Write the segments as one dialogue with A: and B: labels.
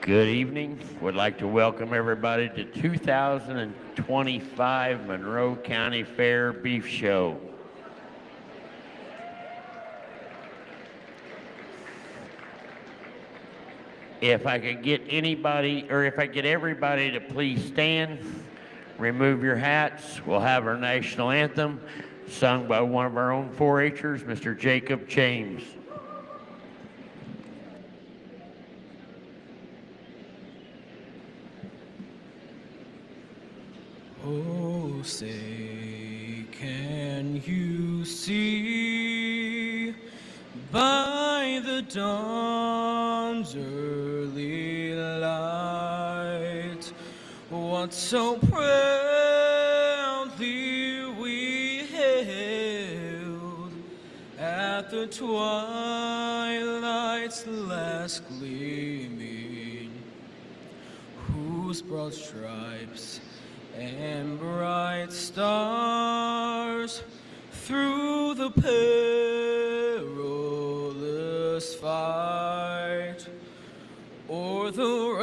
A: Good evening. Would like to welcome everybody to 2025 Monroe County Fair Beef Show. If I could get anybody, or if I get everybody to please stand, remove your hats. We'll have our national anthem sung by one of our own 4-H'ers, Mr. Jacob James.
B: Oh, say, can you see by the dawn's early light what so proudly we hailed at the twilight's last gleaming, whose broad stripes and bright stars through the perilous fight o'er the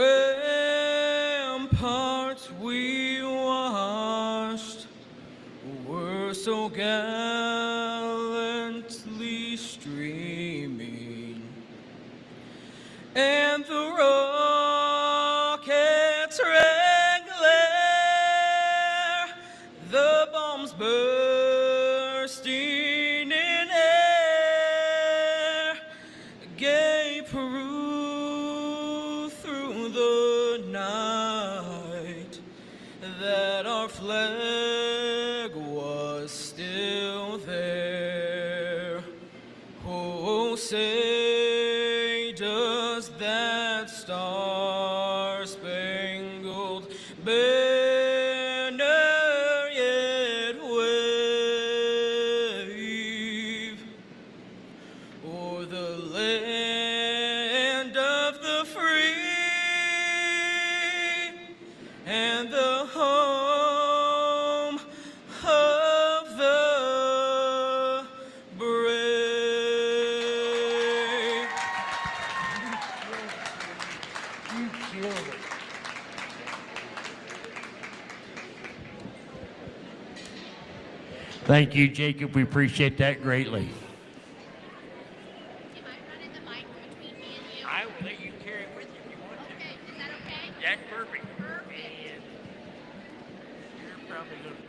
B: ramparts we watched were so gallantly streaming, and the rockets red glare, the bombs bursting in air, gave proof through the night that our flag was still there. Oh, say, does that star-spangled banner yet wave o'er the land of the free and the home of the brave? You killed it.
A: Thank you, Jacob. We appreciate that greatly.
C: Am I running the mic between me and you?
A: I will let you carry it with you if you want to.
C: Okay, is that okay?
A: That's perfect.
C: Perfect.
A: And you're probably going to...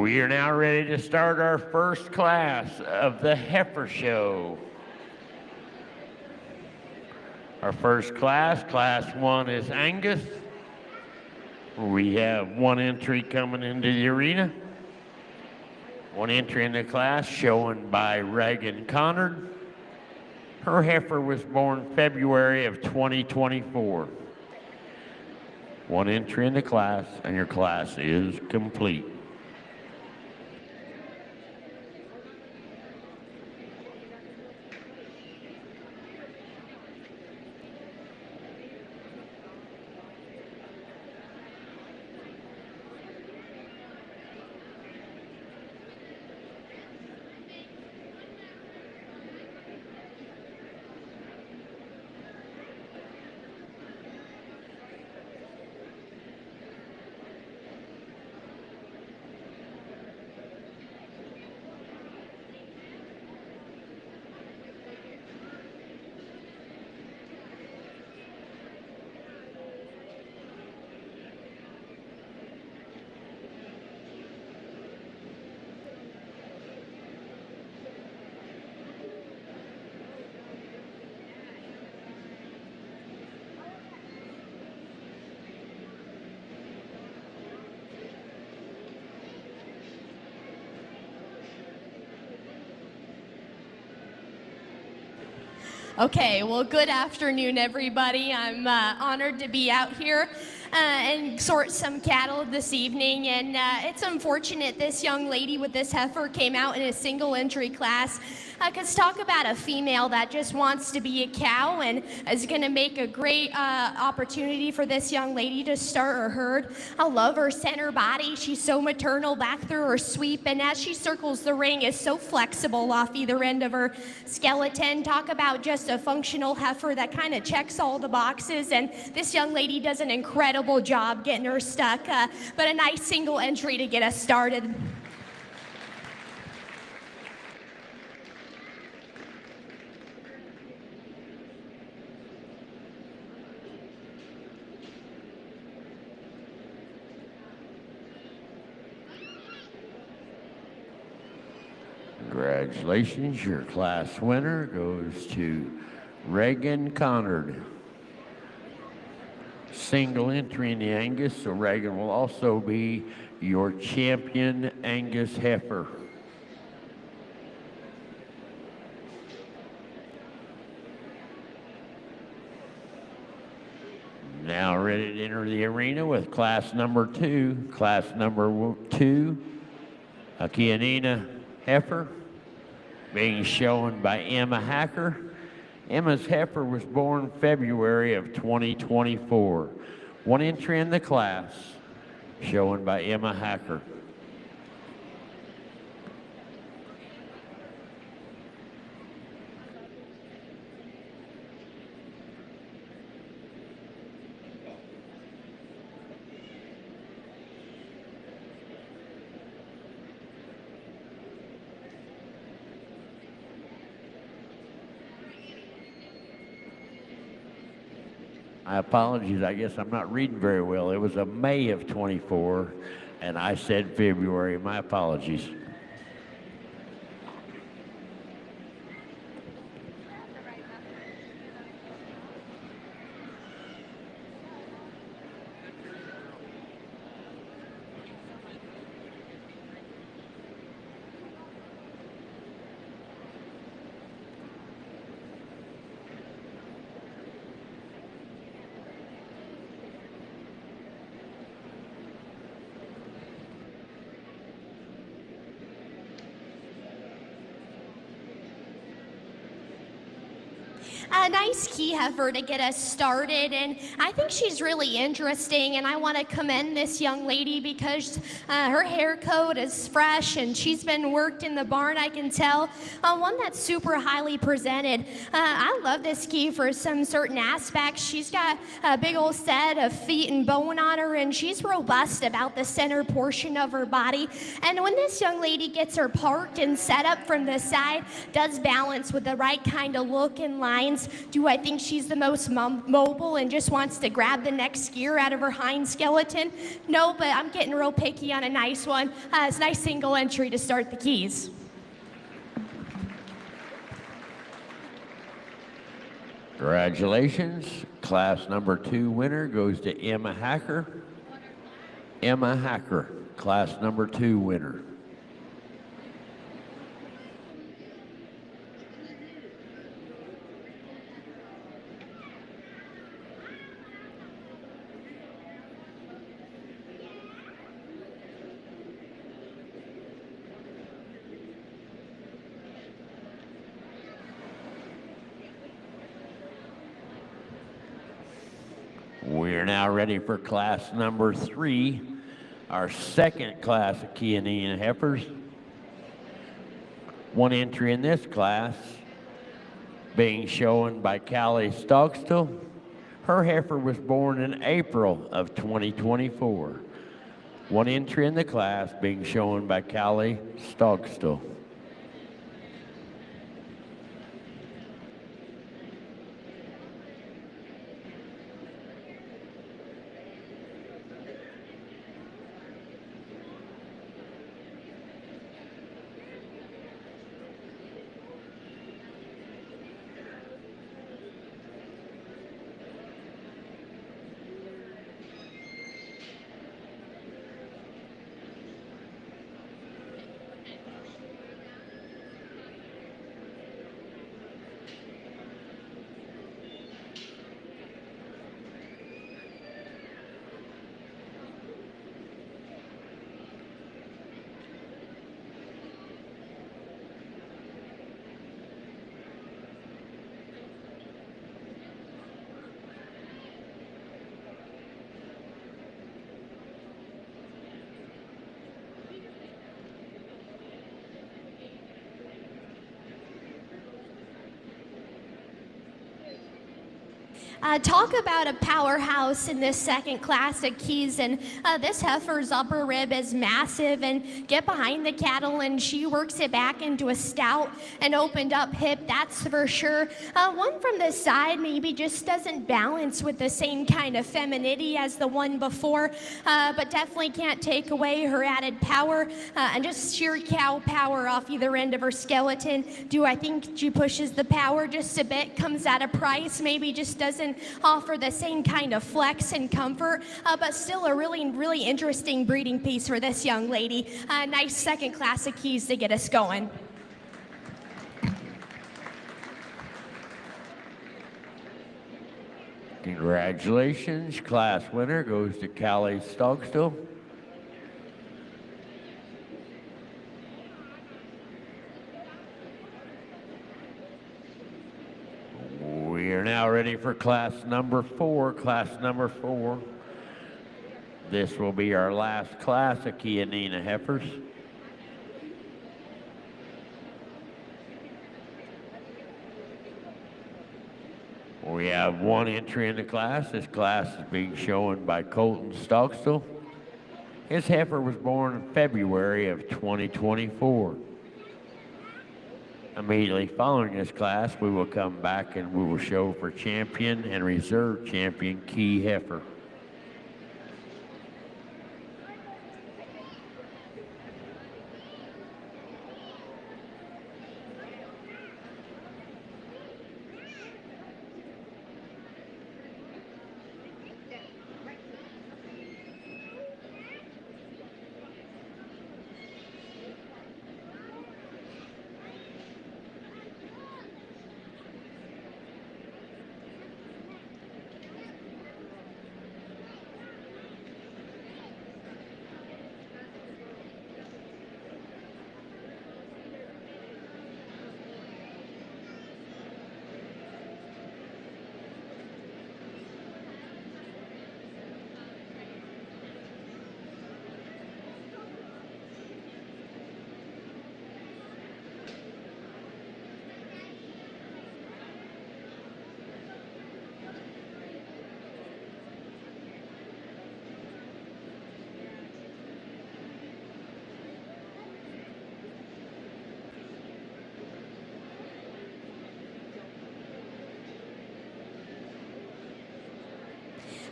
A: We are now ready to start our first class of the heifer show. Our first class, class 1, is Angus. We have one entry coming into the arena. One entry in the class shown by Reagan Connard. Her heifer was born February of 2024. One entry in the class, and your class is complete.
D: Okay, well, good afternoon, everybody. I'm honored to be out here and sort some cattle this evening. And it's unfortunate this young lady with this heifer came out in a single entry class. Because talk about a female that just wants to be a cow and is going to make a great opportunity for this young lady to start her herd. I love her center body. She's so maternal back through her sweep, and as she circles the ring is so flexible off either end of her skeleton. Talk about just a functional heifer that kind of checks all the boxes, and this young lady does an incredible job getting her stuck, but a nice single entry to get us started.
A: Congratulations, your class winner goes to Reagan Connard. Single entry in the Angus, so Reagan will also be your champion Angus heifer. Now ready to enter the arena with class number 2. Class number 2, a Chianina heifer, being shown by Emma Hacker. Emma's heifer was born February of 2024. One entry in the class, shown by Emma Hacker. My apologies, I guess I'm not reading very well. It was a May of 24, and I said February. My apologies.
D: A nice key heifer to get us started, and I think she's really interesting, and I want to commend this young lady because her hair coat is fresh and she's been worked in the barn, I can tell. One that's super highly presented. I love this key for some certain aspects. She's got a big old set of feet and bone on her, and she's robust about the center portion of her body. And when this young lady gets her parked and set up from the side, does balance with the right kind of look and lines. Do I think she's the most mobile and just wants to grab the next gear out of her hind skeleton? No, but I'm getting real picky on a nice one. It's a nice single entry to start the keys.
A: Congratulations. Class number 2 winner goes to Emma Hacker. Emma Hacker, class number 2 winner. We are now ready for class number 3, our second class of Chianina heifers. One entry in this class being shown by Callie Stogstill. Her heifer was born in April of 2024. One entry in the class being shown by Callie Stogstill.
D: Talk about a powerhouse in this second class of Keys, and this heifer's upper rib is massive, and get behind the cattle, and she works it back into a stout and opened up hip, that's for sure. One from the side maybe just doesn't balance with the same kind of femininity as the one before, but definitely can't take away her added power and just sheer cow power off either end of her skeleton. Do I think she pushes the power just a bit, comes at a price, maybe just doesn't offer the same kind of flex and comfort, but still a really interesting breeding piece for this young lady. Nice second class of Keys to get us going.
A: Congratulations, class winner goes to Callie Stogstill. We are now ready for class number 4. Class number 4. This will be our last class of Chianina heifers. We have one entry in the class. This class is being shown by Colton Stogstill. His heifer was born in February of 2024. Immediately following this class, we will come back and we will show for champion and reserve champion Key heifer.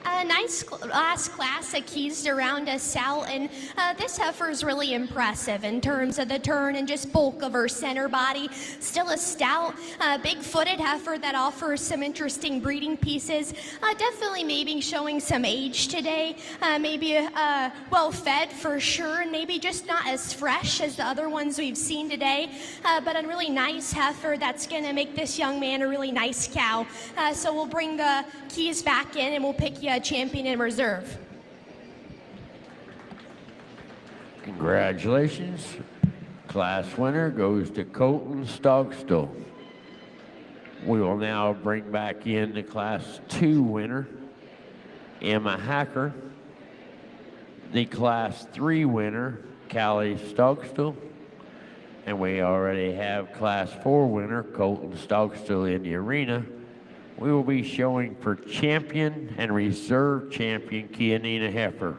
D: A nice last class of Keys to round us out, and this heifer is really impressive in terms of the turn and just bulk of her center body. Still a stout, big-footed heifer that offers some interesting breeding pieces. Definitely maybe showing some age today, maybe well-fed for sure, and maybe just not as fresh as the other ones we've seen today, but a really nice heifer that's going to make this young man a really nice cow. So we'll bring the Keys back in and we'll pick you a champion in reserve.
A: Congratulations. Class winner goes to Colton Stogstill. We will now bring back in the Class 2 winner, Emma Hacker. The Class 3 winner, Callie Stogstill. And we already have Class 4 winner, Colton Stogstill, in the arena. We will be showing for champion and reserve champion Chianina heifer.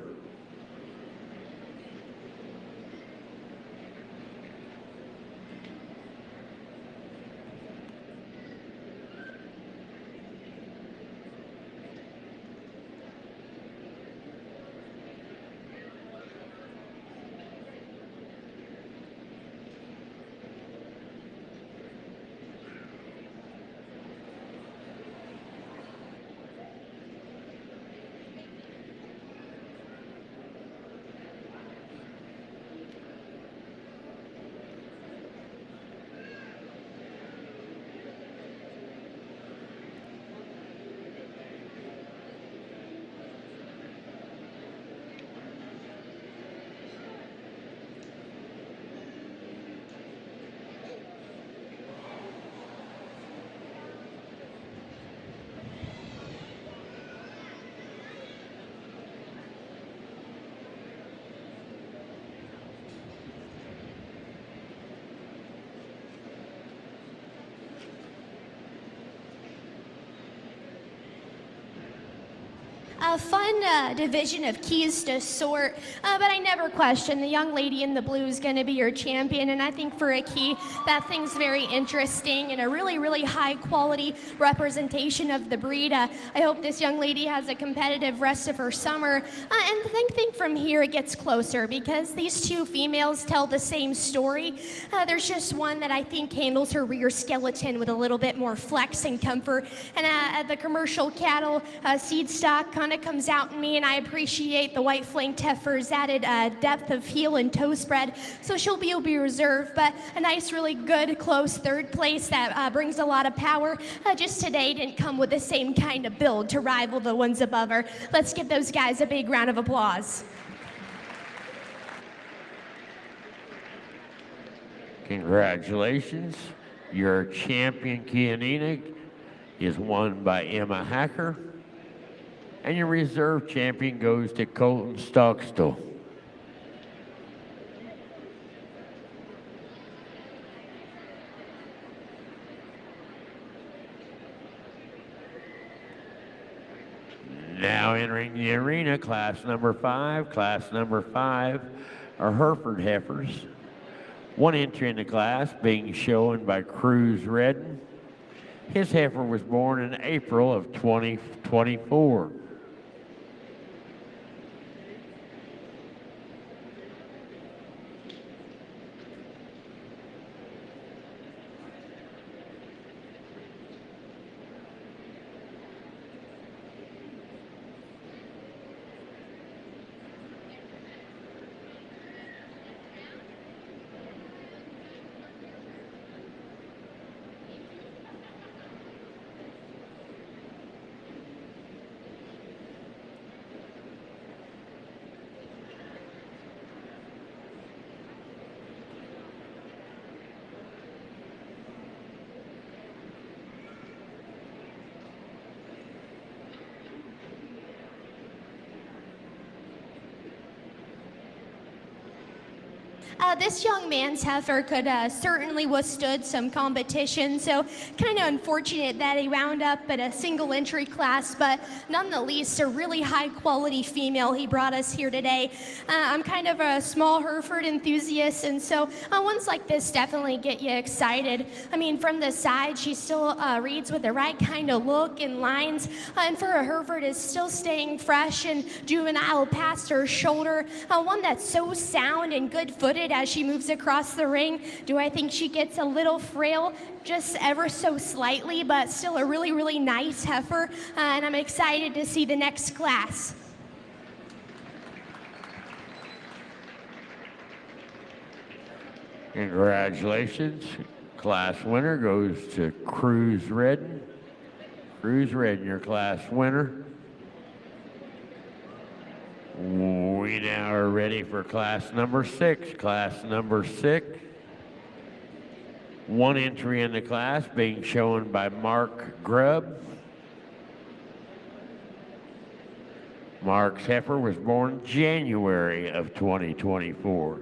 D: A fun division of keys to sort, but I never question the young lady in the blue is going to be your champion, and I think for a key, that thing's very interesting and a really, really high quality representation of the breed. I hope this young lady has a competitive rest of her summer, and I think from here it gets closer because these two females tell the same story. There's just one that I think handles her rear skeleton with a little bit more flex and comfort, and the commercial cattle seed stock kind of comes out in me, and I appreciate the white flanked heifer's added depth of heel and toe spread, so she'll be reserved, but a nice, really good, close third place that brings a lot of power. Just today didn't come with the same kind of build to rival the ones above her. Let's give those guys a big round of applause.
A: Congratulations. Your champion, Chianina, is won by Emma Hacker. And your reserve champion goes to Colton Stockstill. Now entering the arena, class number 5. Class number 5 are Hereford heifers. One entry in the class being shown by Crossbred. His heifer was born in April of 2024.
D: This young man's heifer could certainly withstood some competition, so kind of unfortunate that he wound up at a single entry class, but none the least a really high quality female he brought us here today. I'm kind of a small Hereford enthusiast, and so ones like this definitely get you excited. I mean, from the side, she still reads with the right kind of look and lines, and for a Hereford is still staying fresh and juvenile past her shoulder. One that's so sound and good-footed as she moves across the ring. Do I think she gets a little frail? Just ever so slightly, but still a really, really nice heifer, and I'm excited to see the next class.
A: Congratulations. Class winner goes to Crossbred. Crossbred, your class winner. We now are ready for class number 6. Class number 6. One entry in the class being shown by Mark Grubb. Mark's heifer was born January of 2024.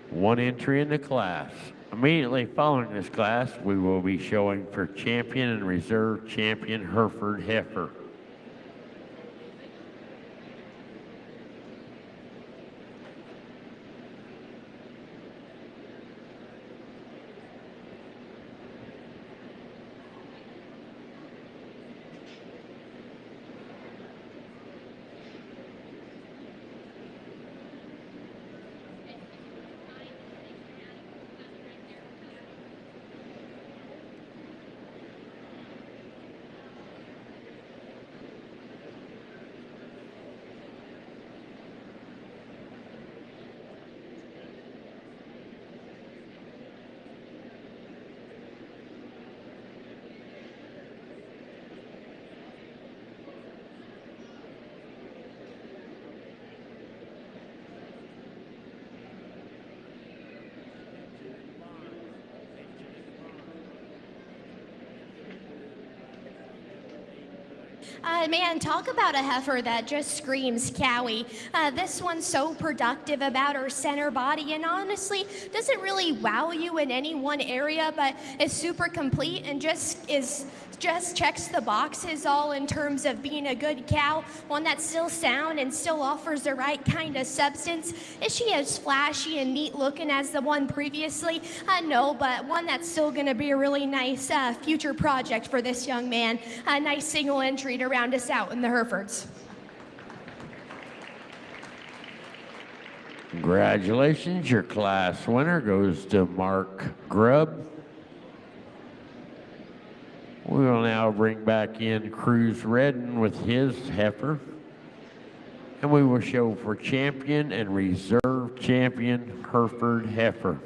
A: One entry in the class. Immediately following this class, we will be showing for champion and reserve champion Hereford heifer.
D: Man, talk about a heifer that just screams cowie. This one's so productive about her center body and honestly doesn't really wow you in any one area, but is super complete and just is just checks the boxes all in terms of being a good cow, one that's still sound and still offers the right kind of substance. Is she as flashy and neat looking as the one previously? No, but one that's still going to be a really nice future project for this young man. A nice single entry to round us out in the Herefords.
A: Congratulations, your class winner goes to Mark Grubb. We will now bring back in Cruz Redden with his heifer. And we will show for champion and reserve champion Hereford heifer.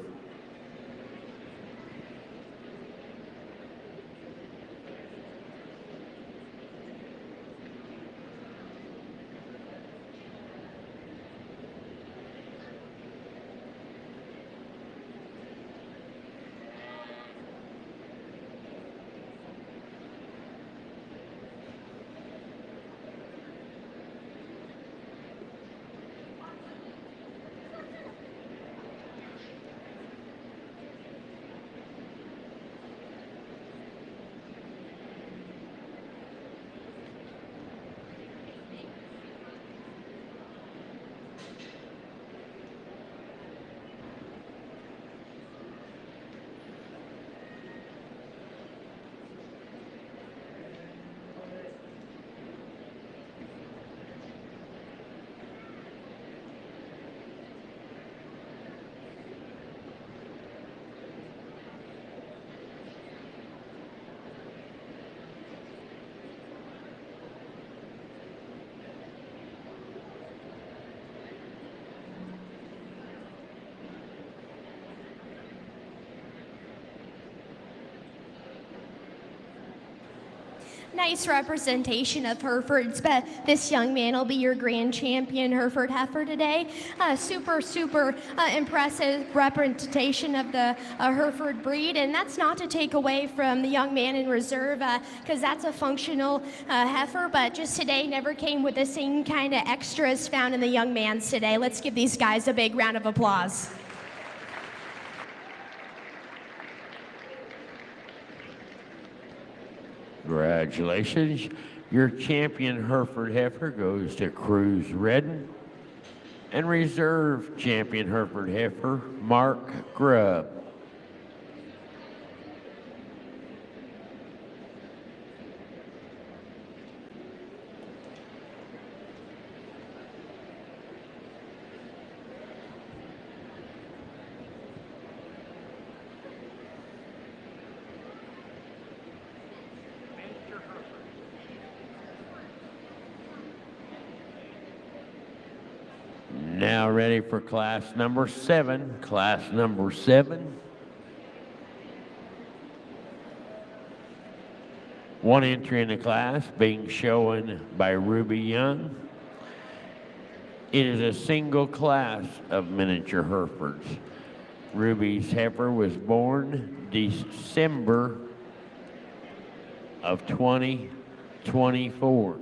D: Nice representation of Herefords, but this young man will be your grand champion Hereford heifer today. Super impressive representation of the Hereford breed, and that's not to take away from the young man in reserve, because that's a functional heifer, but just today never came with the same kind of extras found in the young man's today. Let's give these guys a big round of applause.
A: Congratulations. Your champion Hereford heifer goes to Cruz Redden. And reserve champion Hereford heifer, Mark Grubb. Now ready for class number 7. Class number 7. One entry in the class being shown by Ruby Young. It is a single class of miniature Herefords. Ruby's heifer was born December of 2024.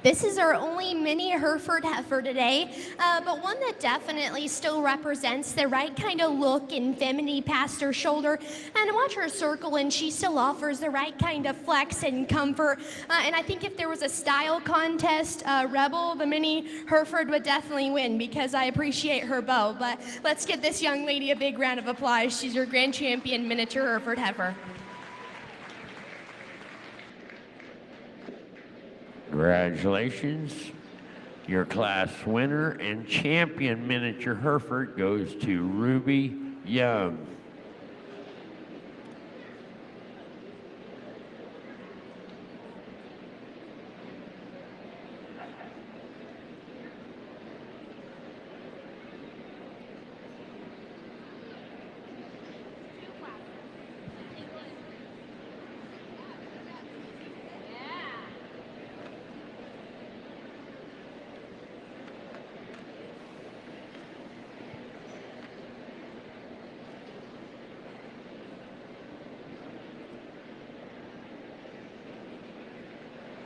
D: This is our only mini Hereford heifer today, but one that definitely still represents the right kind of look and femininity past her shoulder. And watch her circle, and she still offers the right kind of flex and comfort. And I think if there was a style contest, Rebel, the mini Hereford, would definitely win because I appreciate her bow. But let's give this young lady a big round of applause. She's your grand champion miniature Hereford heifer.
A: Congratulations. Your class winner and champion miniature Hereford goes to Ruby Young.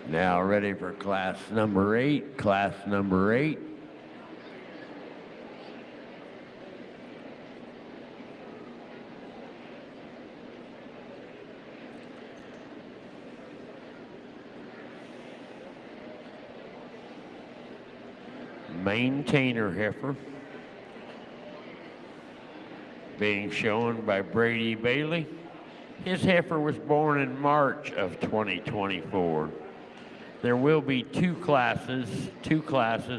A: Now ready for class number 8. Class number 8. Maintainer heifer. Being shown by Brady Bailey. His heifer was born in March of 2024. There will be two classes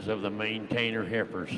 A: of the maintainer heifers.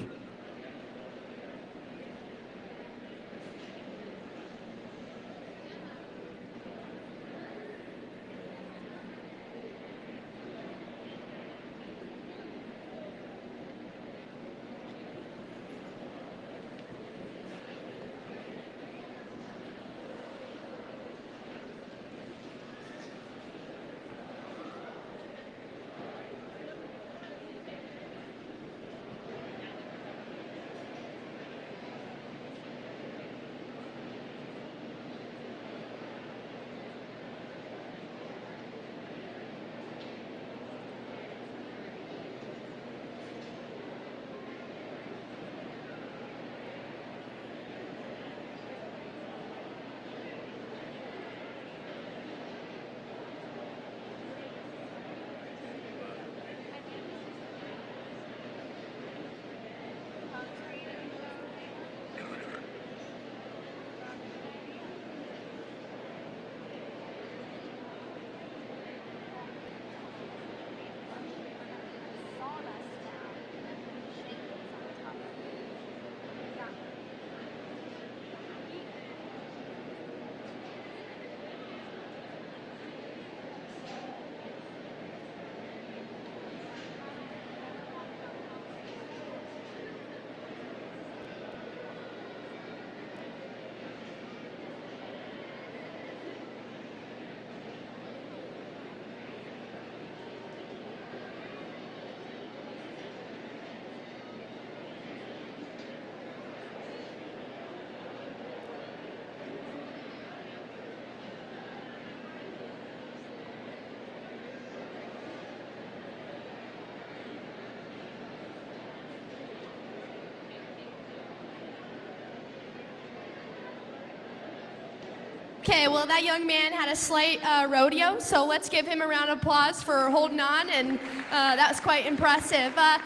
D: Okay, well, that young man had a slight rodeo, so let's give him a round of applause for holding on, and that was quite impressive. But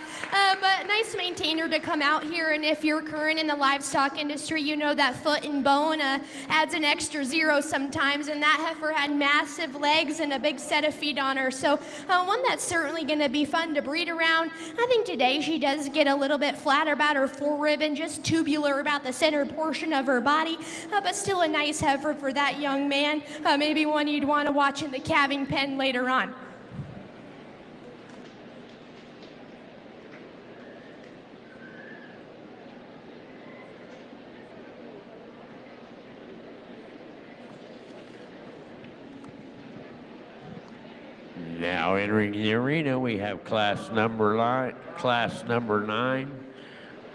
D: nice maintainer to come out here, and if you're current in the livestock industry, you know that foot and bone adds an extra zero sometimes, and that heifer had massive legs and a big set of feet on her, so one that's certainly going to be fun to breed around. I think today she does get a little bit flatter about her forerib and just tubular about the center portion of her body, but still a nice heifer for that young man, maybe one you'd want to watch in the calving pen later on.
A: Now entering the arena, we have class number 9,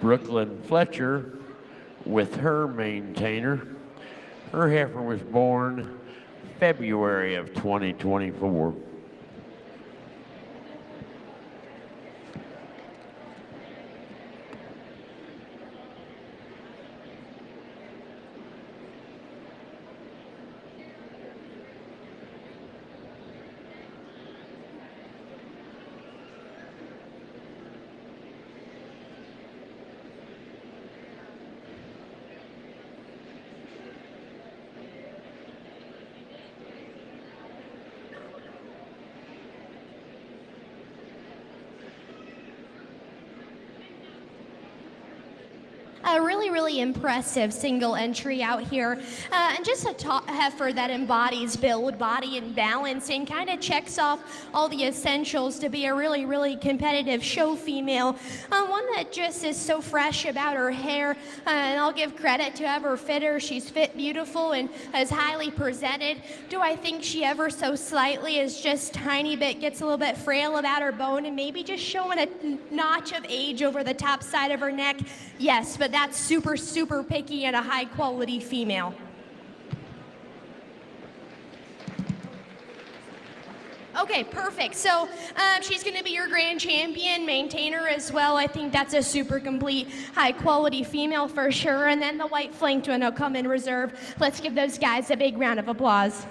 A: Brooklyn Fletcher with her maintainer. Her heifer was born February of 2024.
D: A really, really impressive single entry out here. And just a top heifer that embodies build, body, and balance and kind of checks off all the essentials to be a really, really competitive show female. One that just is so fresh about her hair. And I'll give credit to her fitter. She's fit, beautiful, and is highly presented. Do I think she ever so slightly is just tiny bit, gets a little bit frail about her bone and maybe just showing a notch of age over the top side of her neck? Yes, but that's super, super picky and a high quality female. Okay, perfect. So she's going to be your grand champion, maintainer as well. I think that's a super complete, high quality female for sure. And then the white flanked one will come in reserve. Let's give those guys a big round of applause.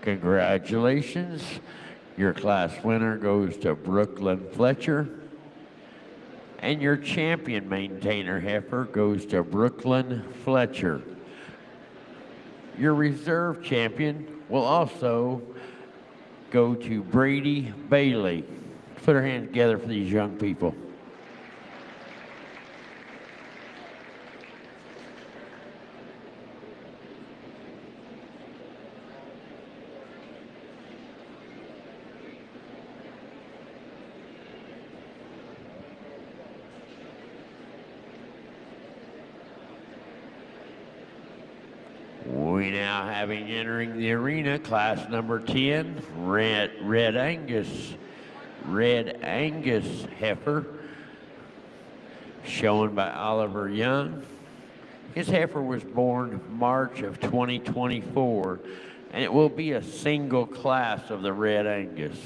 A: Congratulations. Your class winner goes to Brooklyn Fletcher. And your champion maintainer heifer goes to Brooklyn Fletcher. Your reserve champion will also go to Brady Bailey. Put our hands together for these young people. We now having entering the arena, class number 10, Red Angus. Red Angus heifer, shown by Oliver Young. His heifer was born March of 2024, and it will be a single class of the Red Angus.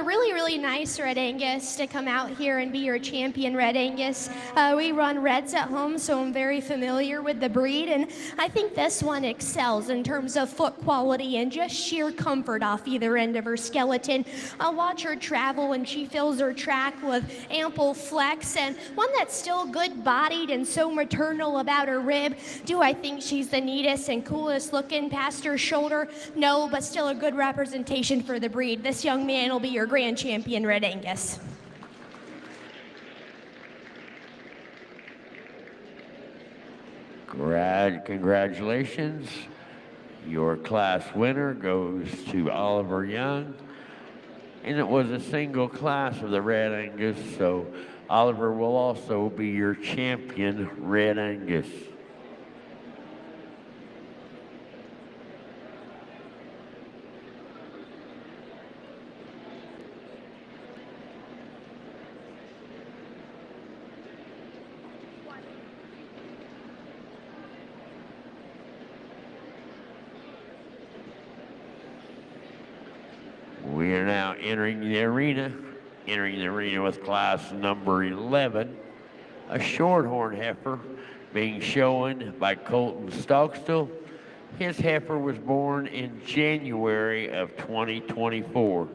D: Really, really nice Red Angus to come out here and be your champion Red Angus. We run Reds at home, so I'm very familiar with the breed, and I think this one excels in terms of foot quality and just sheer comfort off either end of her skeleton. I'll watch her travel and she fills her track with ample flex, and one that's still good-bodied and so maternal about her rib. Do I think she's the neatest and coolest looking past her shoulder? No, but still a good representation for the breed. This young man will be your grand champion Red Angus.
A: Congratulations. Your class winner goes to Oliver Young. And it was a single class of the Red Angus, so Oliver will also be your champion Red Angus. We are now entering the arena with class number 11, a Shorthorn heifer being shown by Colton Stockstill. His heifer was born in January of 2024.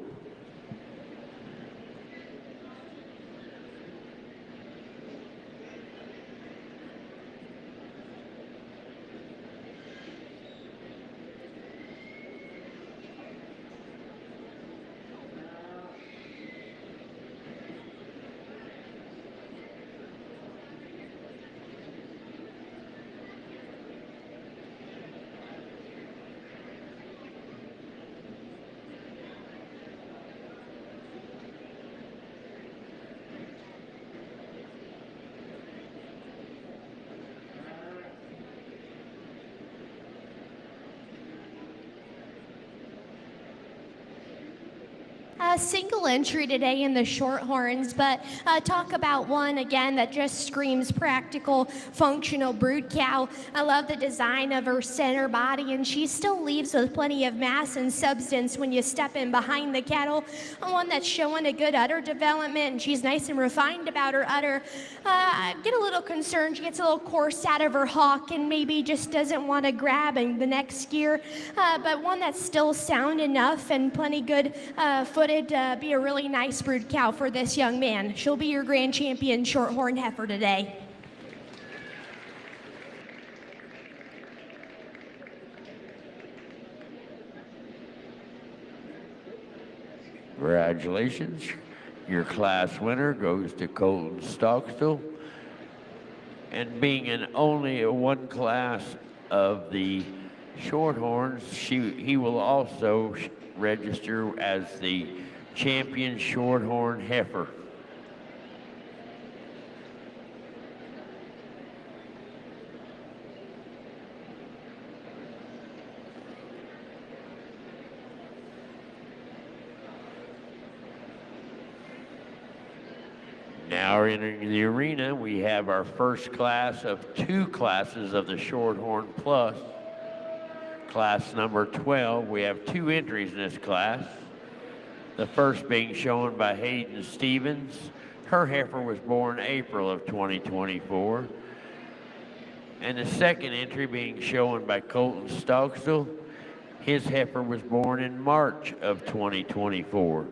D: single entry today in the Shorthorns, but talk about one again that just screams practical, functional brood cow. I love the design of her center body, and she still leaves with plenty of mass and substance when you step in behind the cattle. One that's showing a good udder development, and she's nice and refined about her udder. I get a little concerned. She gets a little coarse out of her hock and maybe just doesn't want to grab in the next gear, but one that's still sound enough and plenty good footed to be a really nice brood cow for this young man. She'll be your grand champion Shorthorn heifer today.
A: Congratulations. Your class winner goes to Colton Stockstill. And being in only one class of the Shorthorns, he will also register as the champion Shorthorn heifer. Now entering the arena, we have our first class of 2 classes of the Shorthorn Plus. Class number 12, we have 2 entries in this class. The first being shown by Hayden Stevens. Her heifer was born April of 2024. And the second entry being shown by Colton Stockstill. His heifer was born in March of 2024.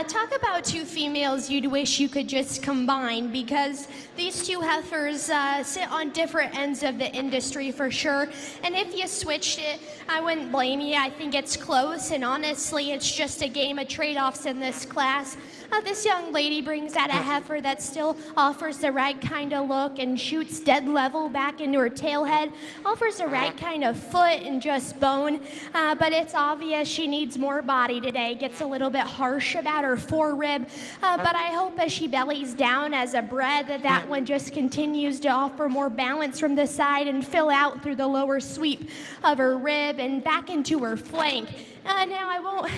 D: Talk about 2 females you'd wish you could just combine, because these 2 heifers sit on different ends of the industry for sure. And if you switched it, I wouldn't blame you. I think it's close, and honestly, it's just a game of trade-offs in this class. This young lady brings out a heifer that still offers the right kind of look and shoots dead level back into her tailhead, offers the right kind of foot and just bone, but it's obvious she needs more body today. Gets a little bit harsh about her forerib, but I hope as she bellies down as a bred that one just continues to offer more balance from the side and fill out through the lower sweep of her rib and back into her flank. Now, I won't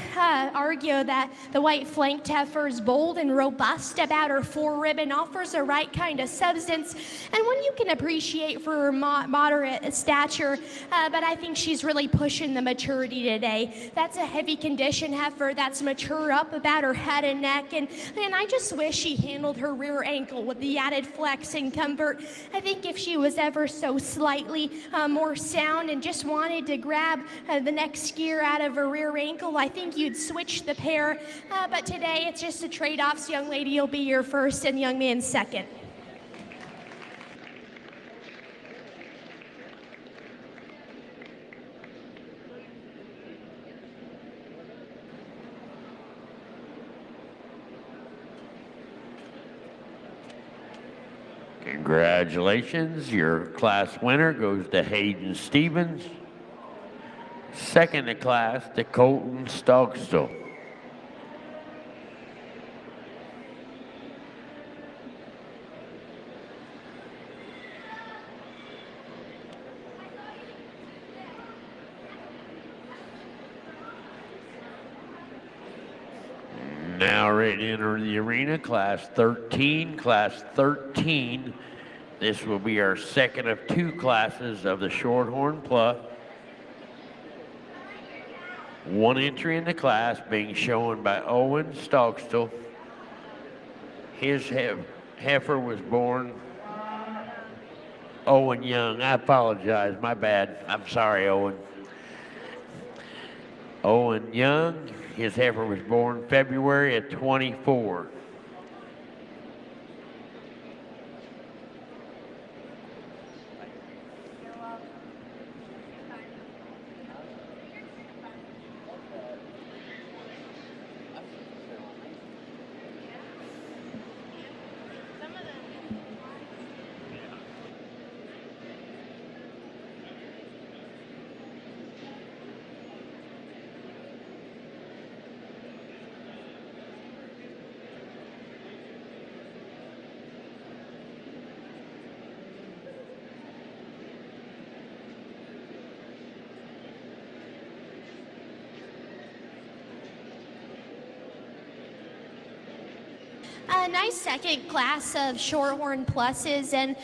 D: argue that the white flanked heifer is bold and robust about her forerib and offers the right kind of substance, and one you can appreciate for her moderate stature, but I think she's really pushing the maturity today. That's a heavy condition heifer that's mature up about her head and neck, and I just wish she handled her rear ankle with the added flex and comfort. I think if she was ever so slightly more sound and just wanted to grab the next gear out of her rear ankle, I think you'd switch the pair, but today it's just a trade-offs. Young lady, you'll be your first and young man second.
A: Congratulations, your class winner goes to Hayden Stevens. Second in class to Colton Stockstill. Now ready to enter the arena, class 13. Class 13, this will be our second of two classes of the Shorthorn Plus. One entry in the class being shown by Owen Stockstill. His heifer was born Owen Young. I apologize, my bad. I'm sorry, Owen. Owen Young, his heifer was born February of 24.
D: A nice second class of Shorthorn Pluses, and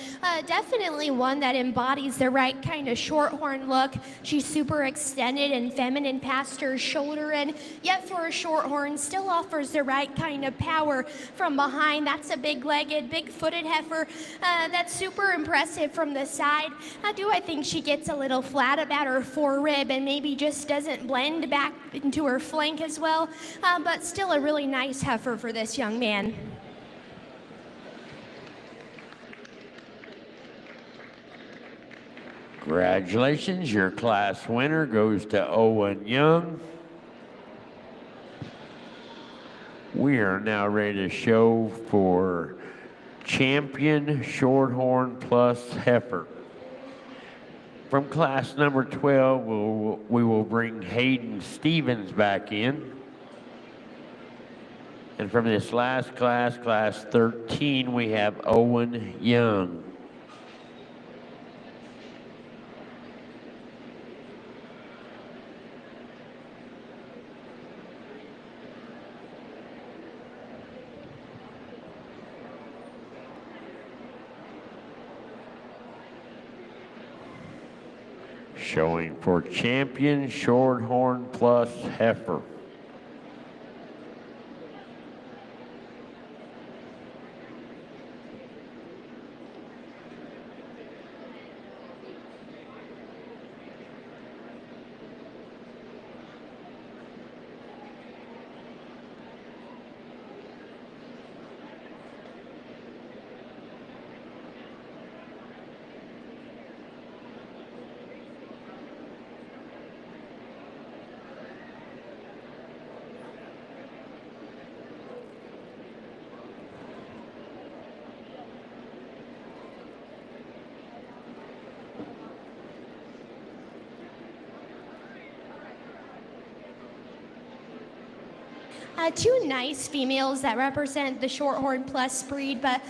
D: definitely one that embodies the right kind of Shorthorn look. She's super extended and feminine past her shoulder, and yet for a Shorthorn still offers the right kind of power from behind. That's a big-legged, big-footed heifer that's super impressive from the side. I think she gets a little flat about her forerib and maybe just doesn't blend back into her flank as well, but still a really nice heifer for this young man.
A: Congratulations, your class winner goes to Owen Young. We are now ready to show for Champion Shorthorn Plus heifer. From class number 12, we will bring Hayden Stevens back in. And from this last class, class 13, we have Owen Young. Showing for Champion Shorthorn Plus heifer.
D: Two nice females that represent the Shorthorn Plus breed, but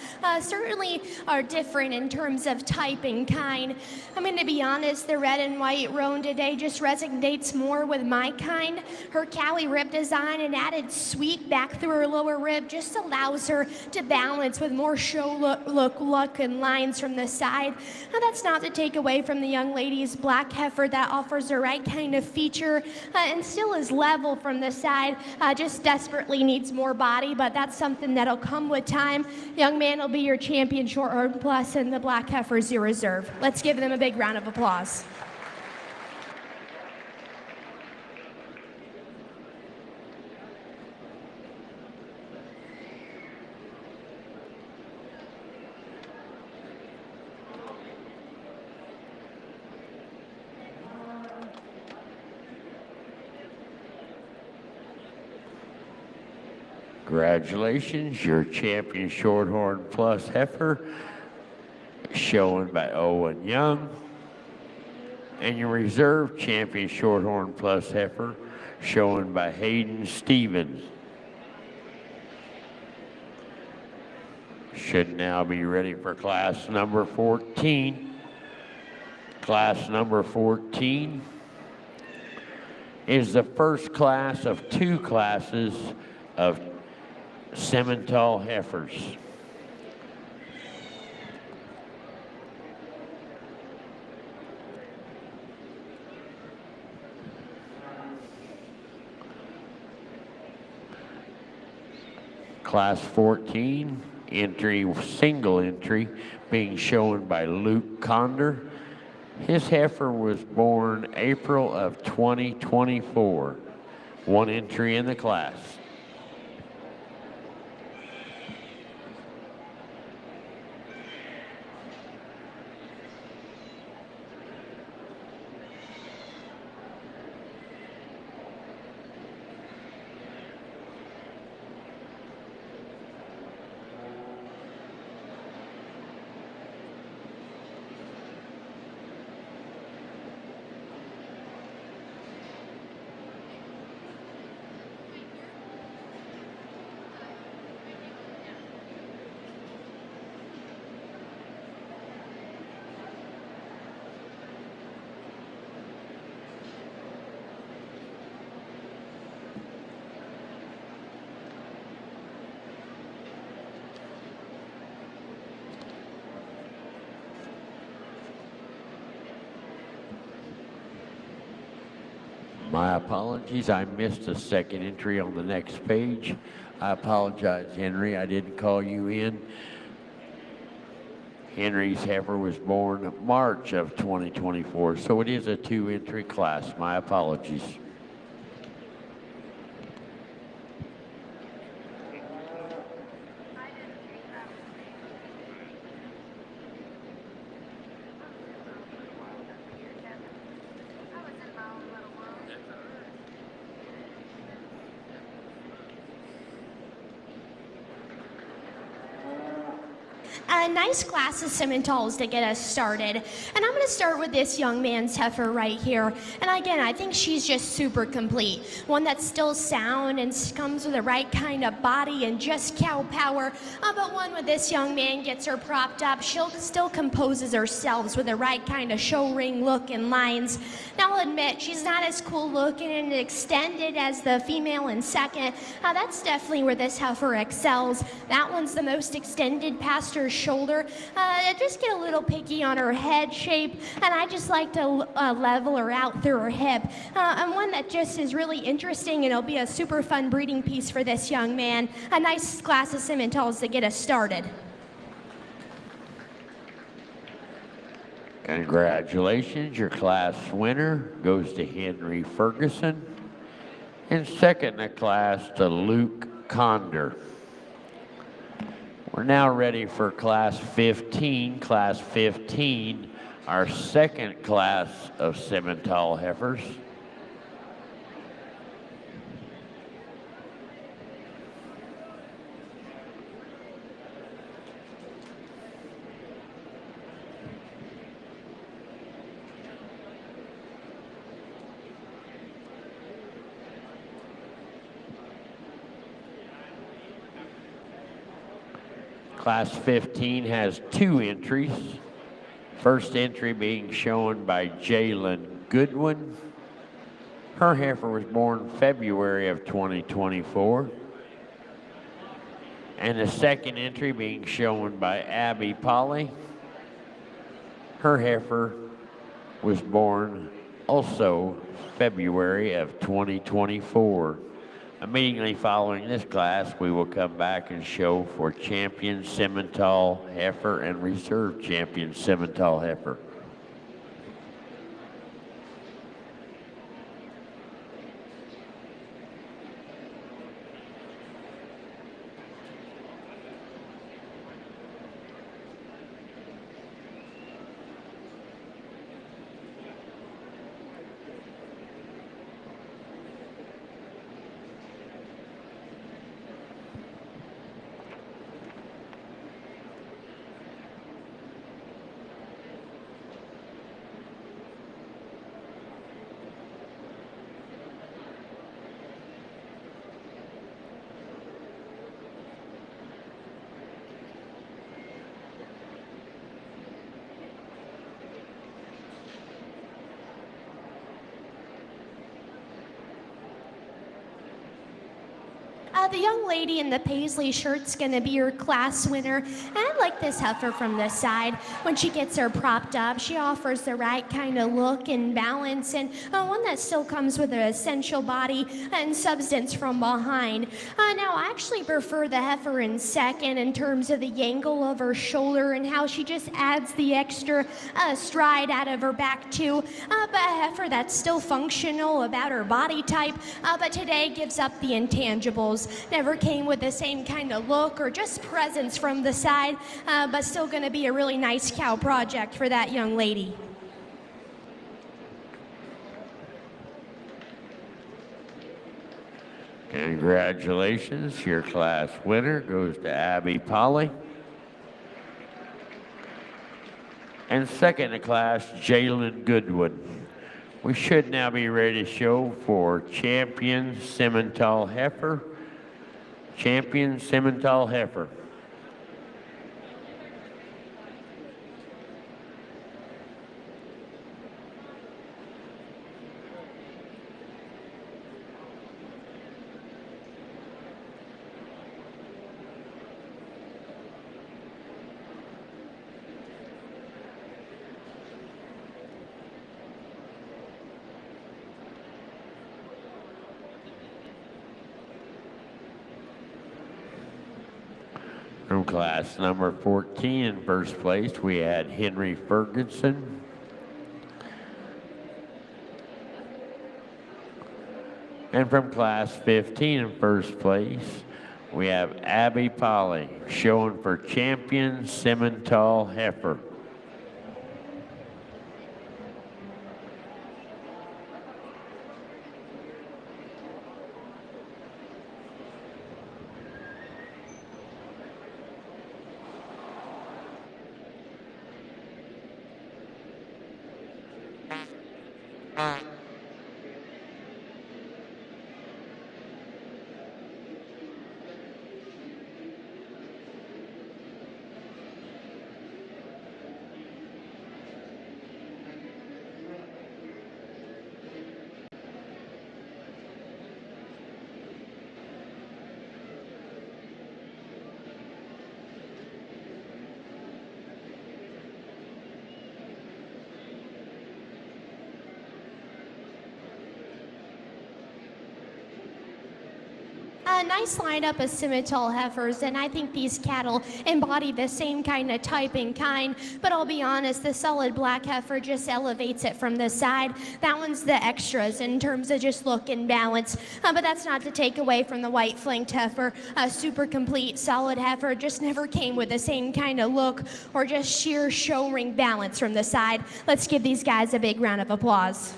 D: certainly are different in terms of type and kind. I mean, to be honest, the red and white roan today just resonates more with my kind. Her Cali rib design and added sweep back through her lower rib just allows her to balance with more show look and lines from the side. Now, that's not to take away from the young lady's black heifer that offers the right kind of feature and still is level from the side, just desperately needs more body, but that's something that'll come with time. Young man will be your champion Shorthorn Plus, and the black heifer's your reserve. Let's give them a big round of applause.
A: Congratulations, your champion Shorthorn Plus heifer, shown by Owen Young. And your reserve champion Shorthorn Plus heifer, shown by Hayden Stevens. Should now be ready for class number 14. Class number 14 is the first class of two classes of Simmental heifers. Class 14, single entry, being shown by Luke Conder. His heifer was born April of 2024. One entry in the class. My apologies, I missed a second entry on the next page. I apologize, Henry, I didn't call you in. Henry's heifer was born March of 2024, so it is a 2-entry class. My apologies.
D: A nice class of Simmentals to get us started. And I'm going to start with this young man's heifer right here. And again, I think she's just super complete. One that's still sound and comes with the right kind of body and just cow power. But one with this young man gets her propped up, she'll still composes herself with the right kind of show ring look and lines. Now I'll admit, she's not as cool looking and extended as the female in second. That's definitely where this heifer excels. That one's the most extended past her shoulder. Just get a little picky on her head shape, and I just like to level her out through her hip. And one that just is really interesting, and it'll be a super fun breeding piece for this young man. A nice class of Simmentals to get us started.
A: Congratulations, your class winner goes to Henry Ferguson. And second in the class to Luke Conder. We're now ready for class 15. Class 15, our second class of Simmental heifers. Class 15 has 2 entries. First entry being shown by Jalen Goodwin. Her heifer was born February of 2024. And the second entry being shown by Abby Polly. Her heifer was born also February of 2024. Immediately following this class, we will come back and show for champion Simmental heifer and reserve champion Simmental heifer.
D: The young lady in the paisley shirt's gonna be your class winner. And I like this heifer from this side. When she gets her propped up, she offers the right kind of look and balance, and one that still comes with an essential body and substance from behind. Now, I actually prefer the heifer in second in terms of the angle of her shoulder and how she just adds the extra stride out of her back too. But a heifer that's still functional about her body type, but today gives up the intangibles. Never came with the same kind of look or just presence from the side, but still going to be a really nice cow project for that young lady.
A: Congratulations, your class winner goes to Abby Polly. And second in class, Jalen Goodwood. We should now be ready to show for champion Simmental heifer. Champion Simmental heifer. From class number 14 in first place, we had Henry Ferguson. And from class 15 in first place, we have Abby Polly, showing for champion Simmental heifer.
D: A nice lineup of Simmental heifers, and I think these cattle embody the same kind of type and kind, but I'll be honest, the solid black heifer just elevates it from the side. That one's the extras in terms of just look and balance, but that's not to take away from the white flanked heifer. A super complete solid heifer, just never came with the same kind of look or just sheer show ring balance from the side. Let's give these guys a big round of applause.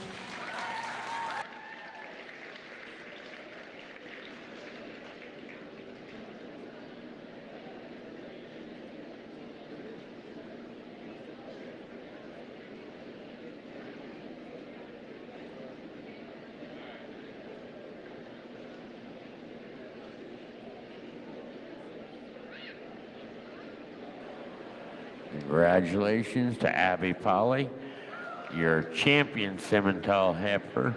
A: Congratulations to Abby Polly, your champion Simmental heifer.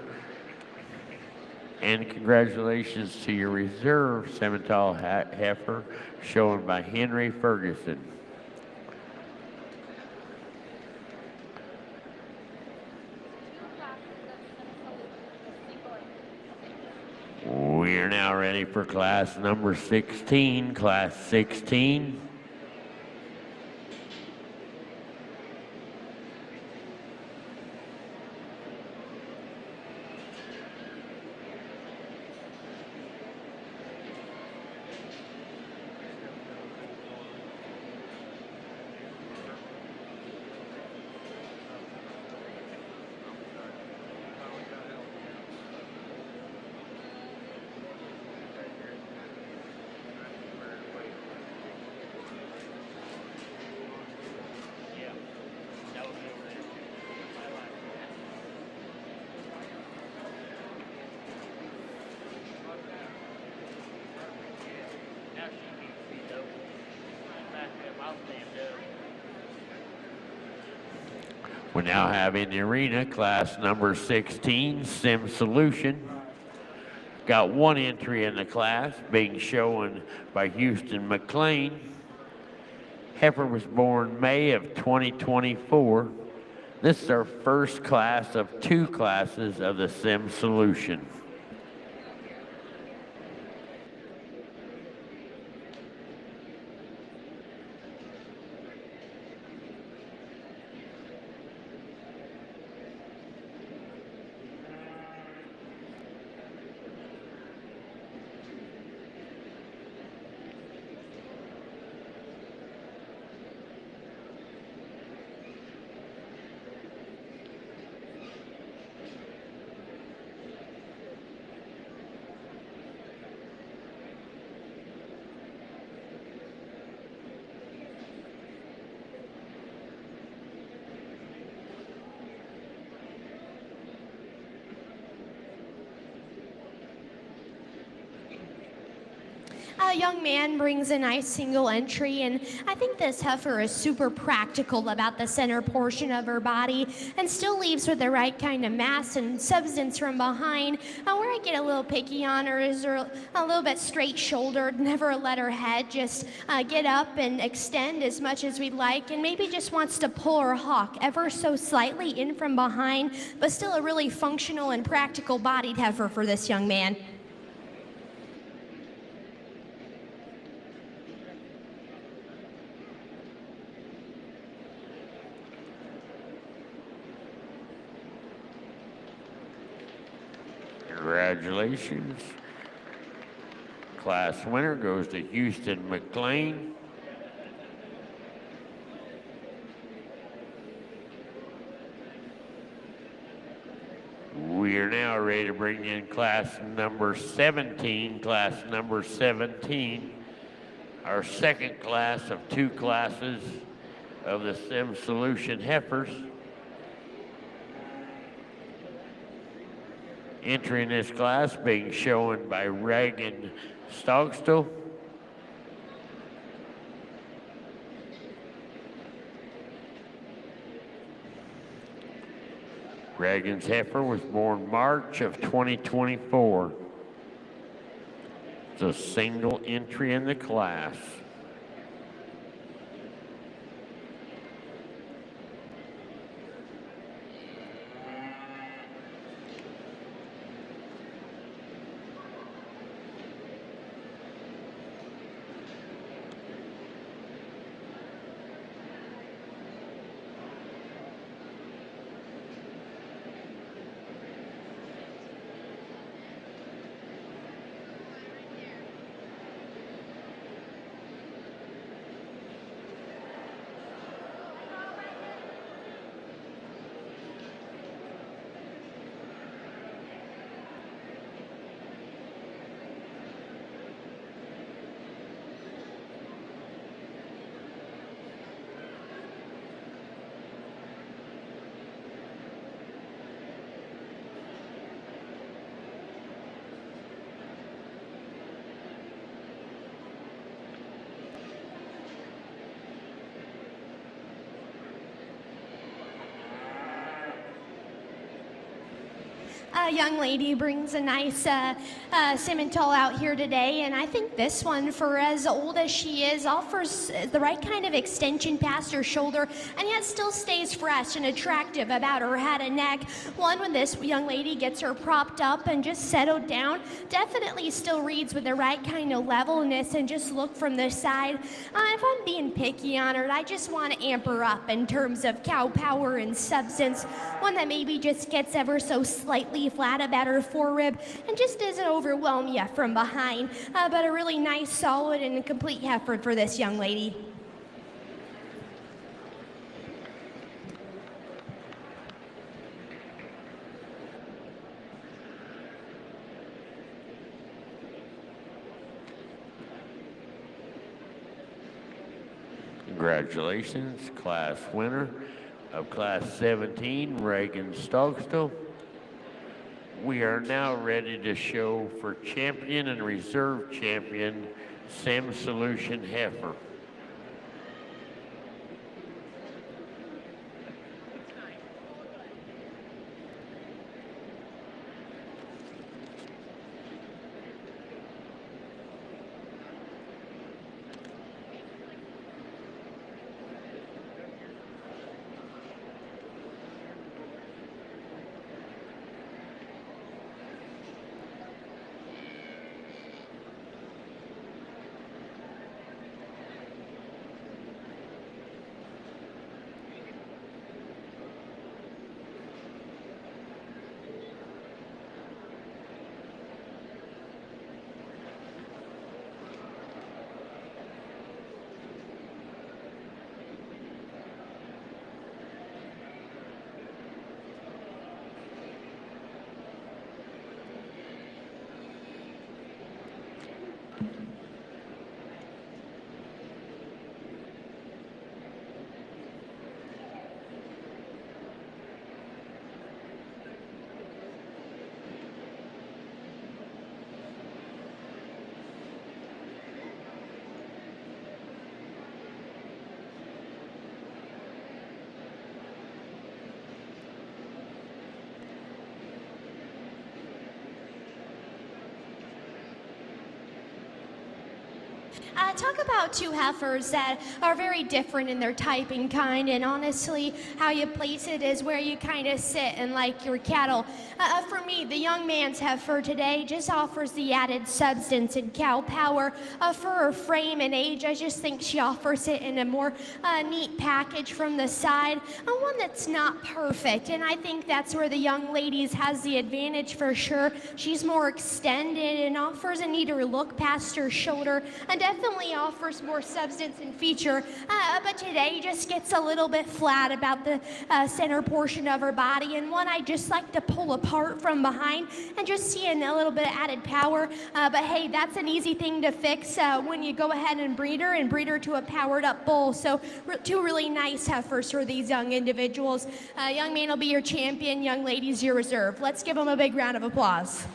A: And congratulations to your reserve Simmental heifer, shown by Henry Ferguson. We are now ready for class number 16, class 16. We now have in the arena class number 16, SimSolution. Got one entry in the class, being shown by Houston McLean. Heifer was born May of 2024. This is our first class of 2 classes of the SimSolution.
D: A young man brings a nice single entry, and I think this heifer is super practical about the center portion of her body and still leaves with the right kind of mass and substance from behind. Where I get a little picky on her is her a little bit straight-shouldered, never let her head just get up and extend as much as we'd like, and maybe just wants to pull her hock ever so slightly in from behind, but still a really functional and practical bodied heifer for this young man.
A: Congratulations. Class winner goes to Houston McLean. We are now ready to bring in class number 17. Class number 17, our second class of 2 classes of the SimSolution heifers. Entering this class being shown by Reagan Stogstill. Reagan's heifer was born March of 2024. It's a single entry in the class.
D: A young lady brings a nice Simmental out here today, and I think this one, for as old as she is, offers the right kind of extension past her shoulder, and yet still stays fresh and attractive about her head and neck. One, when this young lady gets her propped up and just settled down, definitely still reads with the right kind of levelness, and just look from the side. If I'm being picky on her, I just want to amp her up in terms of cow power and substance. One that maybe just gets ever so slightly flat about her forerib and just doesn't overwhelm you from behind, but a really nice, solid, and complete heifer for this young lady.
A: Congratulations, class winner of class 17, Reagan Stogstill. We are now ready to show for champion and reserve champion, SimSolution heifer.
D: Talk about two heifers that are very different in their type and kind, and honestly, how you place it is where you kind of sit and like your cattle. For me, the young man's heifer today just offers the added substance and cow power. For her frame and age, I just think she offers it in a more neat package from the side, one that's not perfect, and I think that's where the young ladies has the advantage for sure. She's more extended and offers a neater look past her shoulder, and definitely offers more substance and feature, but today just gets a little bit flat about the center portion of her body, and one I just like to pull apart from behind and just see a little bit of added power. But hey, that's an easy thing to fix when you go ahead and breed her to a powered up bull. So two really nice heifers for these young individuals. Young man will be your champion, young ladies your reserve. Let's give them a big round of applause.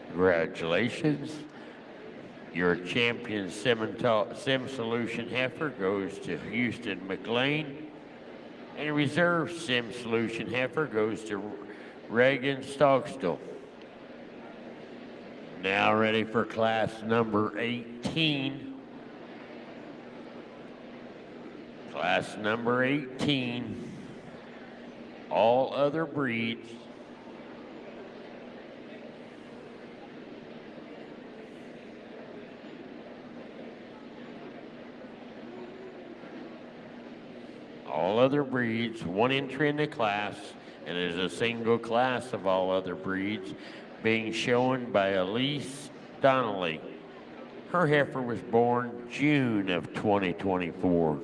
A: Congratulations. Your champion SimSolution heifer goes to Houston McLean. And reserve SimSolution heifer goes to Reagan Stockstill. Now ready for class number 18. Class number 18. All other breeds. All other breeds, one entry in the class, and it is a single class of all other breeds, being shown by Elise Donnelly. Her heifer was born June of 2024.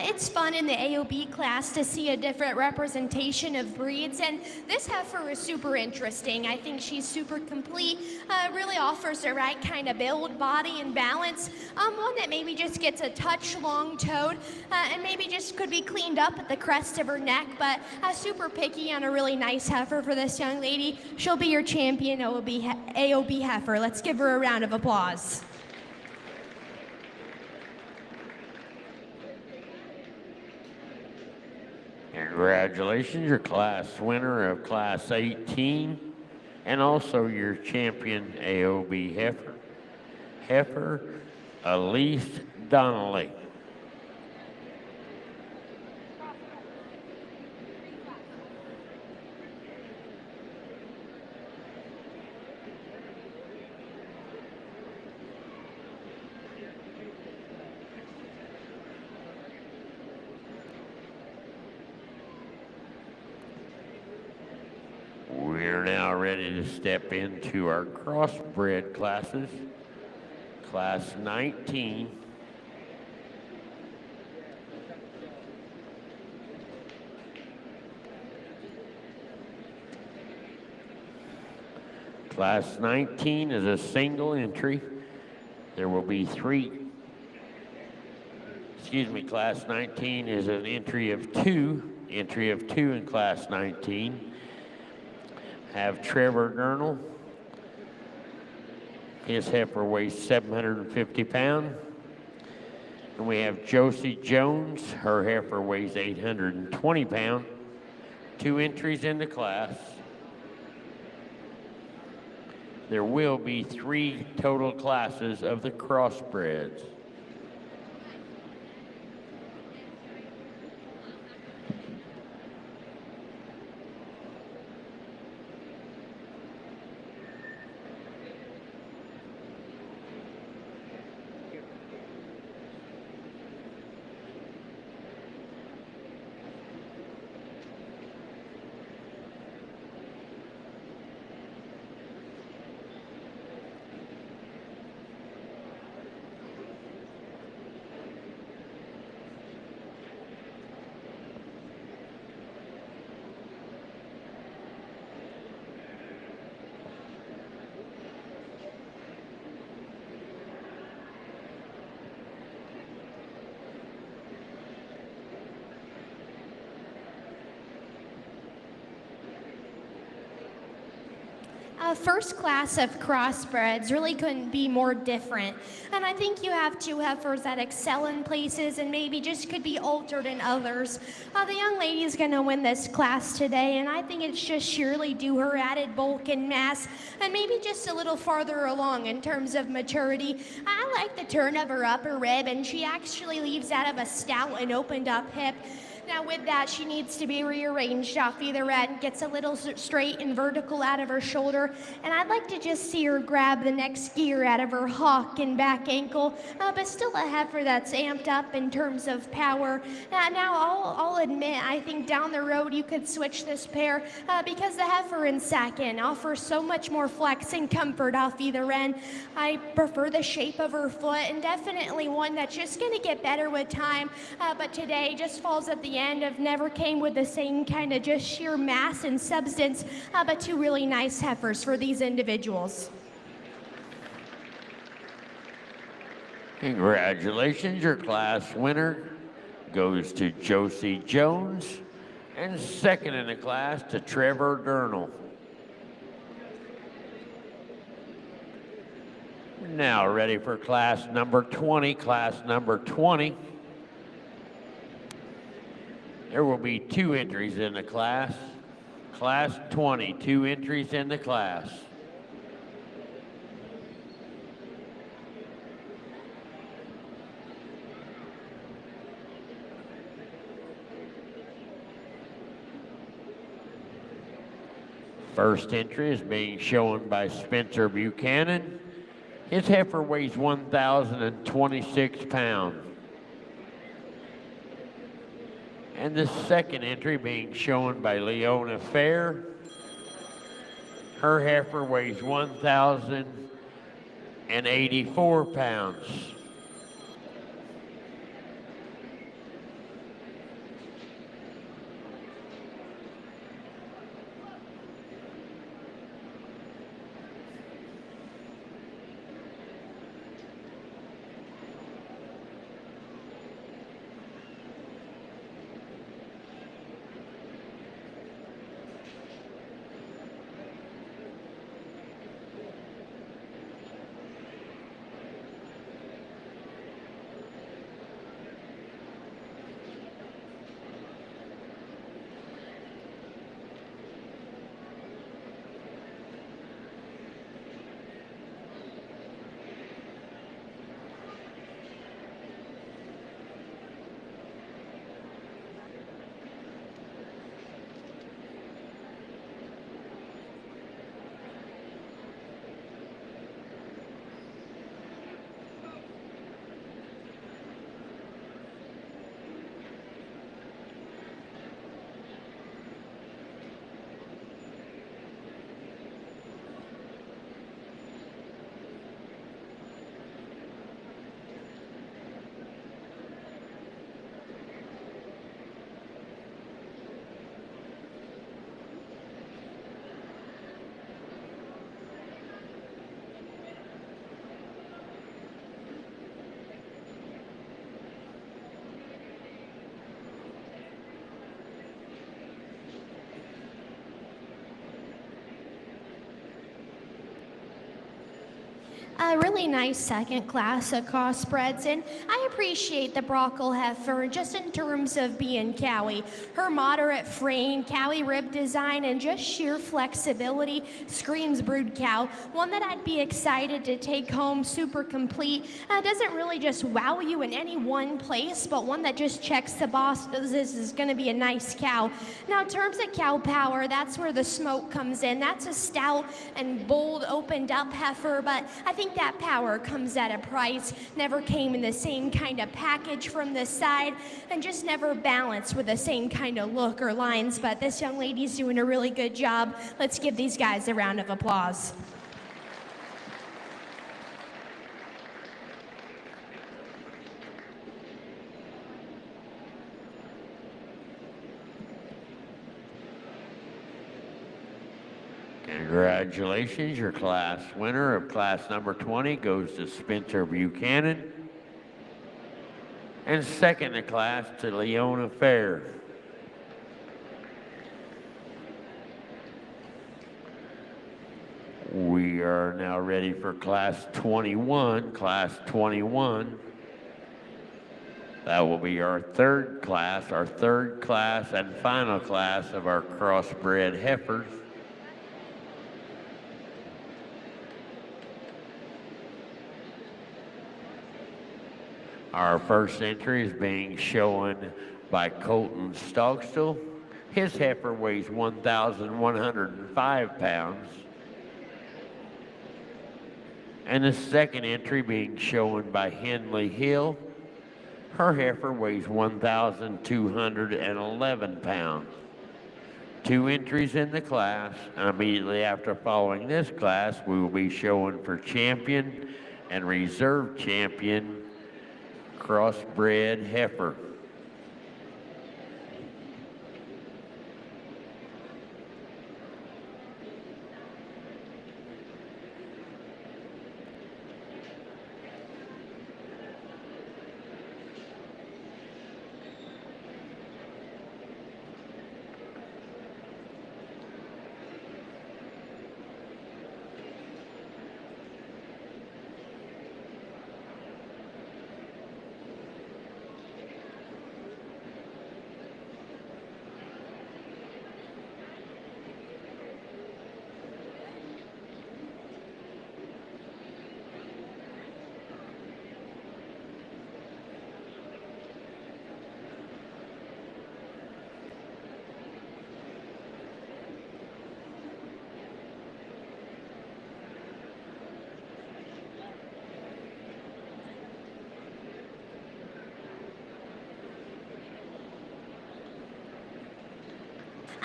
D: It's fun in the AOB class to see a different representation of breeds, and this heifer is super interesting. I think she's super complete, really offers the right kind of build, body, and balance. One that maybe just gets a touch long-toed, and maybe just could be cleaned up at the crest of her neck, but super picky on a really nice heifer for this young lady. She'll be your champion AOB heifer. Let's give her a round of applause.
A: Congratulations, your class winner of class 18, and also your champion AOB heifer, Elise Donnelly. We're now ready to step into our crossbred classes. Class 19. Class 19 is a single entry. There will be class 19 is an entry of two in class 19. Have Trevor Gurnall. His heifer weighs 750 pounds. And we have Josie Jones. Her heifer weighs 820 pounds. Two entries in the class. There will be 3 total classes of the crossbreds.
D: First class of crossbreds really couldn't be more different. And I think you have two heifers that excel in places and maybe just could be altered in others. The young lady is going to win this class today, and I think it's just surely due her added bulk and mass, and maybe just a little farther along in terms of maturity. I like the turn of her upper rib, and she actually leaves out of a stout and opened up hip. Now with that, she needs to be rearranged off either end, gets a little straight and vertical out of her shoulder, and I'd like to just see her grab the next gear out of her hock and back ankle, but still a heifer that's amped up in terms of power. Now I'll admit, I think down the road you could switch this pair because the heifer in second offers so much more flex and comfort off either end. I prefer the shape of her foot, and definitely one that's just going to get better with time, but today just falls at the end of never came with the same kind of just sheer mass and substance, but two really nice heifers for these individuals.
A: Congratulations, your class winner goes to Josie Jones, and second in the class to Trevor Durnall. Now ready for class number 20. Class number 20. There will be 2 entries in the class. Class 20, 2 entries in the class. First entry is being shown by Spencer Buchanan. His heifer weighs 1,026 pounds. And the second entry being shown by Leona Fair. Her heifer weighs 1,084 pounds.
D: A really nice second class of crossbreds, and I appreciate the Brockle heifer just in terms of being cowy. Her moderate frame, cowy rib design, and just sheer flexibility screams brood cow. One that I'd be excited to take home super complete. Doesn't really just wow you in any one place, but one that just checks the box. This is going to be a nice cow. Now, in terms of cow power, that's where the smoke comes in. That's a stout and bold, opened up heifer, but I think that power comes at a price. Never came in the same kind of package from the side, and just never balanced with the same kind of look or lines. But this young lady's doing a really good job. Let's give these guys a round of applause.
A: Congratulations, your class winner of class number 20 goes to Spencer Buchanan. And second in class to Leona Fair. We are now ready for Class 21. Class 21. That will be our third class and final class of our crossbred heifers. Our first entry is being shown by Colton Stogstill. His heifer weighs 1,105 pounds. And the second entry being shown by Henley Hill. Her heifer weighs 1,211 pounds. 2 entries in the class, and immediately after following this class, we will be showing for champion and reserve champion crossbred heifer.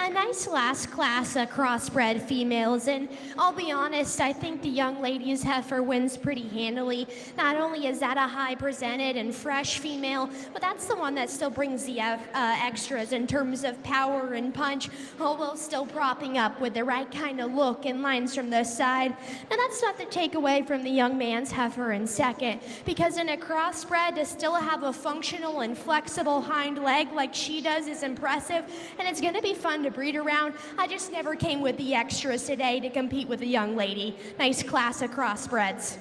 D: A nice last class of crossbred females, and I'll be honest, I think the young lady's heifer wins pretty handily. Not only is that a high presented and fresh female, but that's the one that still brings the extras in terms of power and punch, all while still propping up with the right kind of look and lines from the side. Now that's not to take away from the young man's heifer in second, because in a crossbred, to still have a functional and flexible hind leg like she does is impressive, and it's going to be fun to breed around. I just never came with the extras today to compete with a young lady. Nice class of crossbreds.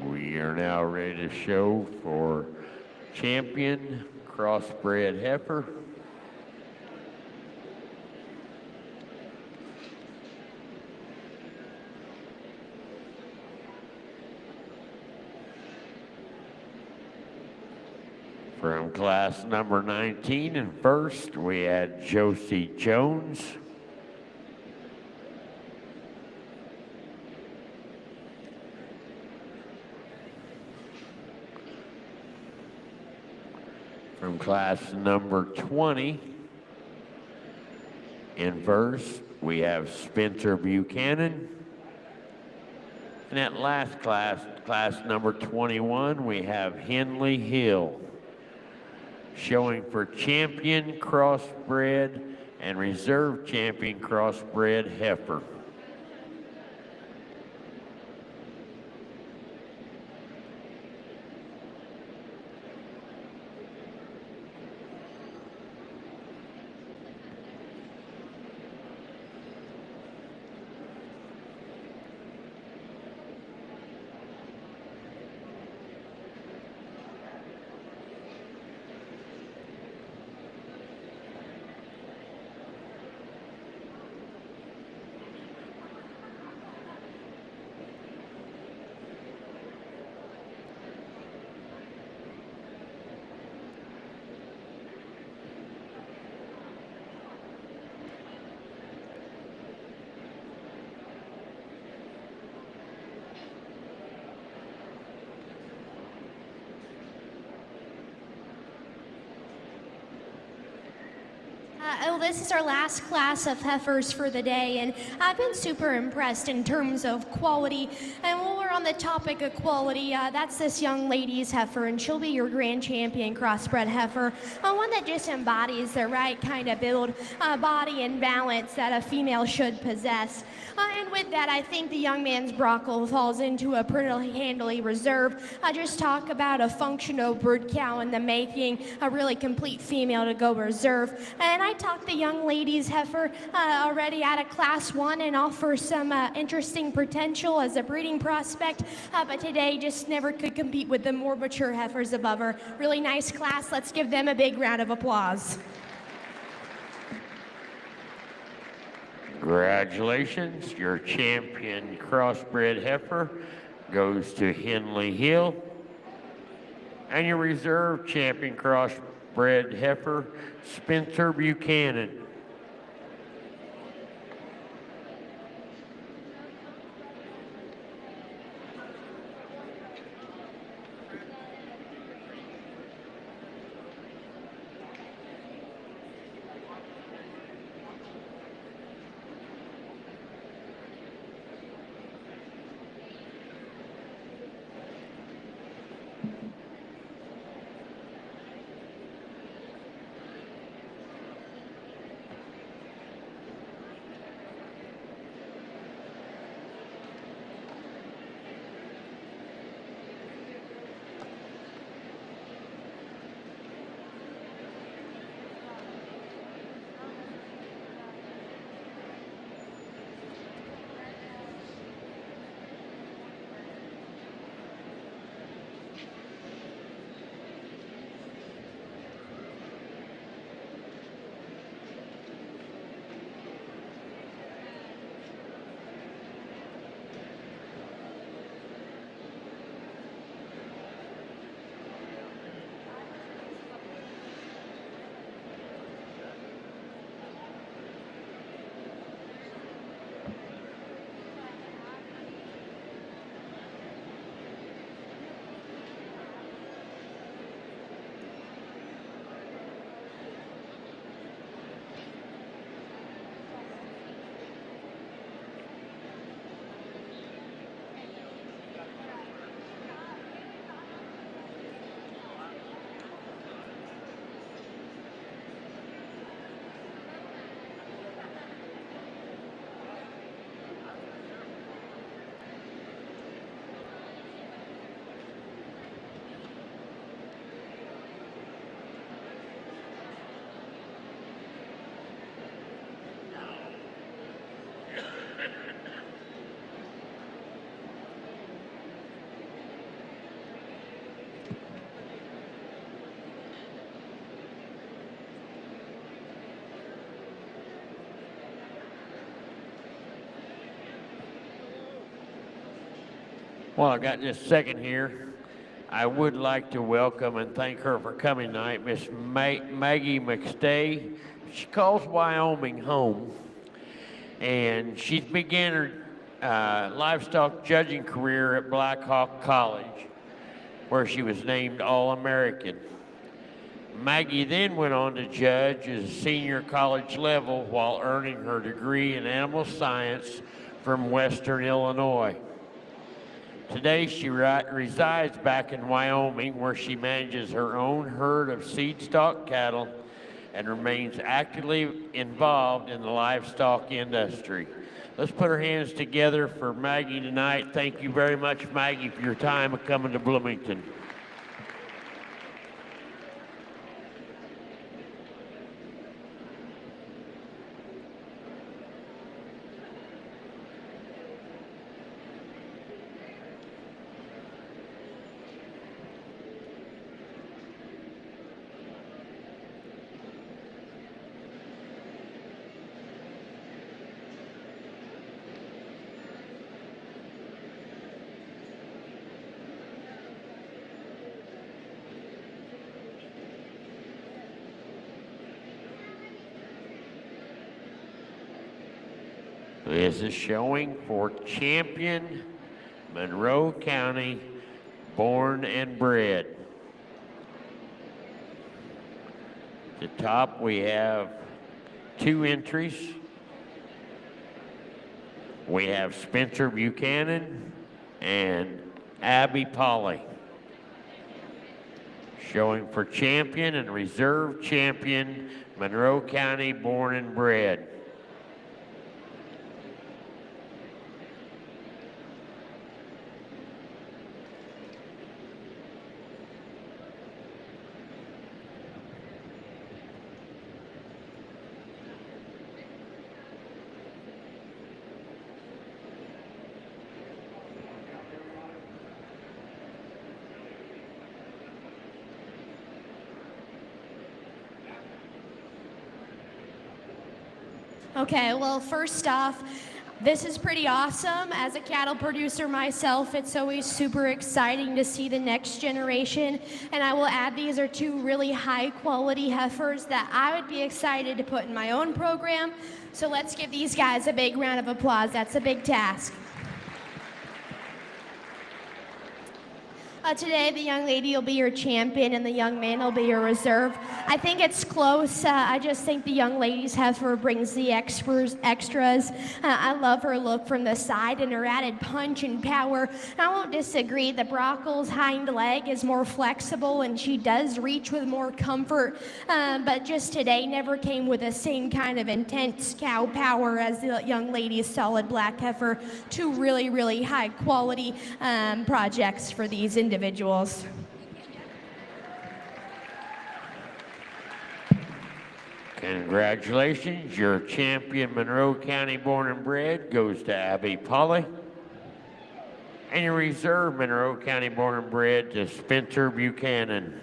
A: We are now ready to show for champion crossbred heifer. From class number 19 and first, we had Josie Jones. From class number 20, in first, we have Spencer Buchanan. And at last class, class number 21, we have Henley Hill. Showing for champion crossbred and reserve champion crossbred heifer.
D: This is our last class of heifers for the day, and I've been super impressed in terms of quality. And while we're on the topic of quality, that's this young lady's heifer, and she'll be your grand champion crossbred heifer, one that just embodies the right kind of build, body, and balance that a female should possess. And with that, I think the young man's brockle falls into a pretty handily reserve. I just talk about a functional brood cow in the making, a really complete female to go reserve. And I talked the young lady's heifer already out of class 1 and offer some interesting potential as a breeding prospect, but today just never could compete with the more mature heifers above her. Really nice class. Let's give them a big round of applause.
A: Congratulations, your champion crossbred heifer goes to Henley Hill. And your reserve champion crossbred heifer, Spencer Buchanan. Well, I got just a second here. I would like to welcome and thank her for coming tonight, Miss Maggie McStay. She calls Wyoming home, and she's began her livestock judging career at Black Hawk College, where she was named All-American. Maggie then went on to judge as a senior college level while earning her degree in animal science from Western Illinois. Today, she resides back in Wyoming, where she manages her own herd of seed stock cattle and remains actively involved in the livestock industry. Let's put our hands together for Maggie tonight. Thank you very much, Maggie, for your time of coming to Bloomington. This is showing for champion Monroe County, born and bred. At the top we have 2 entries. We have Spencer Buchanan and Abby Polly. Showing for champion and reserve champion, Monroe County born and bred.
D: Okay, well, first off, this is pretty awesome. As a cattle producer myself, it's always super exciting to see the next generation. And I will add, these are 2 really high quality heifers that I would be excited to put in my own program. So let's give these guys a big round of applause. That's a big task. Today, the young lady will be your champion and the young man will be your reserve. I think it's close. I just think the young lady's heifer brings the extras. I love her look from the side and her added punch and power. I won't disagree. The Brockle's hind leg is more flexible and she does reach with more comfort. But just today never came with the same kind of intense cow power as the young lady's solid black heifer. 2 really, really high quality projects for these individuals.
A: Congratulations, your champion Monroe County born and bred goes to Abby Polly. And your reserve Monroe County born and bred to Spencer Buchanan.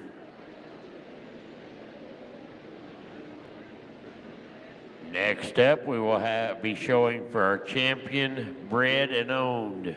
A: Next up, we will be showing for our champion bred and owned.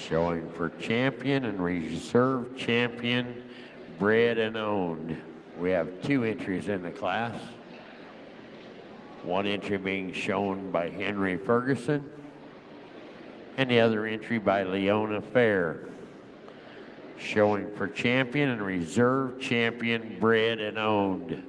A: Showing for champion and reserve champion, bred and owned. We have 2 entries in the class. 1 entry being shown by Henry Ferguson, and the other entry by Leona Fair. Showing for champion and reserve champion, bred and owned.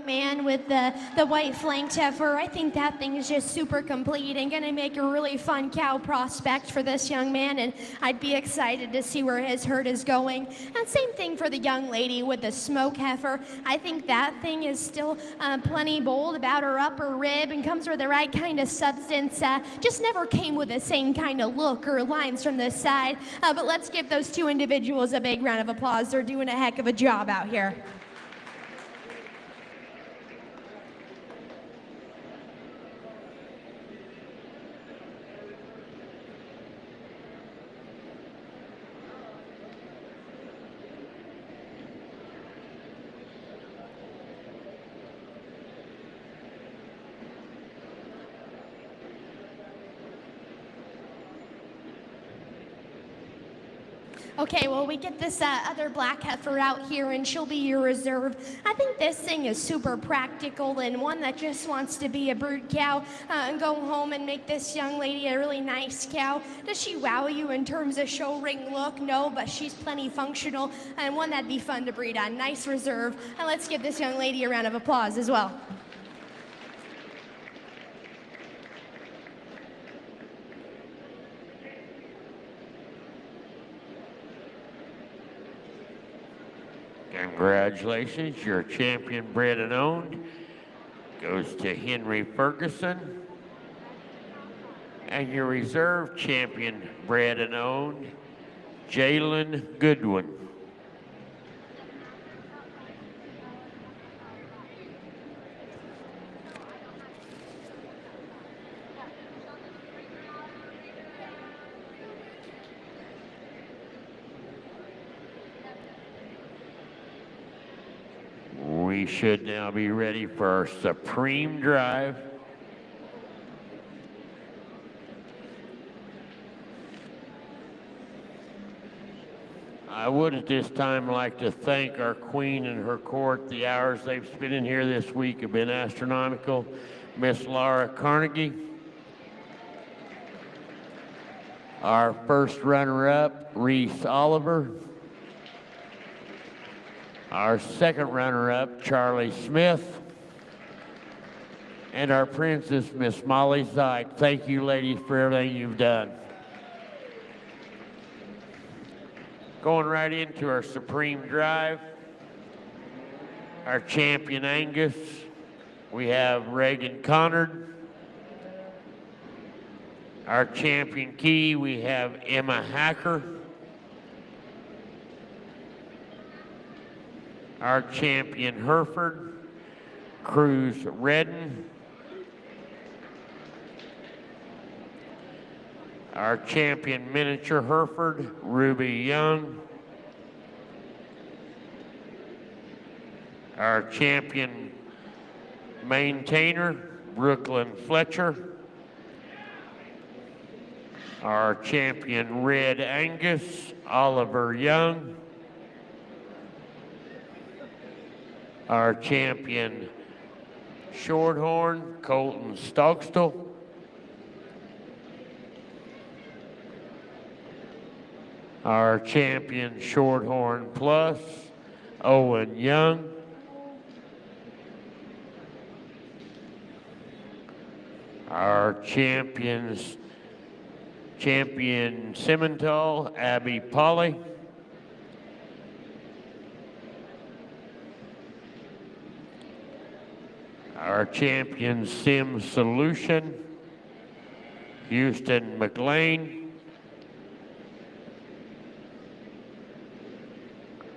D: man with the white flanked heifer. I think that thing is just super complete and gonna make a really fun cow prospect for this young man, and I'd be excited to see where his herd is going. And same thing for the young lady with the smoke heifer. I think that thing is still plenty bold about her upper rib and comes with the right kind of substance. Just never came with the same kind of look or lines from the side. But let's give those two individuals a big round of applause. They're doing a heck of a job out here. Okay, well, we get this other black heifer out here, and she'll be your reserve. I think this thing is super practical and one that just wants to be a brood cow and go home and make this young lady a really nice cow. Does she wow you in terms of show ring look? No, but she's plenty functional and one that'd be fun to breed on. Nice reserve. And let's give this young lady a round of applause as well.
A: Congratulations, your champion bred and owned goes to Henry Ferguson. And your reserve champion bred and owned, Jalen Goodwin. We should now be ready for our Supreme Drive. I would at this time like to thank our queen and her court. The hours they've spent in here this week have been astronomical. Miss Laura Carnegie. Our first runner-up, Reese Oliver. Our second runner-up, Charlie Smith. And our princess, Miss Molly Zyke. Thank you, ladies, for everything you've done. Going right into our Supreme Drive. Our champion, Angus. We have Reagan Connard. Our champion key, we have Emma Hacker. Our champion Hereford, Cruz Redden. Our champion miniature Hereford, Ruby Young. Our champion maintainer, Brooklyn Fletcher. Our champion Red Angus, Oliver Young. Our champion Shorthorn, Colton Stockstill. Our champion Shorthorn Plus, Owen Young. Our champion Simmental, Abby Polly. Our champion SimSolution, Houston McLean.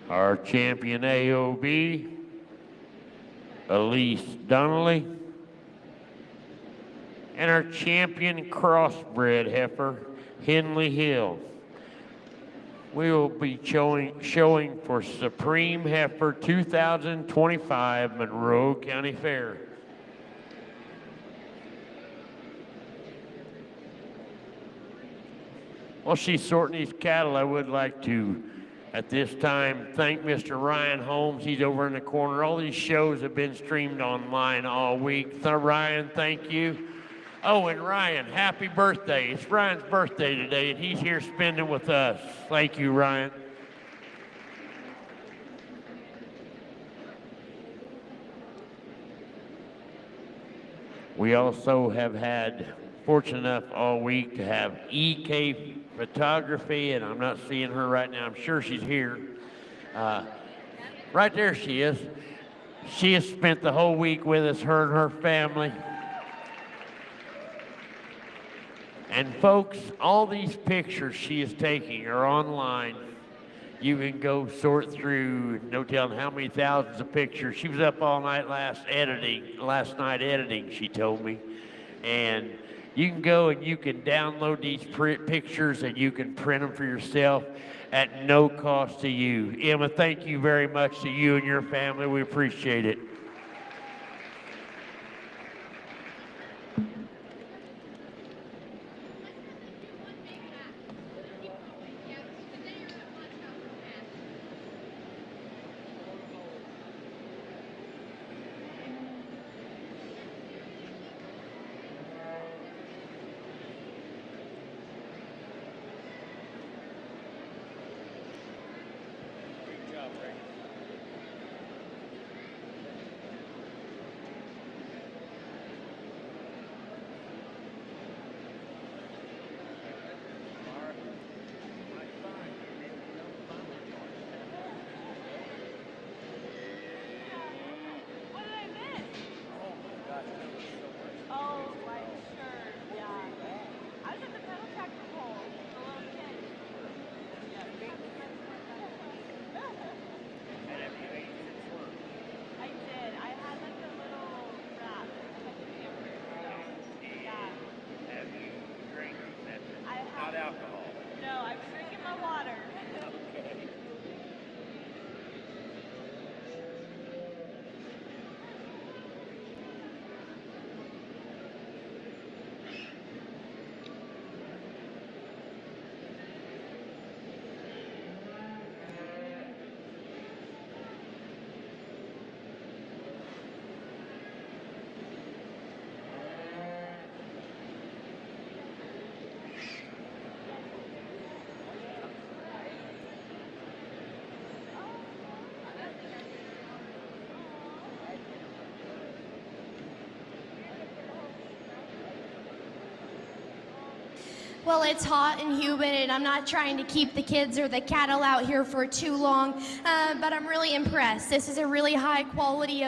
A: Our champion AOB, Elise Donnelly. And our champion Crossbred heifer, Henley Hill. We will be showing for Supreme Heifer 2025 Monroe County Fair. While she's sorting these cattle, I would like to, at this time, thank Mr. Ryan Holmes. He's over in the corner. All these shows have been streamed online all week. So Ryan, thank you. Oh, and Ryan, happy birthday. It's Ryan's birthday today, and he's here spending with us. Thank you, Ryan. We also have had fortunate enough all week to have EK photography, and I'm not seeing her right now. I'm sure she's here. Right there she is. She has spent the whole week with us, her and her family. And folks, all these pictures she is taking are online. You can go sort through, no telling how many thousands of pictures. She was up all night last night editing, she told me. And you can go and you can download these pictures and you can print them for yourself at no cost to you. Emma, thank you very much to you and your family. We appreciate it.
D: Well, it's hot and humid, and I'm not trying to keep the kids or the cattle out here for too long, but I'm really impressed. This is a really high quality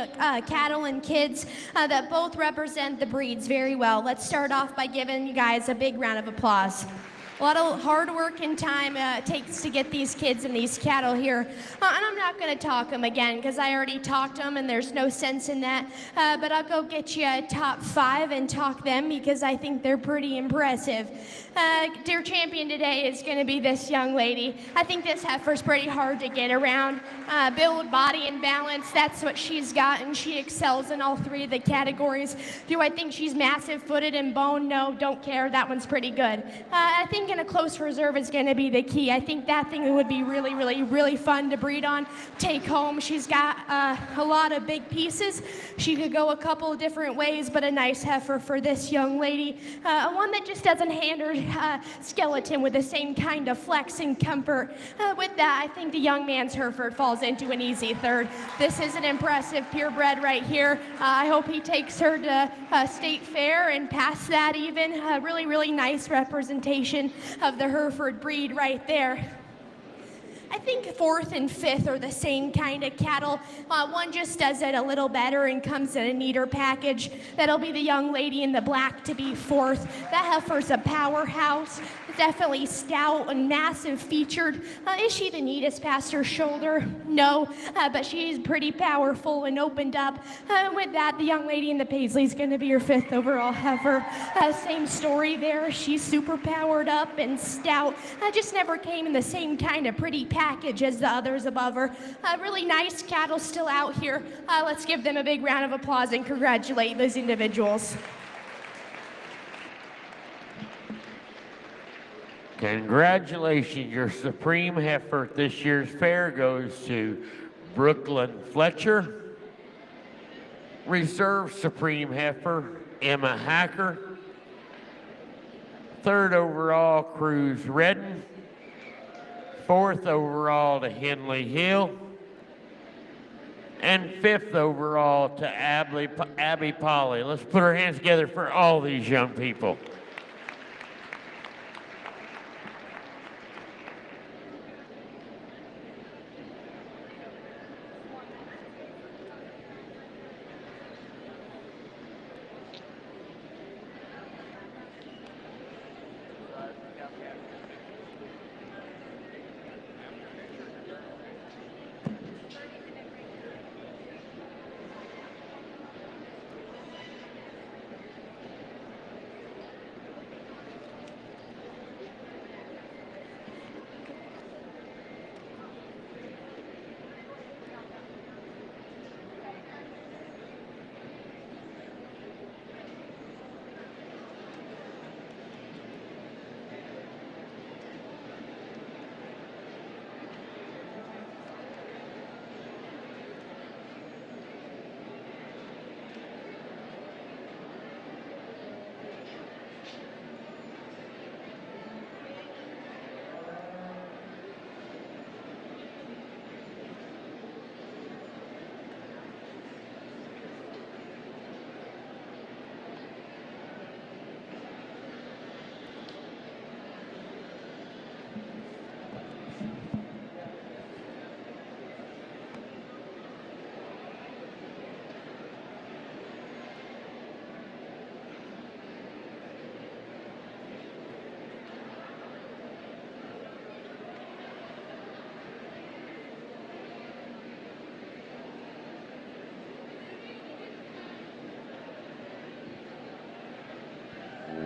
D: cattle and kids that both represent the breeds very well. Let's start off by giving you guys a big round of applause. A lot of hard work and time it takes to get these kids and these cattle here. And I'm not going to talk them again because I already talked them and there's no sense in that. But I'll go get you a top 5 and talk them because I think they're pretty impressive. Dear champion today is going to be this young lady. I think this heifer's pretty hard to get around. Build, body, and balance, that's what she's got, and she excels in all 3 of the categories. Do I think she's massive-footed and bone? No, don't care. That one's pretty good. I think in a close reserve is going to be the key. I think that thing would be really, really, really fun to breed on, take home. She's got a lot of big pieces. She could go a couple of different ways, but a nice heifer for this young lady. One that just doesn't hand her skeleton with the same kind of flex and comfort. With that, I think the young man's Hereford falls into an easy third. This is an impressive purebred right here. I hope he takes her to state fair and past that even. Really, really nice representation of the Hereford breed right there. I think 4th and 5th are the same kind of cattle. One just does it a little better and comes in a neater package. That'll be the young lady in the black to be 4th. That heifer's a powerhouse. Definitely stout and massive featured. Is she the neatest past her shoulder? No, but she's pretty powerful and opened up. With that, the young lady in the Paisley's going to be your 5th overall heifer. Same story there. She's super powered up and stout. Just never came in the same kind of pretty package as the others above her. Really nice cattle still out here. Let's give them a big round of applause and congratulate those individuals.
A: Congratulations, your supreme heifer at this year's fair goes to Brooklyn Fletcher. Reserve supreme heifer, Emma Hacker. 3rd overall, Cruz Redden. 4th overall to Henley Hill. And 5th overall to Abby Polly. Let's put our hands together for all these young people.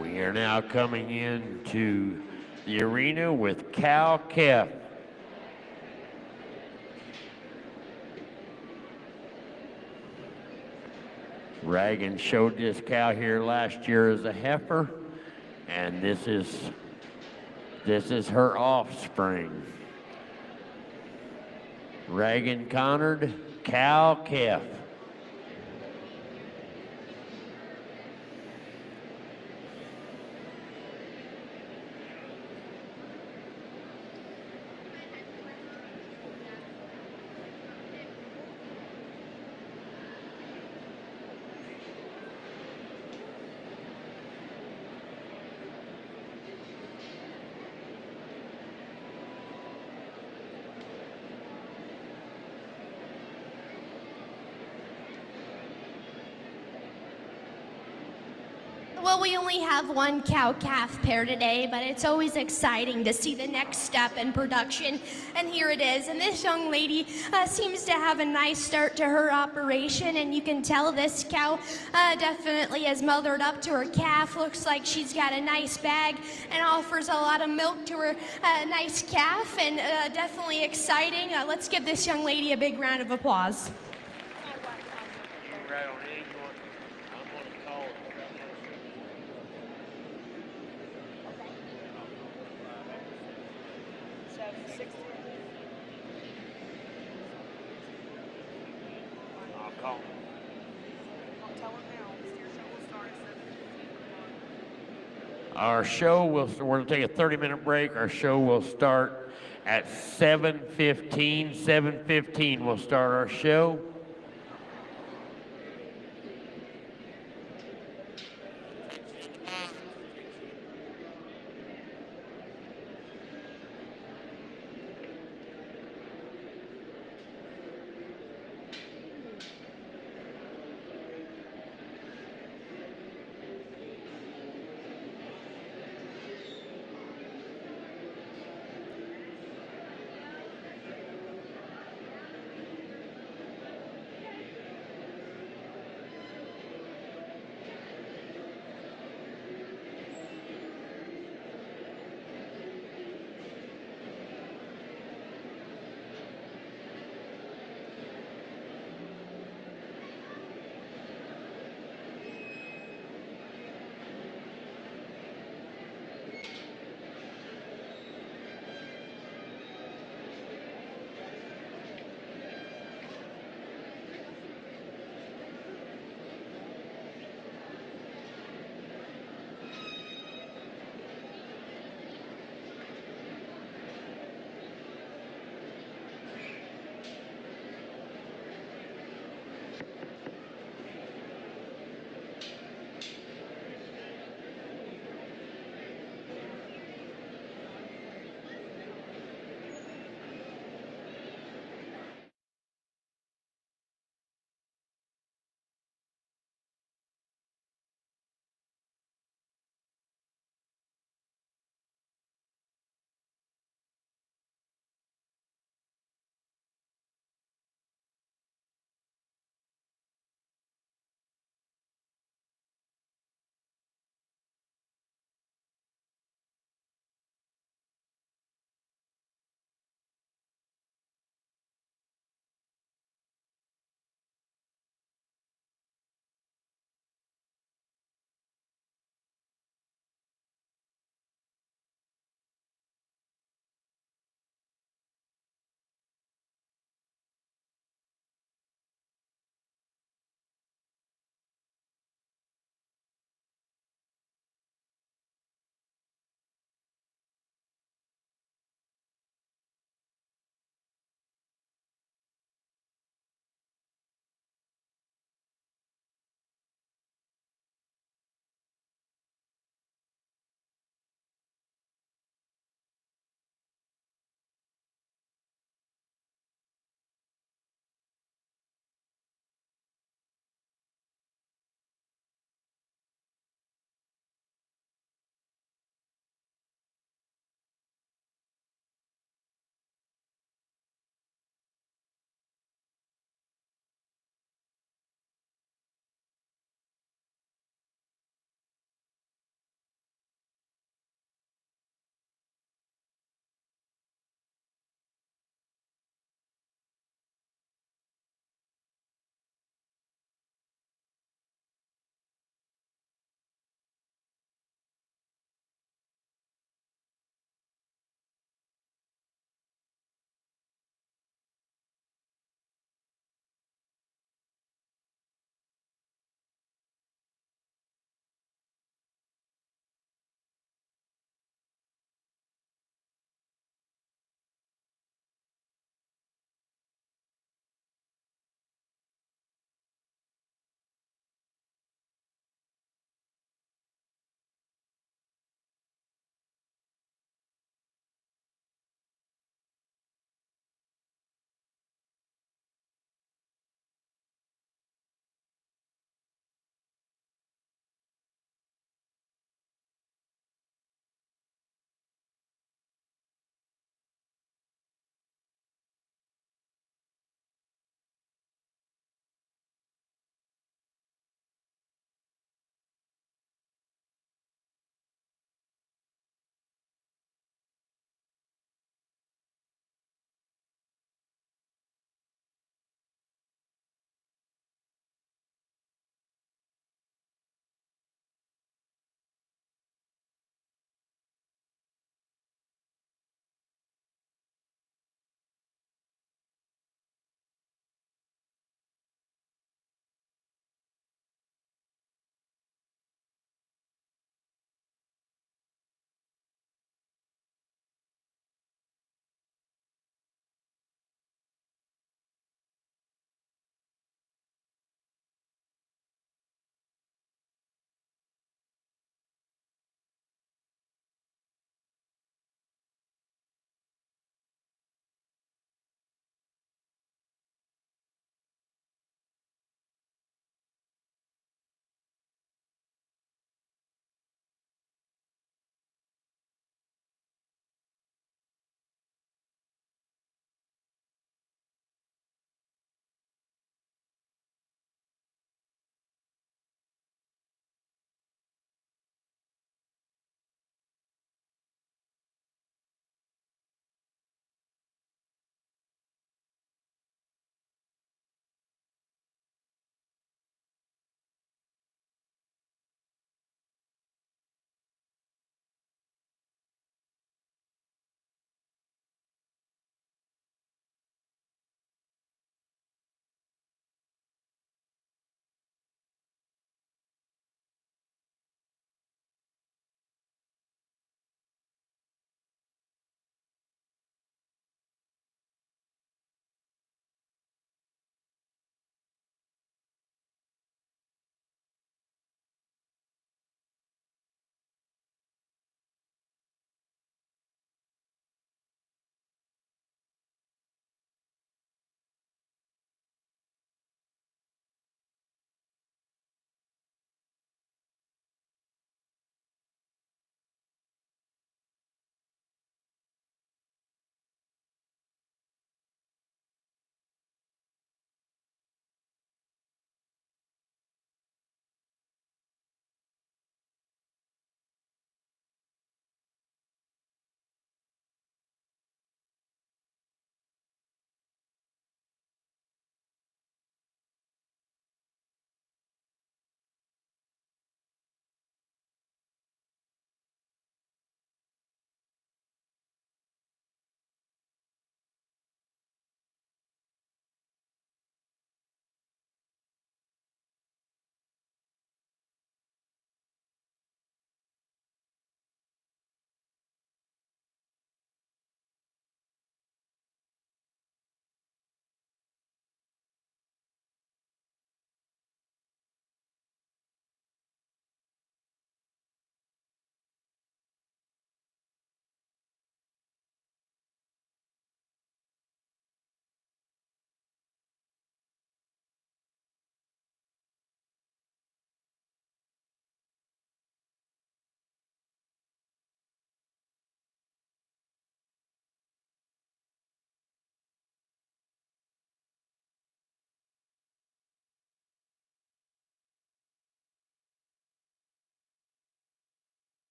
A: We are now coming into the arena with Cal Keff. Reagan showed this cow here last year as a heifer, and this is her offspring. Reagan Connard, Cal Keff.
D: Well, we only have one cow-calf pair today, but it's always exciting to see the next step in production. And here it is. And this young lady seems to have a nice start to her operation, and you can tell this cow definitely has mothered up to her calf. Looks like she's got a nice bag and offers a lot of milk to her nice calf, and definitely exciting. Let's give this young lady a big round of applause.
A: Our show we're going to take a 30-minute break. Our show will start at 7:15. 7:15 we'll start our show.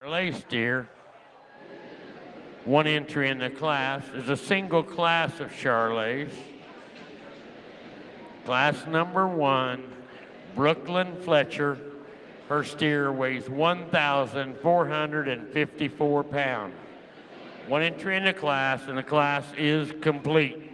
A: Charolais steer. One entry in the class is a single class of Charolais. Class number 1, Brooklyn Fletcher. Her steer weighs 1,454 pounds. One entry in the class, and the class is complete.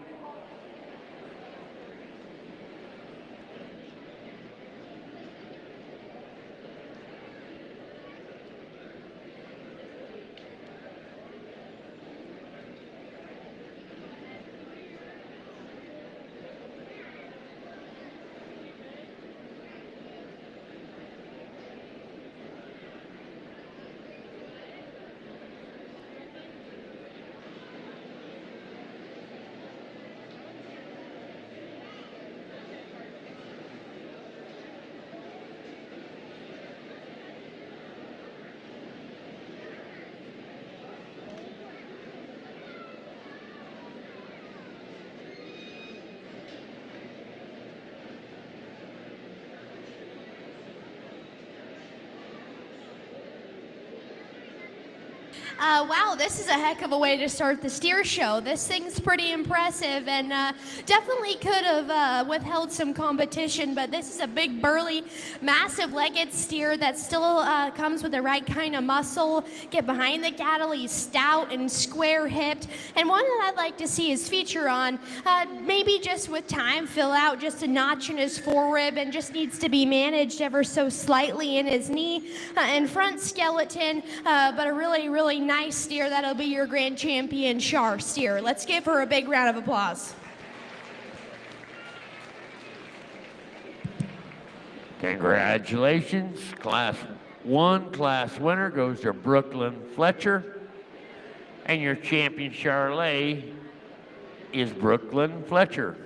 D: Wow, this is a heck of a way to start the steer show. This thing's pretty impressive and definitely could have withheld some competition, but this is a big, burly, massive legged steer that still comes with the right kind of muscle. Get behind the cattle, he's stout and square-hipped, and one that I'd like to see his feature on, maybe just with time, fill out just a notch in his forerib and just needs to be managed ever so slightly in his knee and front skeleton, but a really, really nice steer. That'll be your grand champion, Char steer. Let's give her a big round of applause.
A: Congratulations. Class 1 class winner goes to Brooklyn Fletcher. And your champion Charolais is Brooklyn Fletcher.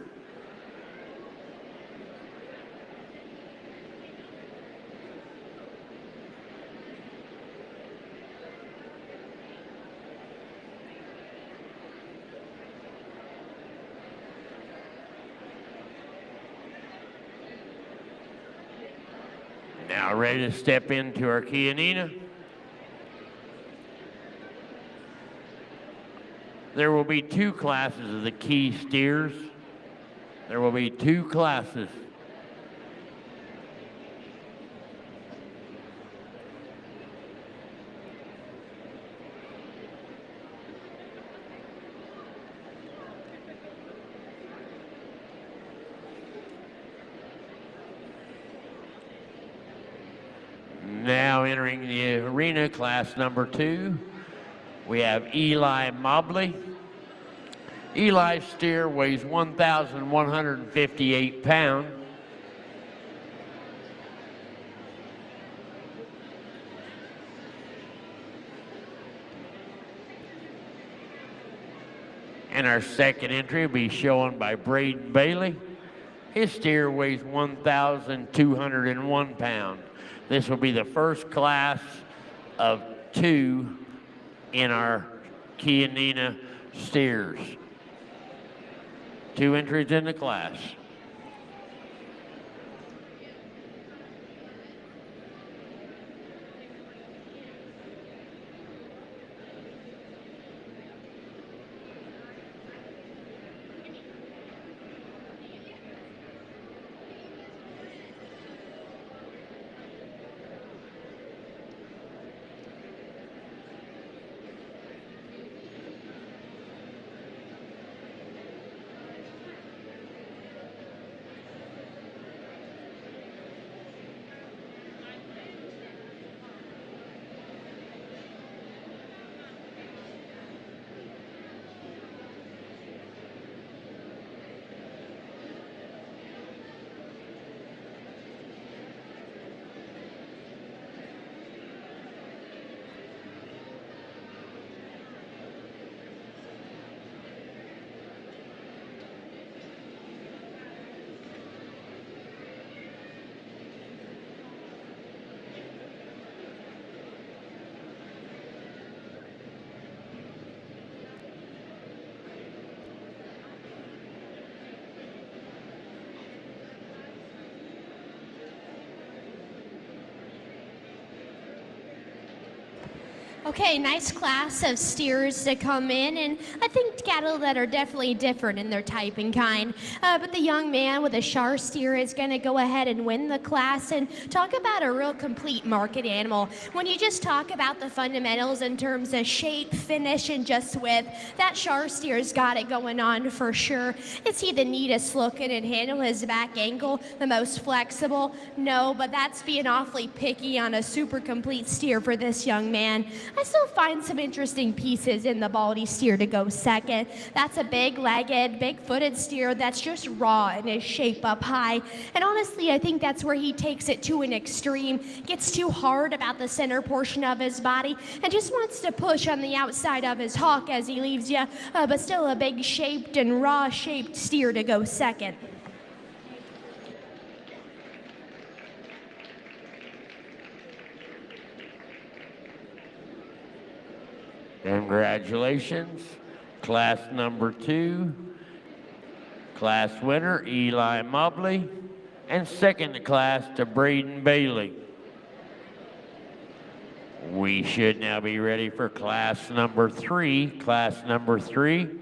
A: Now ready to step into our Chianina. There will be 2 classes of the key steers. There will be 2 classes. Now entering the arena, class number 2, we have Eli Mobley. Eli's steer weighs 1,158 pounds. And our second entry will be shown by Braden Bailey. His steer weighs 1,201 pounds. This will be the first class of 2 in our Chianina steers. 2 entries in the class.
D: Okay, nice class of steers to come in, and I think cattle that are definitely different in their type and kind. But the young man with a Shar steer is going to go ahead and win the class and talk about a real complete market animal. When you just talk about the fundamentals in terms of shape, finish, and just width, that Shar steer's got it going on for sure. Is he the neatest looking and handle his back ankle, the most flexible? No, but that's being awfully picky on a super complete steer for this young man. I still find some interesting pieces in the Baldy steer to go second. That's a big-legged, big-footed steer that's just raw in his shape up high. And honestly, I think that's where he takes it to an extreme, gets too hard about the center portion of his body, and just wants to push on the outside of his hawk as he leaves you, but still a big-shaped and raw-shaped steer to go second.
A: Congratulations, class number 2. Class winner, Eli Mobley, and second to class to Braden Bailey. We should now be ready for class number 3. Class number 3.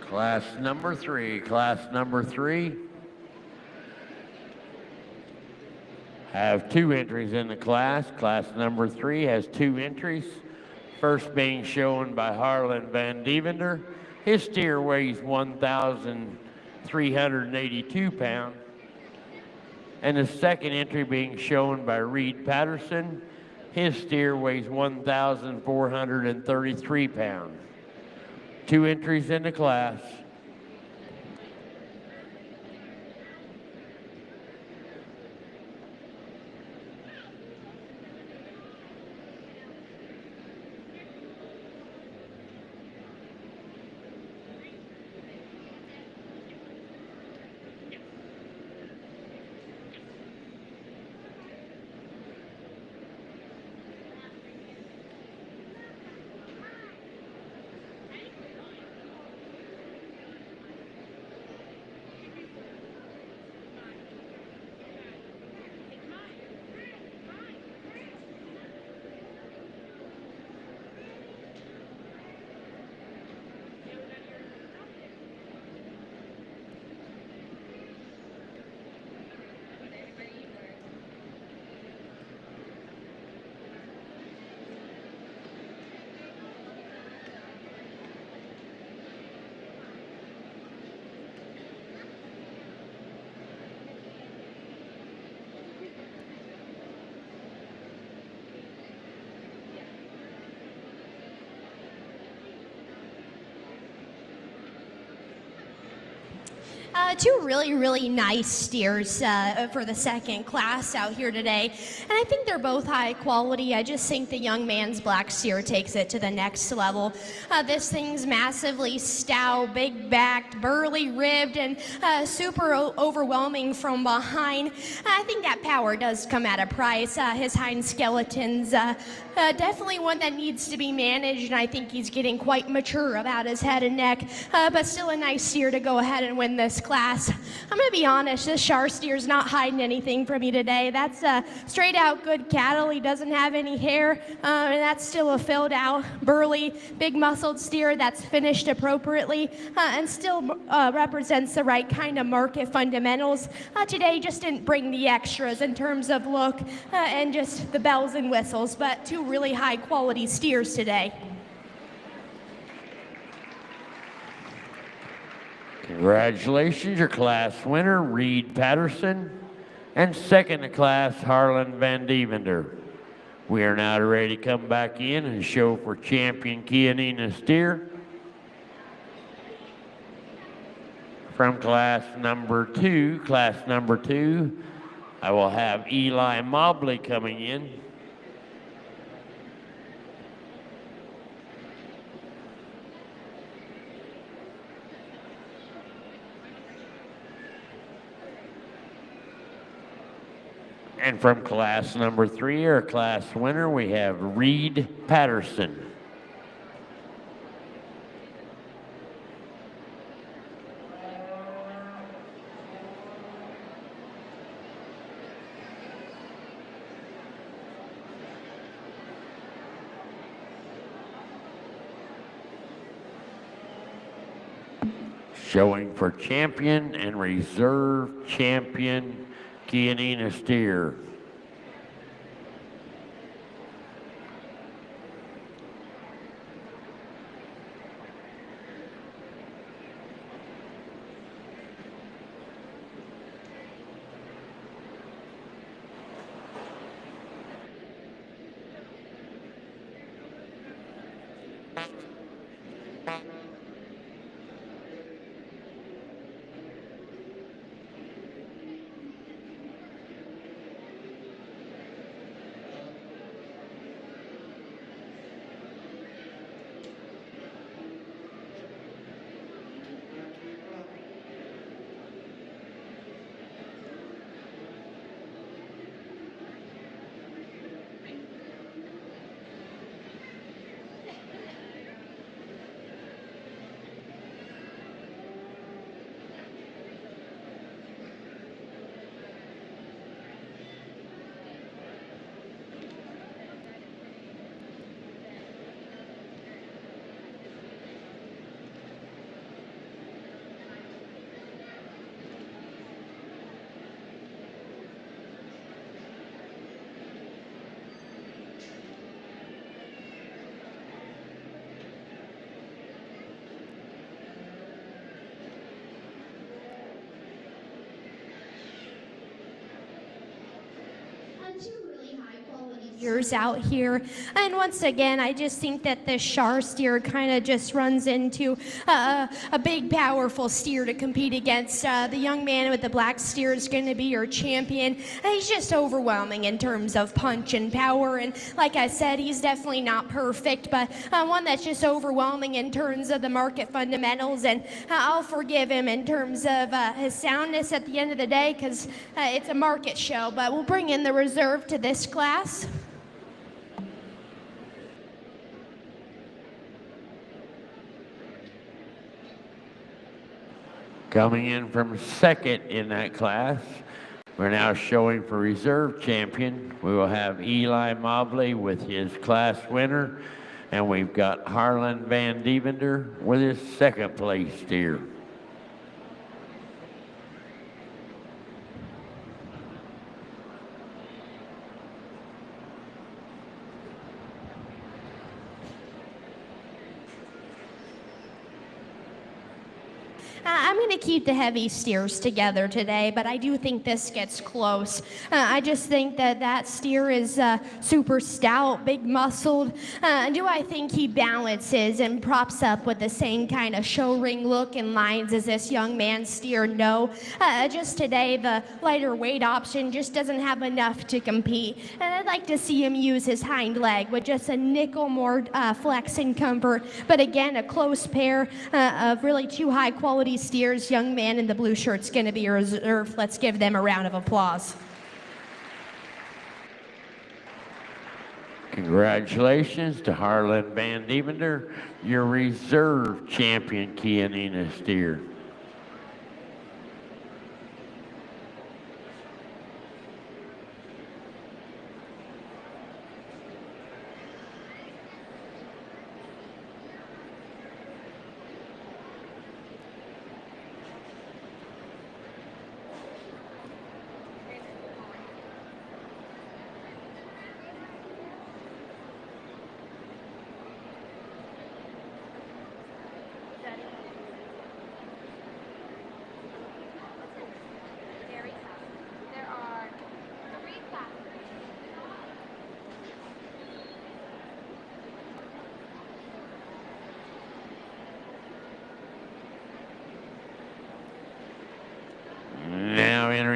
A: Class number 3. Class number 3 have 2 entries in the class. Class number 3 has 2 entries. First being shown by Harlan Van Devender. His steer weighs 1,382 pounds. And the second entry being shown by Reed Patterson. His steer weighs 1,433 pounds. 2 entries in the class.
D: Two really nice steers for the second class out here today. And I think they're both high quality. I just think the young man's black steer takes it to the next level. This thing's massively stout, big-backed, burly-ribbed, and super overwhelming from behind. I think that power does come at a price. His hind skeleton's definitely one that needs to be managed, and I think he's getting quite mature about his head and neck. But still a nice steer to go ahead and win this class. class. I'm gonna be honest, this Shar steer's not hiding anything from me today. That's a straight out good cattle. He doesn't have any hair, and that's still a filled out, burly, big muscled steer that's finished appropriately, and still represents the right kind of market fundamentals. Today just didn't bring the extras in terms of look and just the bells and whistles, but two really high quality steers today.
A: Congratulations, your class winner, Reed Patterson, and second in class, Harlan Van Devender. We are now ready to come back in and show for champion Chianina steer. From class number two, I will have Eli Mobley coming in. And from class number three, our class winner, we have Reed Patterson. Showing for champion and reserve champion Chianina steer.
D: Years out here, and once again I just think that this Shar steer kind of just runs into a big powerful steer to compete against. The young man with the black steer is going to be your champion. He's just overwhelming in terms of punch and power, and like I said, he's definitely not perfect, but one that's just overwhelming in terms of the market fundamentals, and I'll forgive him in terms of his soundness at the end of the day because it's a market show. But we'll bring in the reserve to this class.
A: Coming in from second in that class, we're now showing for reserve champion. We will have Eli Mobley with his class winner, and we've got Harlan Van Devender with his second place steer.
D: I'm going to keep the heavy steers together today, but I do think this gets close. I just think that that steer is super stout, big muscled. Do I think he balances and props up with the same kind of show ring look and lines as this young man's steer? No. Just today, the lighter weight option just doesn't have enough to compete. And I'd like to see him use his hind leg with just a nickel more flex and comfort. But again, a close pair of really two high quality steers. Young man in the blue shirt's going to be a reserve. Let's give them a round of applause.
A: Congratulations to Harlan Van Devender, your reserve champion Chianina steer.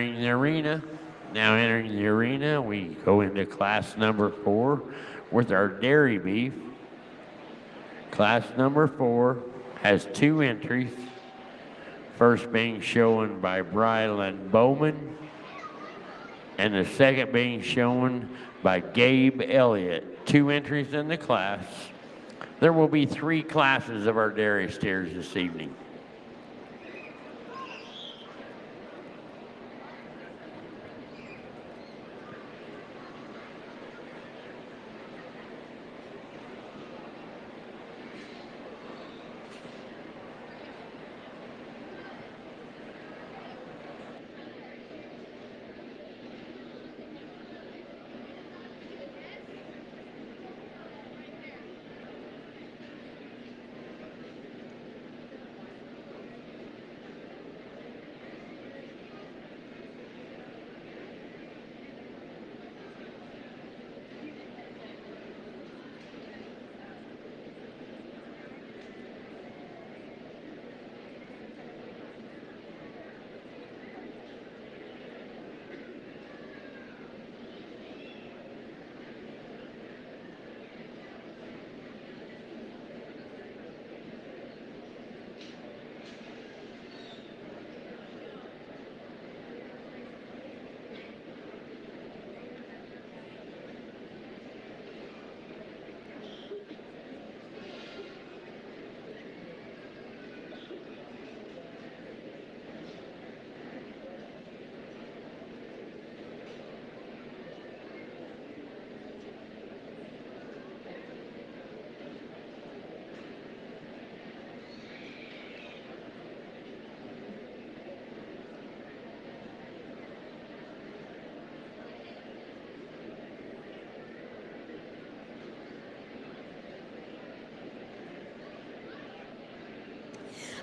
A: entering the arena. Now entering the arena, we go into class number 4 with our dairy beef. Class number 4 has 2 entries. First being shown by Brylan Bowman, and the second being shown by Gabe Elliott. 2 entries in the class. There will be 3 classes of our dairy steers this evening.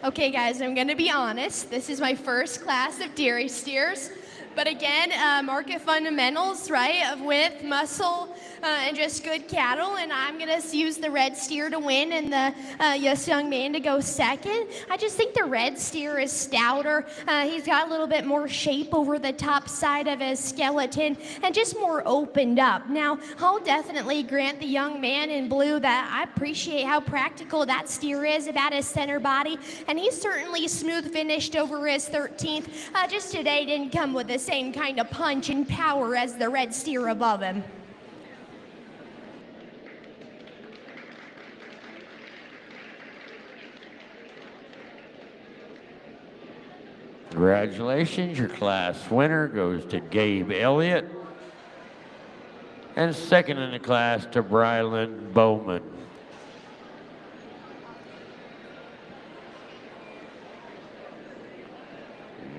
D: Okay, guys, I'm gonna be honest. This is my first class of dairy steers. But again, market fundamentals, right, of width, muscle, and just good cattle. And I'm going to use the red steer to win and the yes young man to go second. I just think the red steer is stouter. He's got a little bit more shape over the top side of his skeleton and just more opened up. Now, I'll definitely grant the young man in blue that I appreciate how practical that steer is about his center body. And he's certainly smooth finished over his 13th. Just today didn't come with the same kind of punch and power as the red steer above him.
A: Congratulations, your class winner goes to Gabe Elliott. And second in the class to Brylan Bowman.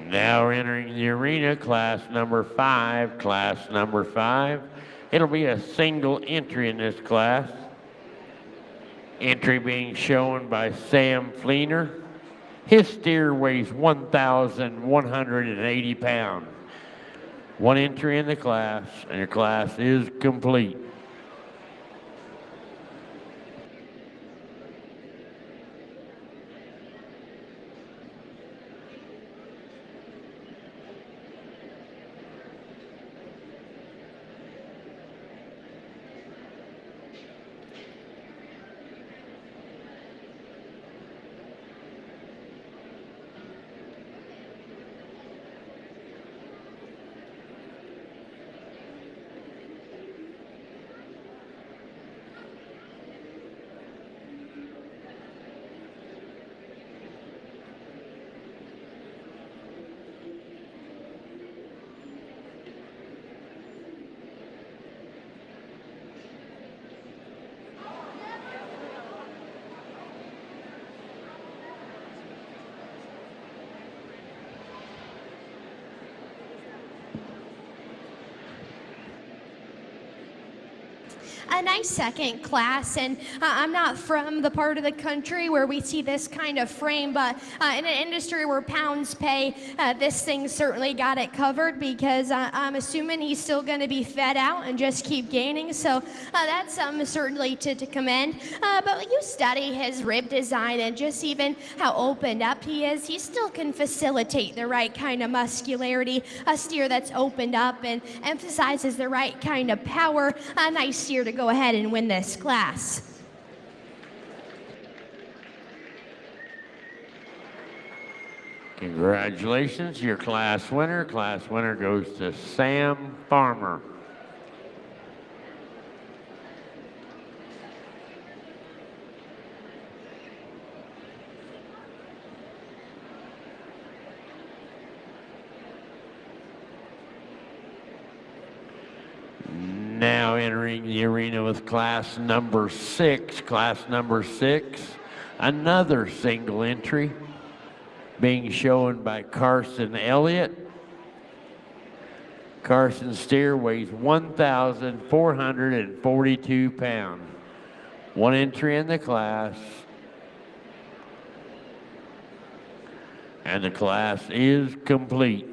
A: Now entering the arena, class number 5. Class number 5. It'll be a single entry in this class. Entry being shown by Sam Fleener. His steer weighs 1,180 pounds. 1 entry in the class, and your class is complete.
D: a nice second class. And I'm not from the part of the country where we see this kind of frame, but in an industry where pounds pay, this thing certainly got it covered, because I'm assuming he's still going to be fed out and just keep gaining. So that's something certainly to commend. But when you study his rib design and just even how opened up he is, he still can facilitate the right kind of muscularity. A steer that's opened up and emphasizes the right kind of power. A nice steer to go ahead and win this class.
A: Congratulations, your class winner. Class winner goes to Sam Farmer. Now entering the arena with class number 6. Class number 6, another single entry being shown by Carson Elliott. Carson's steer weighs 1,442 pounds. One entry in the class. And the class is complete.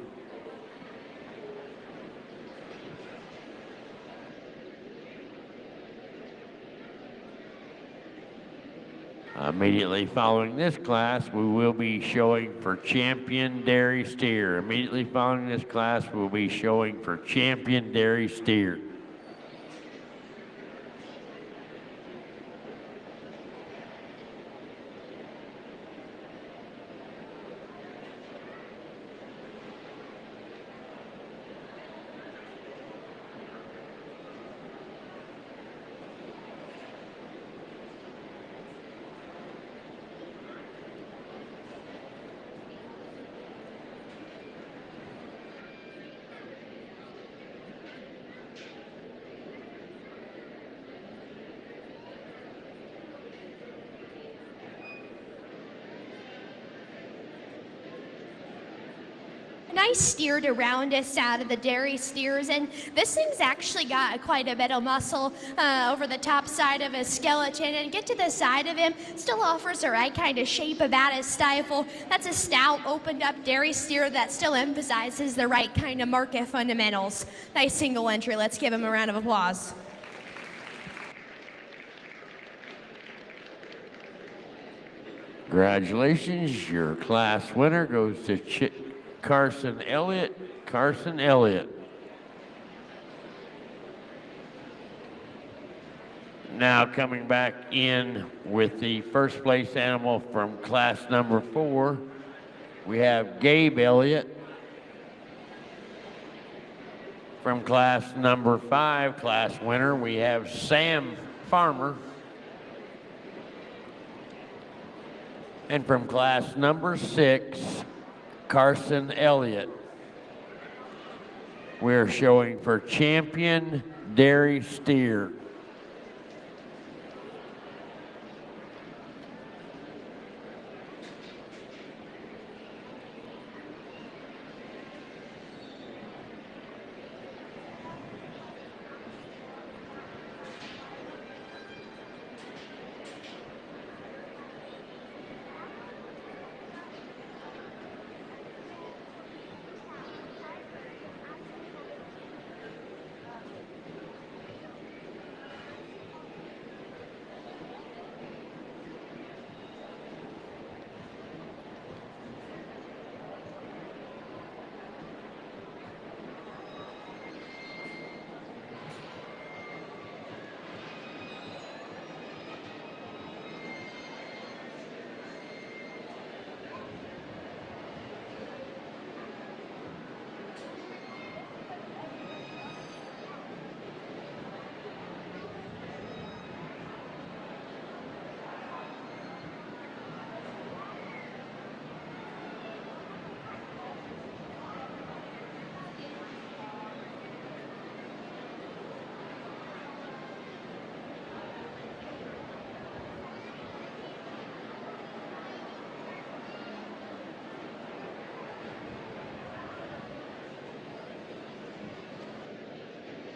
A: Immediately following this class, we will be showing for Champion Dairy Steer. Immediately following this class, we'll be showing for Champion Dairy Steer.
D: Nice steer to round us out of the dairy steers, and this thing's actually got quite a bit of muscle over the top side of his skeleton, and get to the side of him, still offers the right kind of shape about his stifle. That's a stout, opened up dairy steer that still emphasizes the right kind of market fundamentals. Nice single entry. Let's give him a round of applause.
A: Congratulations, your class winner goes to Carson Elliott. Carson Elliott. Now coming back in with the first place animal from class number 4, we have Gabe Elliott. From class number 5, class winner, we have Sam Farmer. And from class number 6, Carson Elliott. We're showing for Champion Dairy Steer.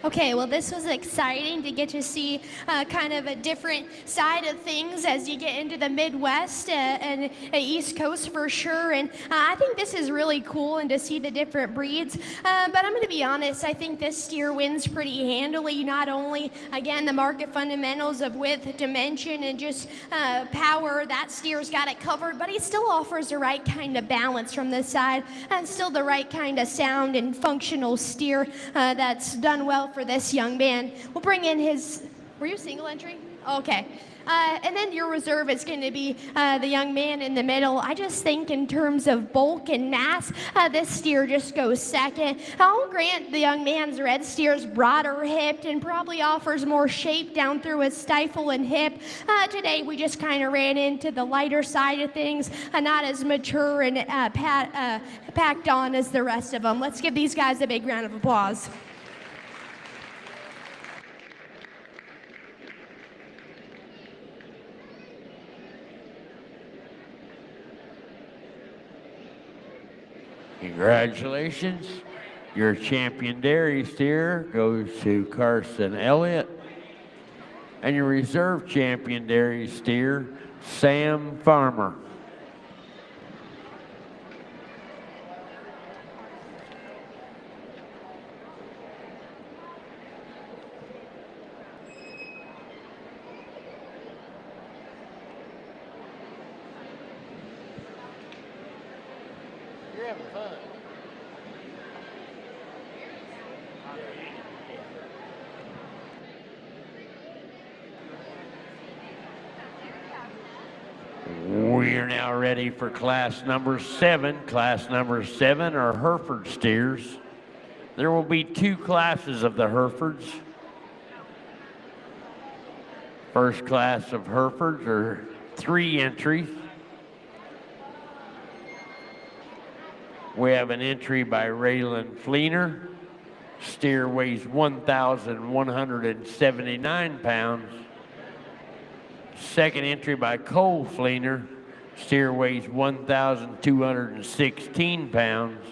D: Okay, well, this was exciting to get to see kind of a different side of things as you get into the Midwest and East Coast for sure. And I think this is really cool and to see the different breeds. But I'm going to be honest, I think this steer wins pretty handily. Not only, again, the market fundamentals of width, dimension, and just power, that steer's got it covered, but he still offers the right kind of balance from this side and still the right kind of sound and functional steer that's done well for this young man. We'll bring in his, were you single entry? Okay. And then your reserve is going to be the young man in the middle. I just think in terms of bulk and mass, this steer just goes second. I'll grant the young man's red steer's broader hipped and probably offers more shape down through his stifle and hip. Today we just kind of ran into the lighter side of things, not as mature and packed on as the rest of them. Let's give these guys a big round of applause.
A: Congratulations. Your champion dairy steer goes to Carson Elliott. And your reserve champion dairy steer, Sam Farmer. You're having fun. We are now ready for class number 7. Class number 7 are Hereford steers. There will be 2 classes of the Herefords. First class of Herefords are 3 entries. We have an entry by Raylan Fleener. Steer weighs 1,179 pounds. Second entry by Cole Fleener. Steer weighs 1,216 pounds.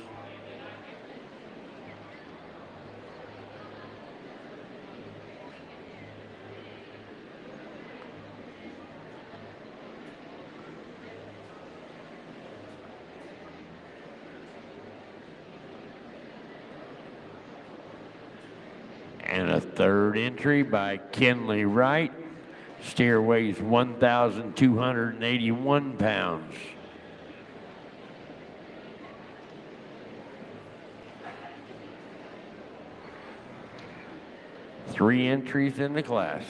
A: And a third entry by Kenley Wright. Steer weighs 1,281 pounds. Three entries in the class.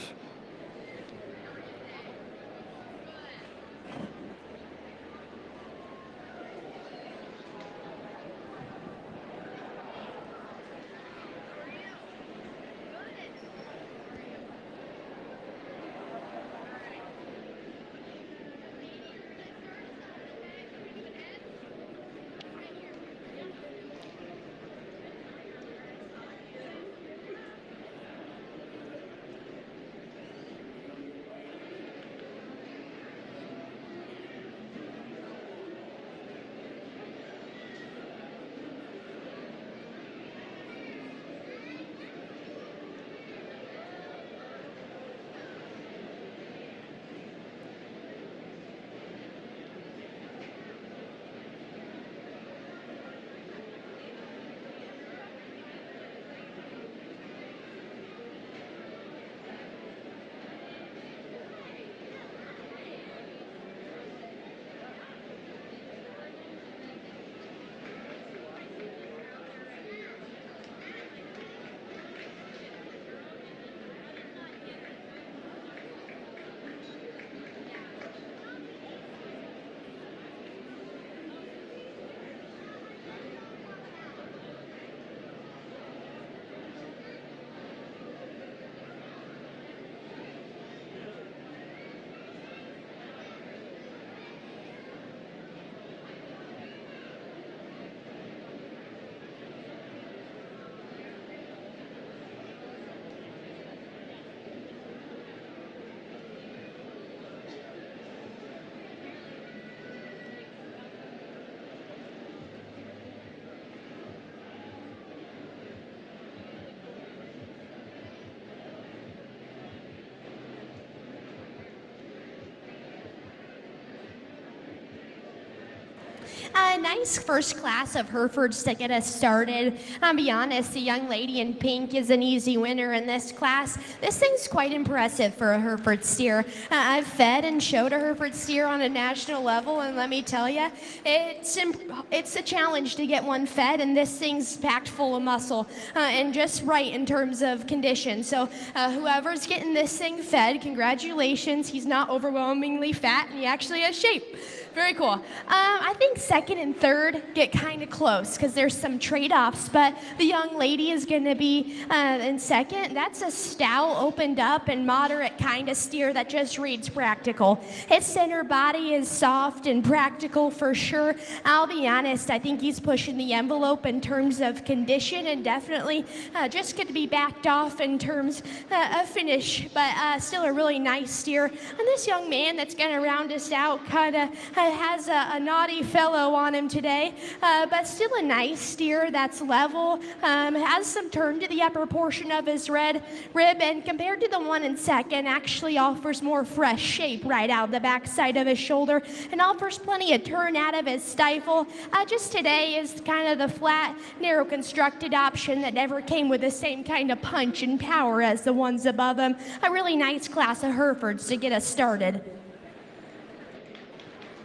D: A nice first class of Herefords to get us started. I'll be honest, the young lady in pink is an easy winner in this class. This thing's quite impressive for a Hereford steer. I've fed and showed a Hereford steer on a national level, and let me tell you, it's a challenge to get one fed, and this thing's packed full of muscle and just right in terms of condition. So whoever's getting this thing fed, congratulations. He's not overwhelmingly fat, and he actually has shape. Very cool. I think second and third get kind of close because there's some trade-offs, but the young lady is going to be in second. That's a stout, opened up, and moderate kind of steer that just reads practical. His center body is soft and practical for sure. I'll be honest, I think he's pushing the envelope in terms of condition and definitely just going to be backed off in terms of finish, but still a really nice steer. And this young man that's going to round us out kind of has a naughty fellow on him today, but still a nice steer that's level, has some turn to the upper portion of his red rib, and compared to the one in second, actually offers more fresh shape right out the backside of his shoulder and offers plenty of turn out of his stifle. Just today is kind of the flat, narrow constructed option that never came with the same kind of punch and power as the ones above him. A really nice class of Herefords to get us started.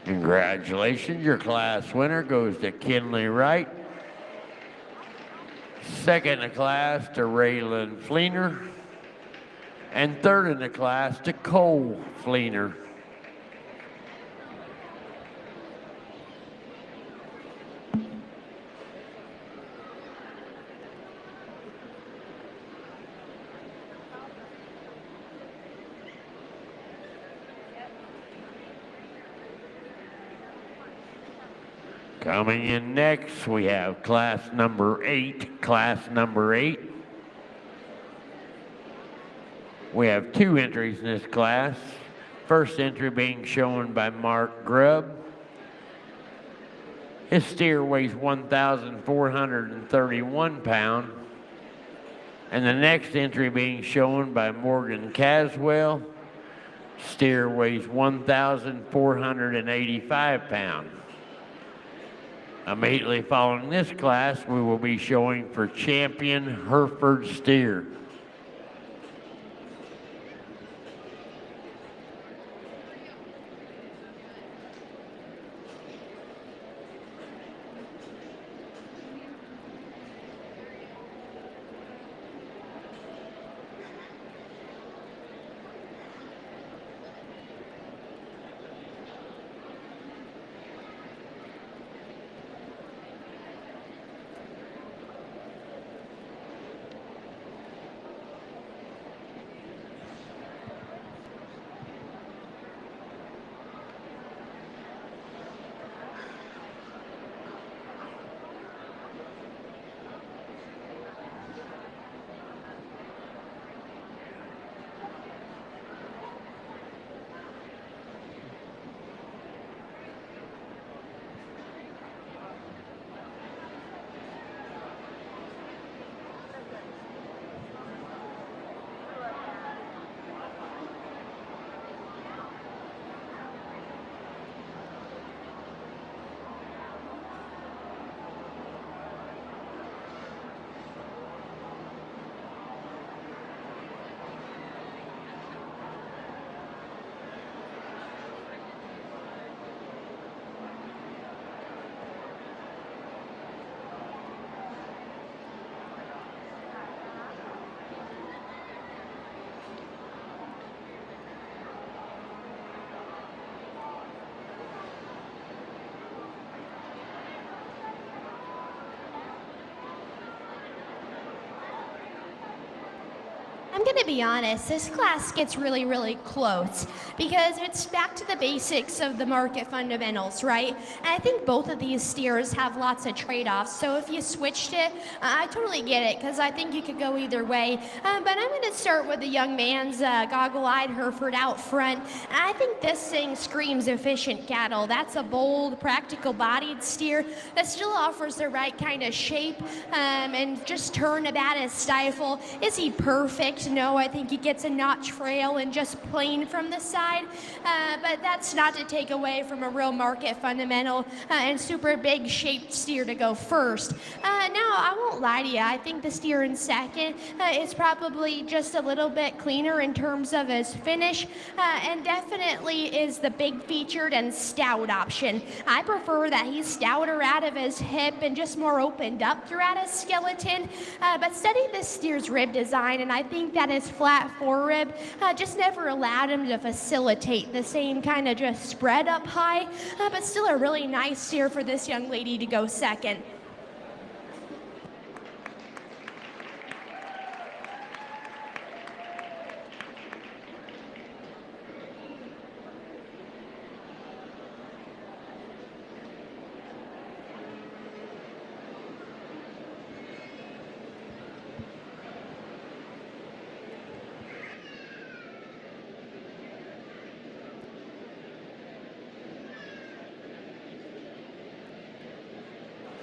A: Congratulations, your class winner goes to Kinley Wright. Second in the class to Raylan Fleener. And third in the class to Cole Fleener. Coming in next, we have class number 8. We have 2 entries in this class. First entry being shown by Mark Grubb. His steer weighs 1,431 pounds. And the next entry being shown by Morgan Caswell. Steer weighs 1,485 pounds. Immediately following this class, we will be showing for champion Hereford steer.
D: I'm going to be honest, this class gets really, really close because it's back to the basics of the market fundamentals, right? And I think both of these steers have lots of trade-offs. So if you switched it, I totally get it because I think you could go either way. But I'm going to start with the young man's goggle-eyed Hereford out front. And I think this thing screams efficient cattle. That's a bold, practical-bodied steer that still offers the right kind of shape and just turn about his stifle. Is he perfect? to know. I think he gets a notch frail and just plain from the side, but that's not to take away from a real market fundamental and super big shaped steer to go first. Now, I won't lie to you, I think the steer in second is probably just a little bit cleaner in terms of his finish, and definitely is the big featured and stout option. I prefer that he's stouter out of his hip and just more opened up throughout his skeleton, but studying this steer's rib design, and I think that his flat forerib just never allowed him to facilitate the same kind of just spread up high, but still a really nice steer for this young lady to go second.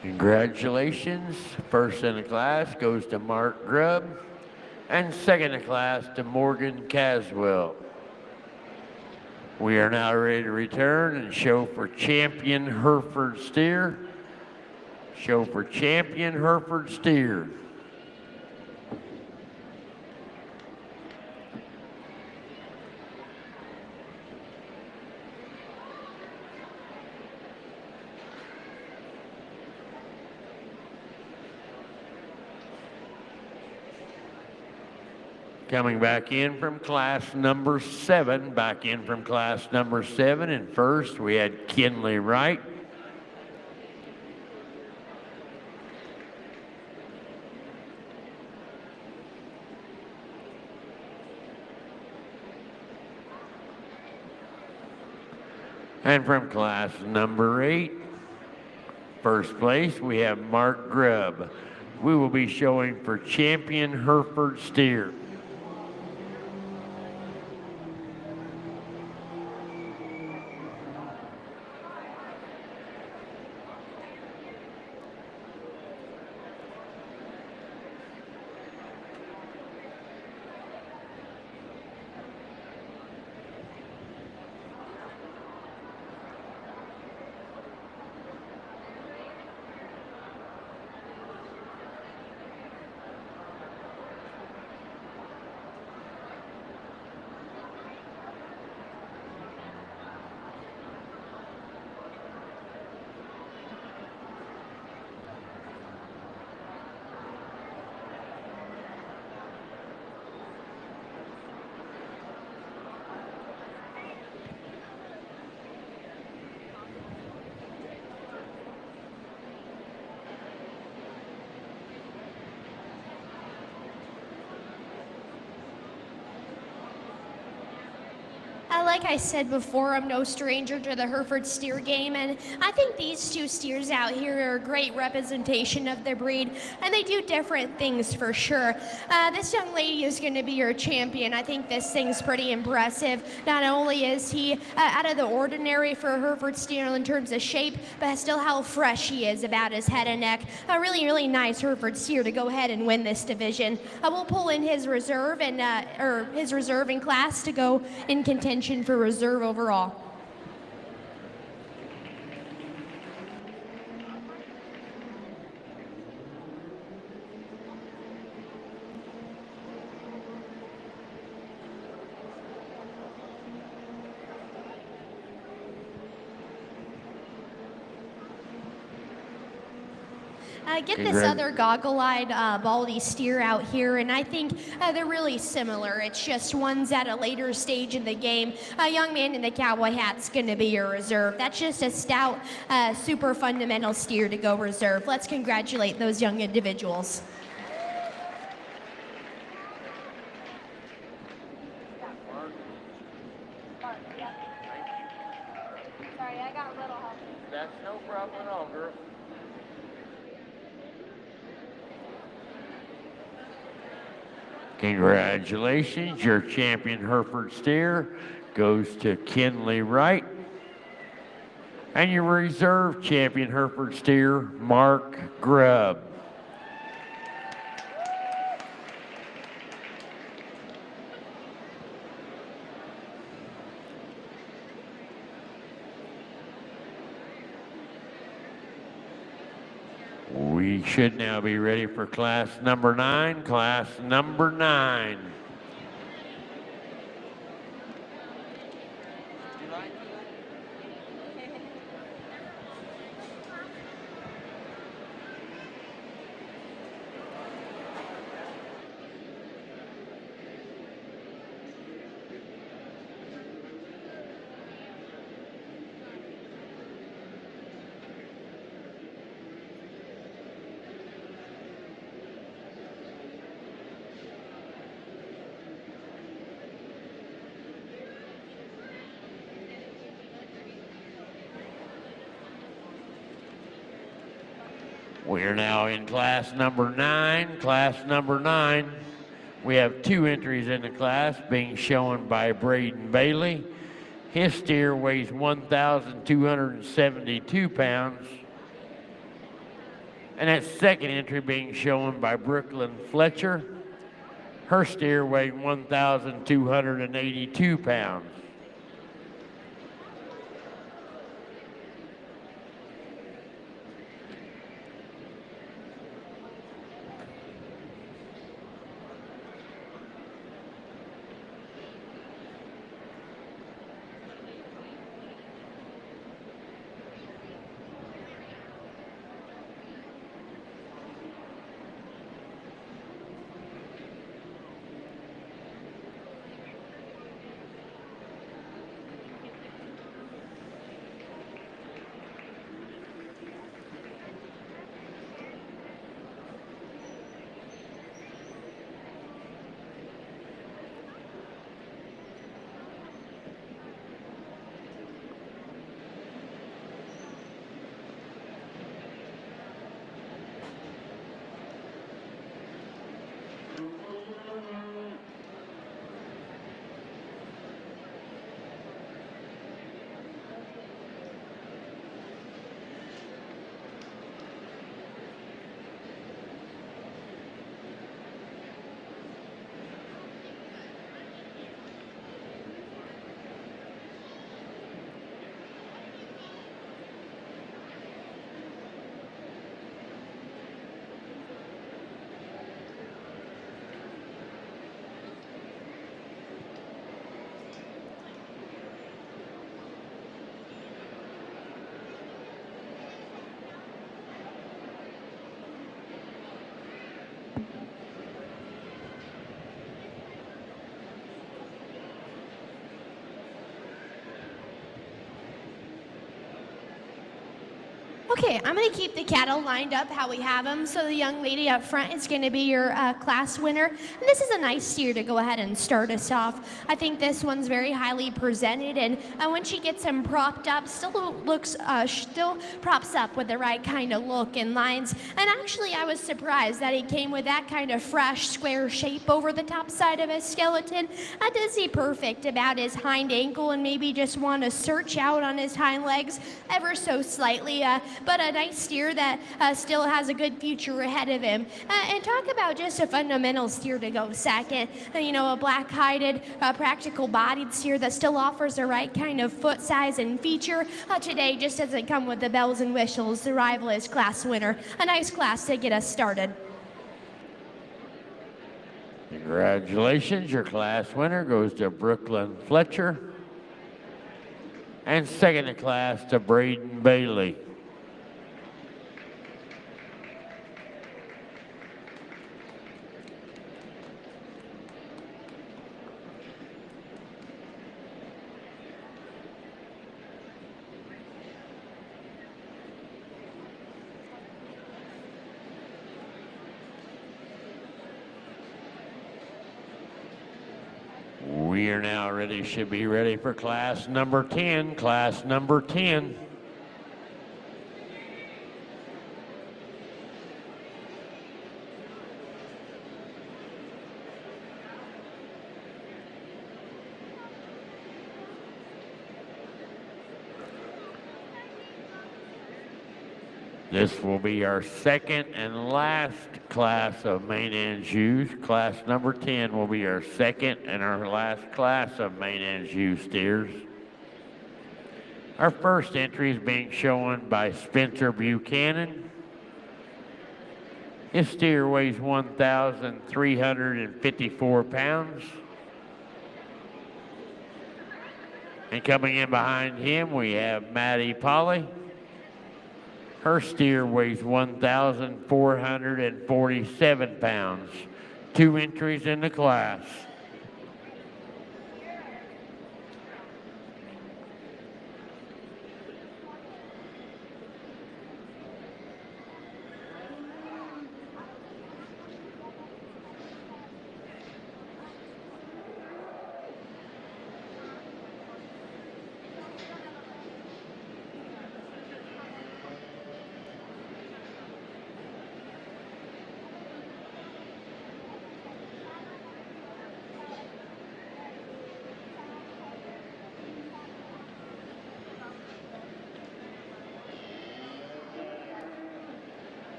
A: Congratulations. First in the class goes to Mark Grubb, and second in the class to Morgan Caswell. We are now ready to return and show for champion Hereford steer. Show for champion Hereford steer. Coming back in from class number 7, back in from class number 7, and first we had Kinley Wright. And from class number 8, first place, we have Mark Grubb. We will be showing for champion Hereford steer.
D: Like I said before, I'm no stranger to the Hereford steer game, and I think these two steers out here are a great representation of their breed, and they do different things for sure. This young lady is going to be your champion. I think this thing's pretty impressive. Not only is he out of the ordinary for a Hereford steer in terms of shape, but still how fresh he is about his head and neck. A really, really nice Hereford steer to go ahead and win this division. We'll pull in his reserve and or his reserve in class to go in contention for reserve overall. Get this other goggle-eyed baldy steer out here, and I think they're really similar. It's just one's at a later stage in the game. A young man in the cowboy hat's going to be your reserve. That's just a stout, super fundamental steer to go reserve. Let's congratulate those young individuals.
C: Sorry, I got a little help.
A: That's no problem at all, girl. Congratulations, your champion Hereford steer goes to Kinley Wright. And your reserve champion Hereford steer, Mark Grubb. We should now be ready for class number 9. Class number 9. We are now in class number 9. Class number 9. We have 2 entries in the class being shown by Braden Bailey. His steer weighs 1,272 pounds. And that second entry being shown by Brooklyn Fletcher. Her steer weighed 1,282 pounds.
D: Okay, I'm going to keep the cattle lined up how we have them. So the young lady up front is going to be your class winner. And this is a nice steer to go ahead and start us off. I think this one's very highly presented, and when she gets him propped up, still props up with the right kind of look and lines. And actually, I was surprised that he came with that kind of fresh square shape over the top side of his skeleton. That does see perfect about his hind ankle, and maybe just want to search out on his hind legs ever so slightly. But a nice steer that still has a good future ahead of him. And talk about just a fundamental steer to go second. You know, a black-hided, practical bodied steer that still offers the right kind of foot size and feature. Today just doesn't come with the bells and whistles. The rival is class winner. A nice class to get us started.
A: Congratulations, your class winner goes to Brooklyn Fletcher. And second in class to Braden Bailey. We are now ready, should be ready for class number 10. Class number 10. This will be our second and last class of main Anjous. Class number 10 will be our second and our last class of main Anjou steers. Our first entry is being shown by Spencer Buchanan. His steer weighs 1,354 pounds. And coming in behind him, we have Maddie Polly. Her steer weighs 1,447 pounds. 2 entries in the class.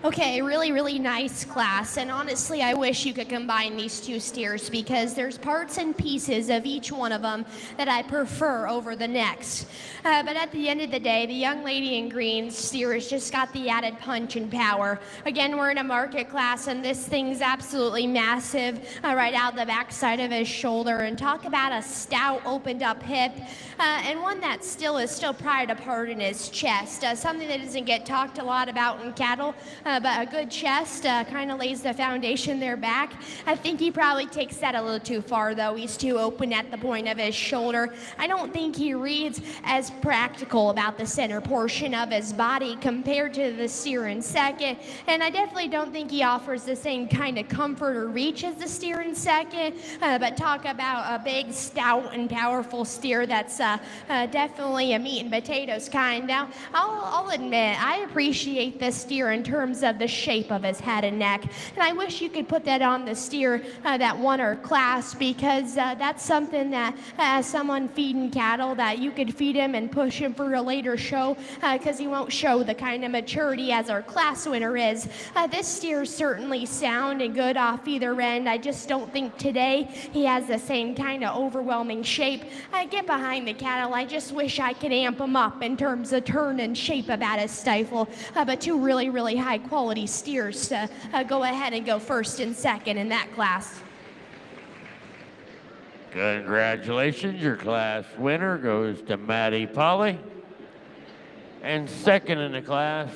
D: Okay, really nice class. And honestly, I wish you could combine these two steers because there's parts and pieces of each one of them that I prefer over the next. But at the end of the day, the young lady in green steer has just got the added punch and power. Again, we're in a market class, and this thing's absolutely massive right out the backside of his shoulder. And talk about a stout, opened up hip, and one that still pried apart in his chest. Something that doesn't get talked a lot about in cattle. But a good chest kind of lays the foundation there back. I think he probably takes that a little too far, though. He's too open at the point of his shoulder. I don't think he reads as practical about the center portion of his body compared to the steer in second. And I definitely don't think he offers the same kind of comfort or reach as the steer in second. But talk about a big, stout, and powerful steer that's definitely a meat and potatoes kind. Now, I'll admit, I appreciate this steer in terms of the shape of his head and neck. And I wish you could put that on the steer that won our class, because that's something that as someone feeding cattle that you could feed him and push him for a later show, because he won't show the kind of maturity as our class winner is. This steer's certainly sound and good off either end. I just don't think today he has the same kind of overwhelming shape. I get behind the cattle. I just wish I could amp him up in terms of turn and shape about his stifle. But two really high quality steers to go ahead and go first and second in that class.
A: Congratulations, your class winner goes to Maddie Polly. And second in the class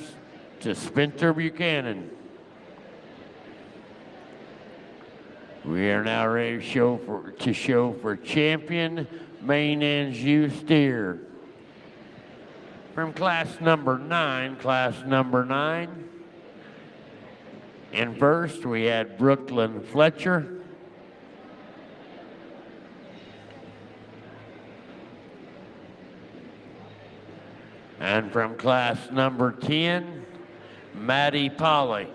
A: to Spencer Buchanan. We are now ready to show for champion main and ewe steer. From class number 9. And first, we had Brooklyn Fletcher. And from class number 10, Maddie Polly.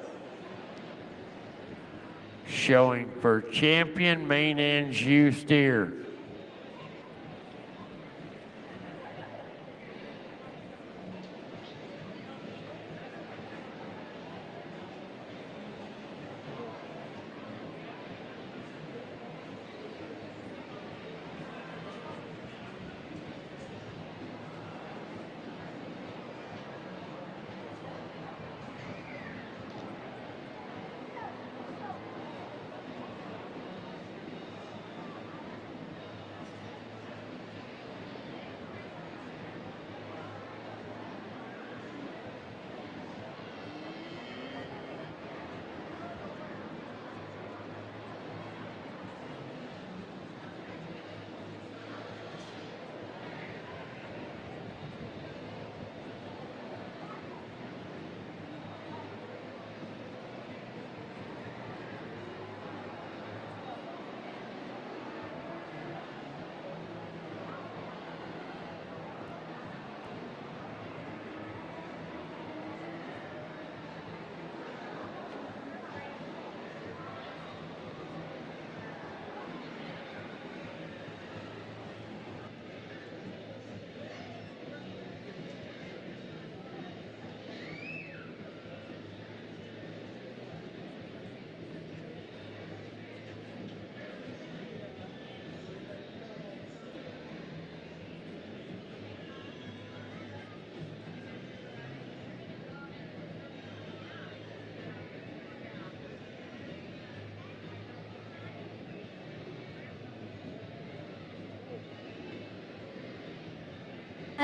A: Showing for champion main and ewe steer.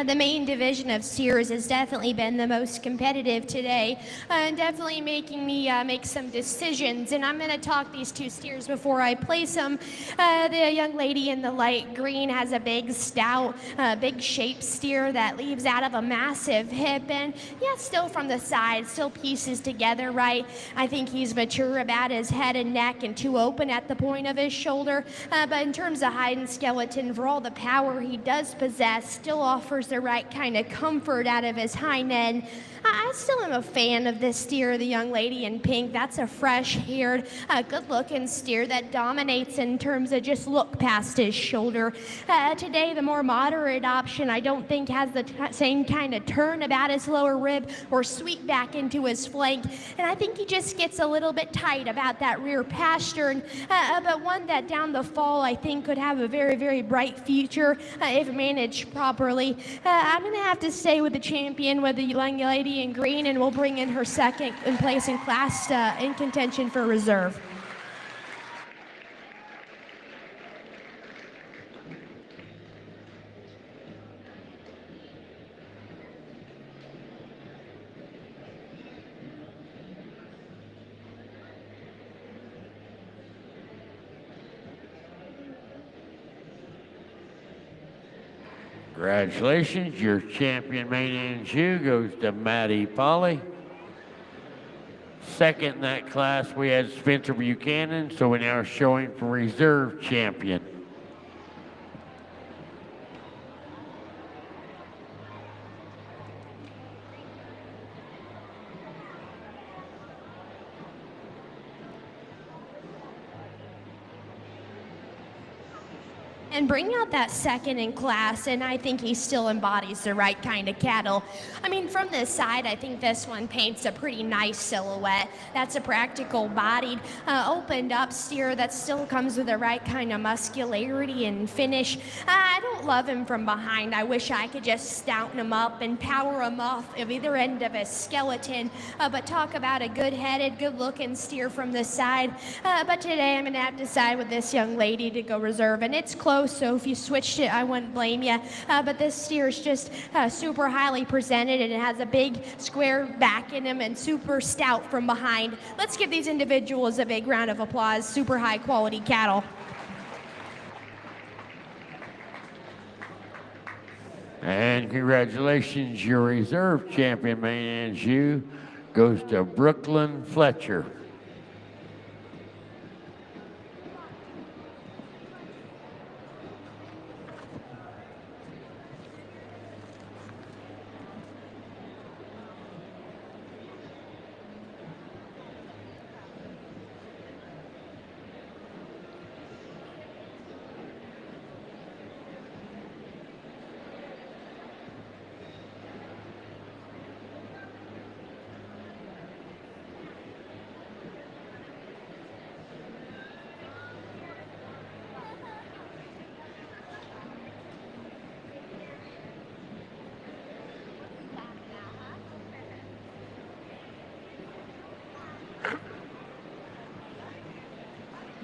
D: The main division of steers has definitely been the most competitive today, and definitely making me make some decisions. And I'm going to talk these two steers before I place them. The young lady in the light green has a big, stout, big shape steer that leaves out of a massive hip, and yeah, still from the side, still pieces together right. I think he's mature about his head and neck and too open at the point of his shoulder. But in terms of hide and skeleton, for all the power he does possess, still offers the right kind of comfort out of his hind end. I still am a fan of this steer, the young lady in pink. That's a fresh-haired, good-looking steer that dominates in terms of just look past his shoulder. Today, the more moderate option, I don't think has the same kind of turn about his lower rib or sweep back into his flank. And I think he just gets a little bit tight about that rear pastern, but one that down the fall I think could have a very, very bright future if managed properly. I'm going to have to stay with the champion, with the young lady in green, and we'll bring in her second in place in class in contention for reserve.
A: Congratulations, your champion main and shoe goes to Maddie Polly. Second in that class, we had Spencer Buchanan, so we're now showing for reserve champion.
D: And bring out that second in class, and I think he still embodies the right kind of cattle. I mean, from this side, I think this one paints a pretty nice silhouette. That's a practical bodied, opened up steer that still comes with the right kind of muscularity and finish. I don't love him from behind. I wish I could just stouten him up and power him off of either end of his skeleton, but talk about a good-headed, good-looking steer from the side. But today I'm gonna have to decide with this young lady to go reserve, and it's close. So if you switched it, I wouldn't blame you. But this steer is just super highly presented, and it has a big square back in him and super stout from behind. Let's give these individuals a big round of applause. Super high quality cattle.
A: And congratulations, your reserve champion main and shoe goes to Brooklyn Fletcher.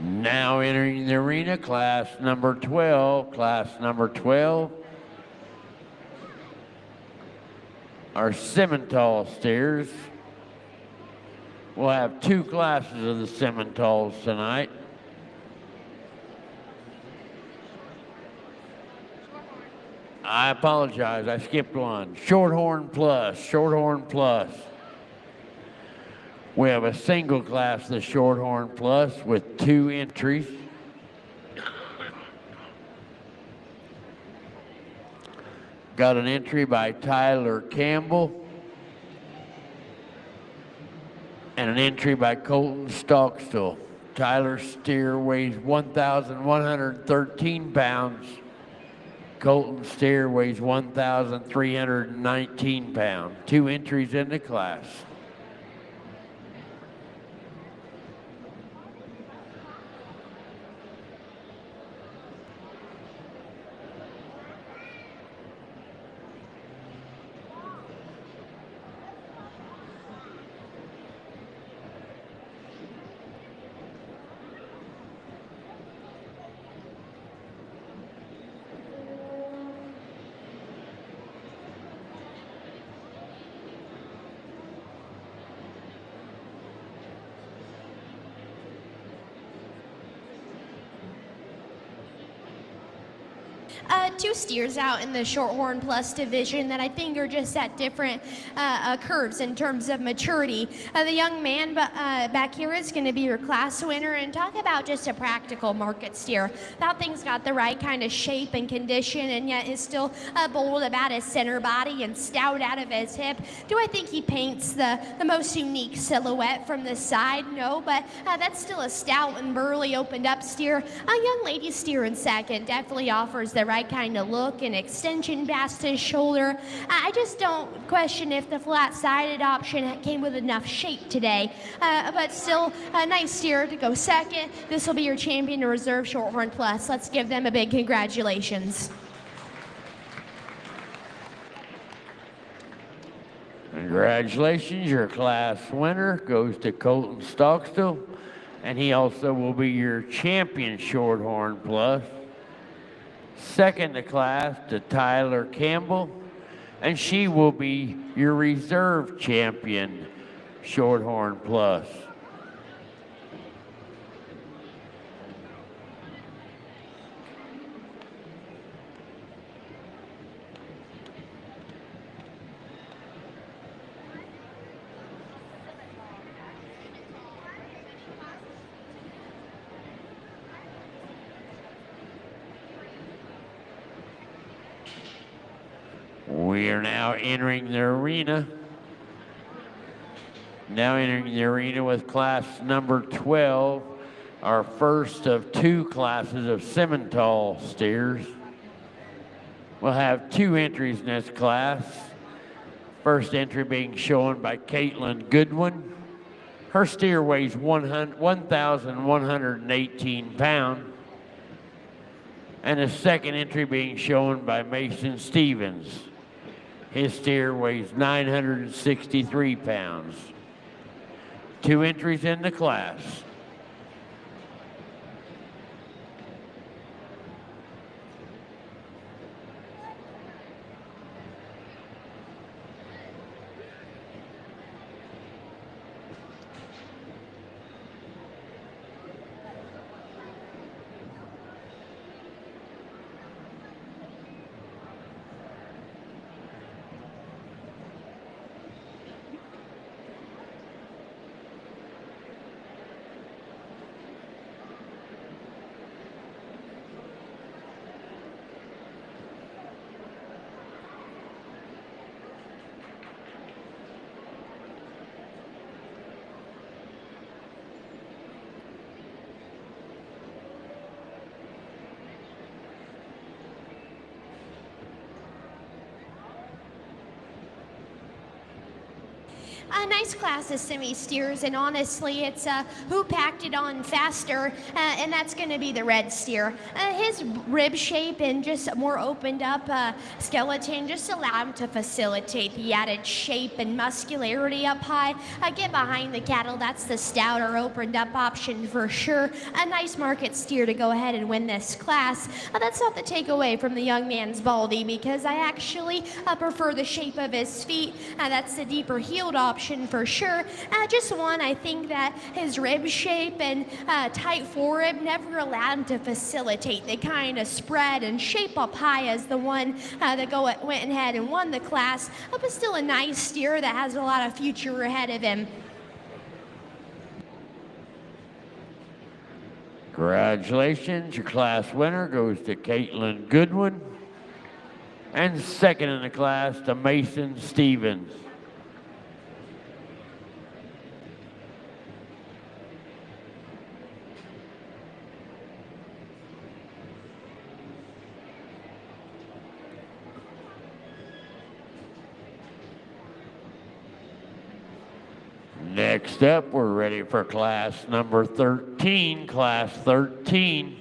A: Now entering the arena, class number 12. Class number 12 are Simmental steers. We'll have two classes of the Simmentals tonight. I apologize, I skipped one. Shorthorn Plus, Shorthorn Plus. We have a single class, the Shorthorn Plus, with 2 entries. Got an entry by Tyler Campbell and an entry by Colton Stockstill. Tyler's steer weighs 1,113 pounds. Colton's steer weighs 1,319 pounds. 2 entries in the class.
D: Two steers out in the Shorthorn Plus division that I think are just at different curves in terms of maturity. The young man back here is going to be your class winner, and talk about just a practical market steer. That thing's got the right kind of shape and condition, and yet is still bold about his center body and stout out of his hip. Do I think he paints the most unique silhouette from the side? No, but that's still a stout and burly opened up steer. A young lady steer in second definitely offers the right kind of look and extension past his shoulder. I just don't question if the flat-sided option came with enough shape today, but still a nice steer to go second. This will be your champion to reserve Shorthorn Plus. Let's give them a big congratulations.
A: Congratulations, your class winner goes to Colton Stockstill, and he also will be your champion Shorthorn Plus. Second to class to Tyler Campbell, and she will be your reserve champion Shorthorn Plus. We are now entering the arena. Now entering the arena with class number 12, our first of two classes of Simmental steers. We'll have two entries in this class. First entry being shown by Caitlin Goodwin. Her steer weighs 1,118 pounds. And the second entry being shown by Mason Stevens. His steer weighs 963 pounds. Two entries in the class.
D: A nice class of semi-steers, and honestly, it's who packed it on faster, and that's going to be the red steer. His rib shape and just a more opened up skeleton just allow him to facilitate the added shape and muscularity up high. Get behind the cattle, that's the stouter opened up option for sure. A nice market steer to go ahead and win this class. That's not the takeaway from the young man's baldy, because I actually prefer the shape of his feet. That's the deeper heeled option for sure. Just one, I think that his rib shape and tight forerib never allowed him to facilitate the kind of spread and shape up high as the one that went ahead and won the class. But still a nice steer that has a lot of future ahead of him.
A: Congratulations, your class winner goes to Caitlin Goodwin. And second in the class to Mason Stevens. Next up, we're ready for class number 13, class 13.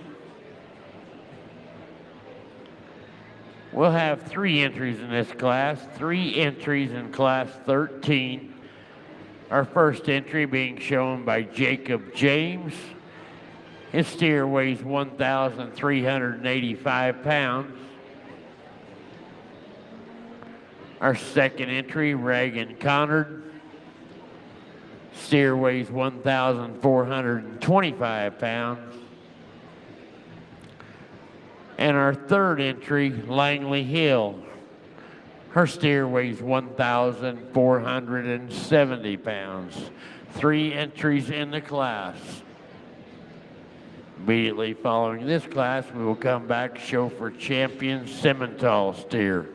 A: We'll have three entries in this class, three entries in class 13. Our first entry being shown by Jacob James. His steer weighs 1,385 pounds. Our second entry, Reagan Connard. Steer weighs 1,425 pounds. And our third entry, Langley Hill. Her steer weighs 1,470 pounds. 3 entries in the class. Immediately following this class, we will come back to show for champion Simmental steer.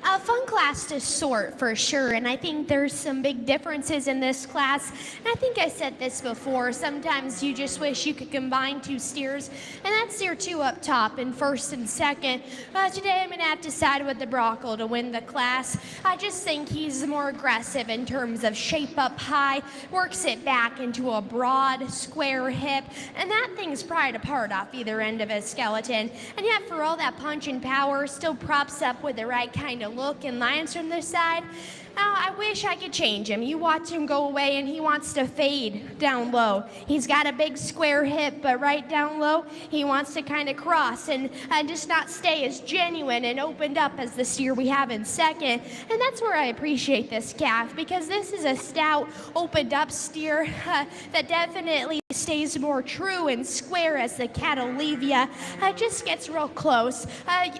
D: A fun class to sort for sure, and I think there's some big differences in this class. And I think I said this before, sometimes you just wish you could combine 2 steers, and that's steer 2 up top in first and second. Today I'm going to have to side with the Brockle to win the class. I just think he's more aggressive in terms of shape up high, works it back into a broad, square hip, and that thing's pried apart off either end of his skeleton. And yet for all that punch and power, still props up with the right kind of look and lines from the side. Now, I wish I could change him. You watch him go away and he wants to fade down low. He's got a big square hip, but right down low, he wants to kind of cross and just not stay as genuine and opened up as the steer we have in second. And that's where I appreciate this calf, because this is a stout, opened up steer that definitely stays more true and square as the cattle leave ya. Just gets real close.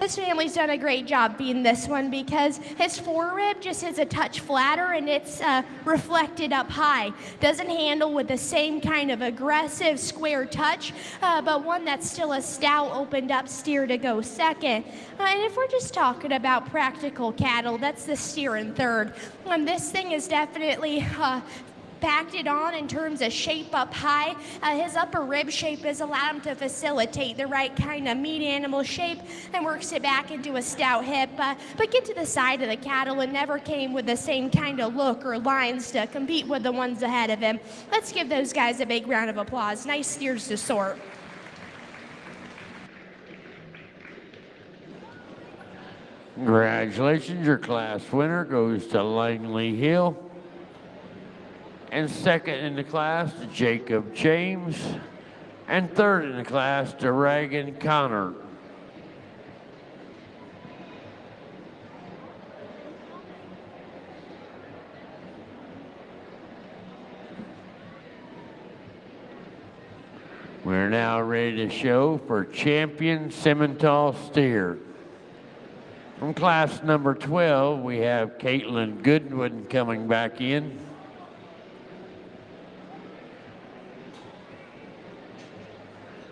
D: This family's done a great job being this one because his forerib just is a touch flatter and it's reflected up high. Doesn't handle with the same kind of aggressive square touch, but one that's still a stout opened up steer to go second. And if we're just talking about practical cattle, that's the steer in third. This thing is definitely packed it on in terms of shape up high. His upper rib shape has allowed him to facilitate the right kind of meat animal shape and works it back into a stout hip. But get to the side of the cattle and never came with the same kind of look or lines to compete with the ones ahead of him. Let's give those guys a big round of applause. Nice steers to sort.
A: Congratulations, your class winner goes to Langley Hill. And second in the class to Jacob James. And third in the class to Reagan Connor. We're now ready to show for champion Simmental steer. From class number 12, we have Caitlin Goodwin coming back in.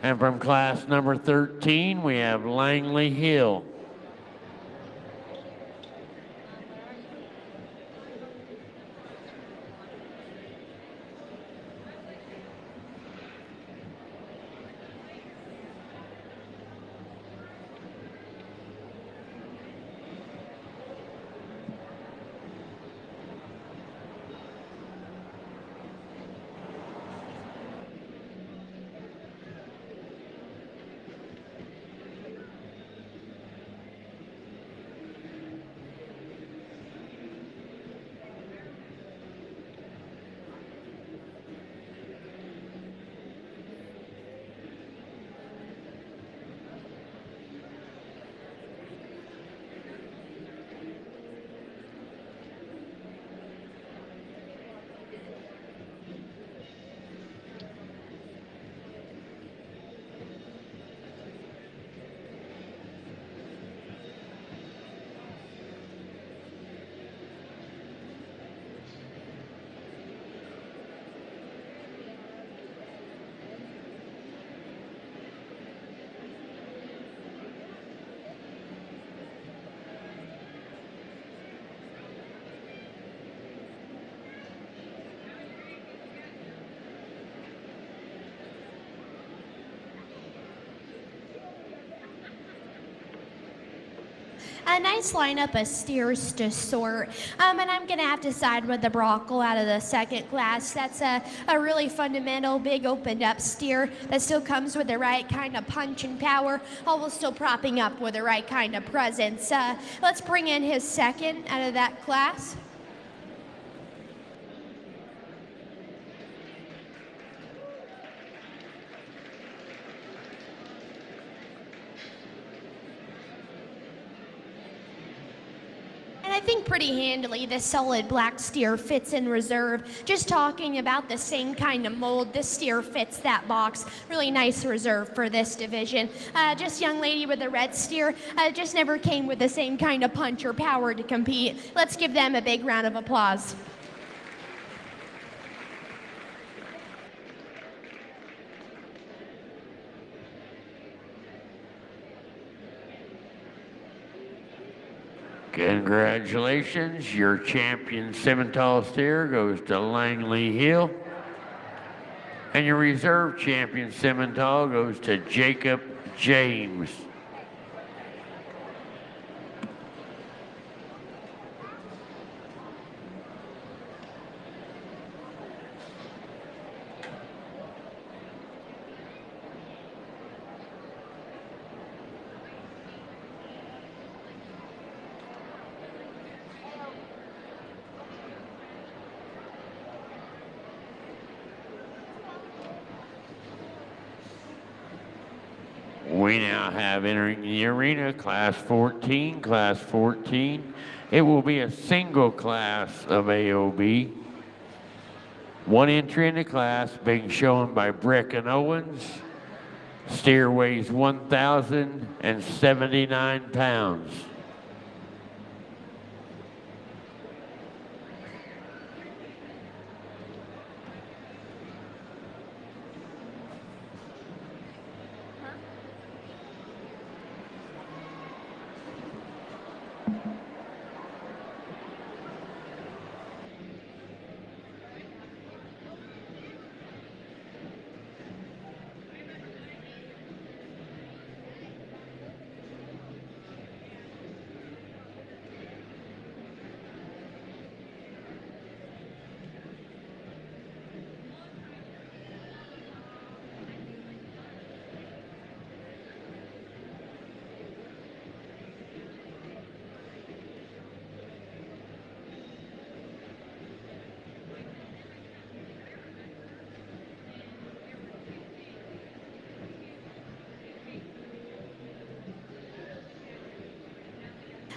A: And from class number 13, we have Langley Hill.
D: A nice lineup of steers to sort. And I'm going to have to side with the Brockle out of the second class. That's a really fundamental, big, opened up steer that still comes with the right kind of punch and power, all while still propping up with the right kind of presence. Let's bring in his second out of that class. And I think pretty handily this solid black steer fits in reserve. Just talking about the same kind of mold, this steer fits that box. Really nice reserve for this division. Just young lady with the red steer, just never came with the same kind of punch or power to compete. Let's give them a big round of applause.
A: Congratulations, your champion Simmental steer goes to Langley Hill. And your reserve champion Simmental goes to Jacob James. We now have entering the arena class 14, class 14. It will be a single class of AOB. One entry in the class being shown by Brick and Owens. Steer weighs 1,079 pounds.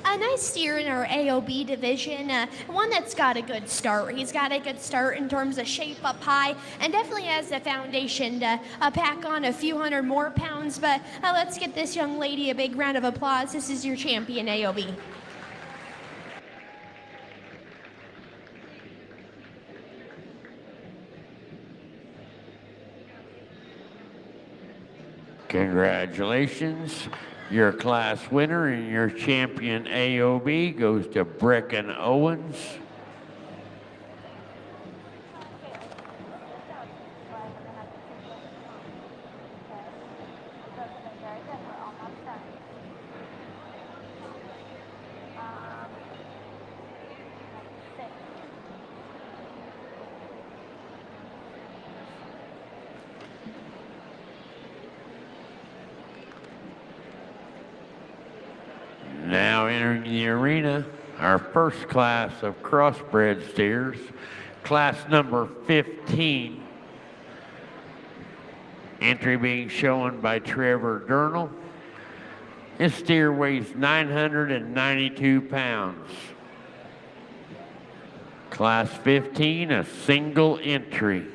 D: A nice steer in our AOB division, one that's got a good start. He's got a good start in terms of shape up high and definitely has the foundation to pack on a few hundred more pounds. But let's get this young lady a big round of applause. This is your champion AOB.
A: Congratulations. Your class winner and your champion AOB goes to Brick and Owens. Now entering the arena, our first class of crossbred steers, class number 15. Entry being shown by Trevor Durnall. His steer weighs 992 pounds. Class 15, a single entry.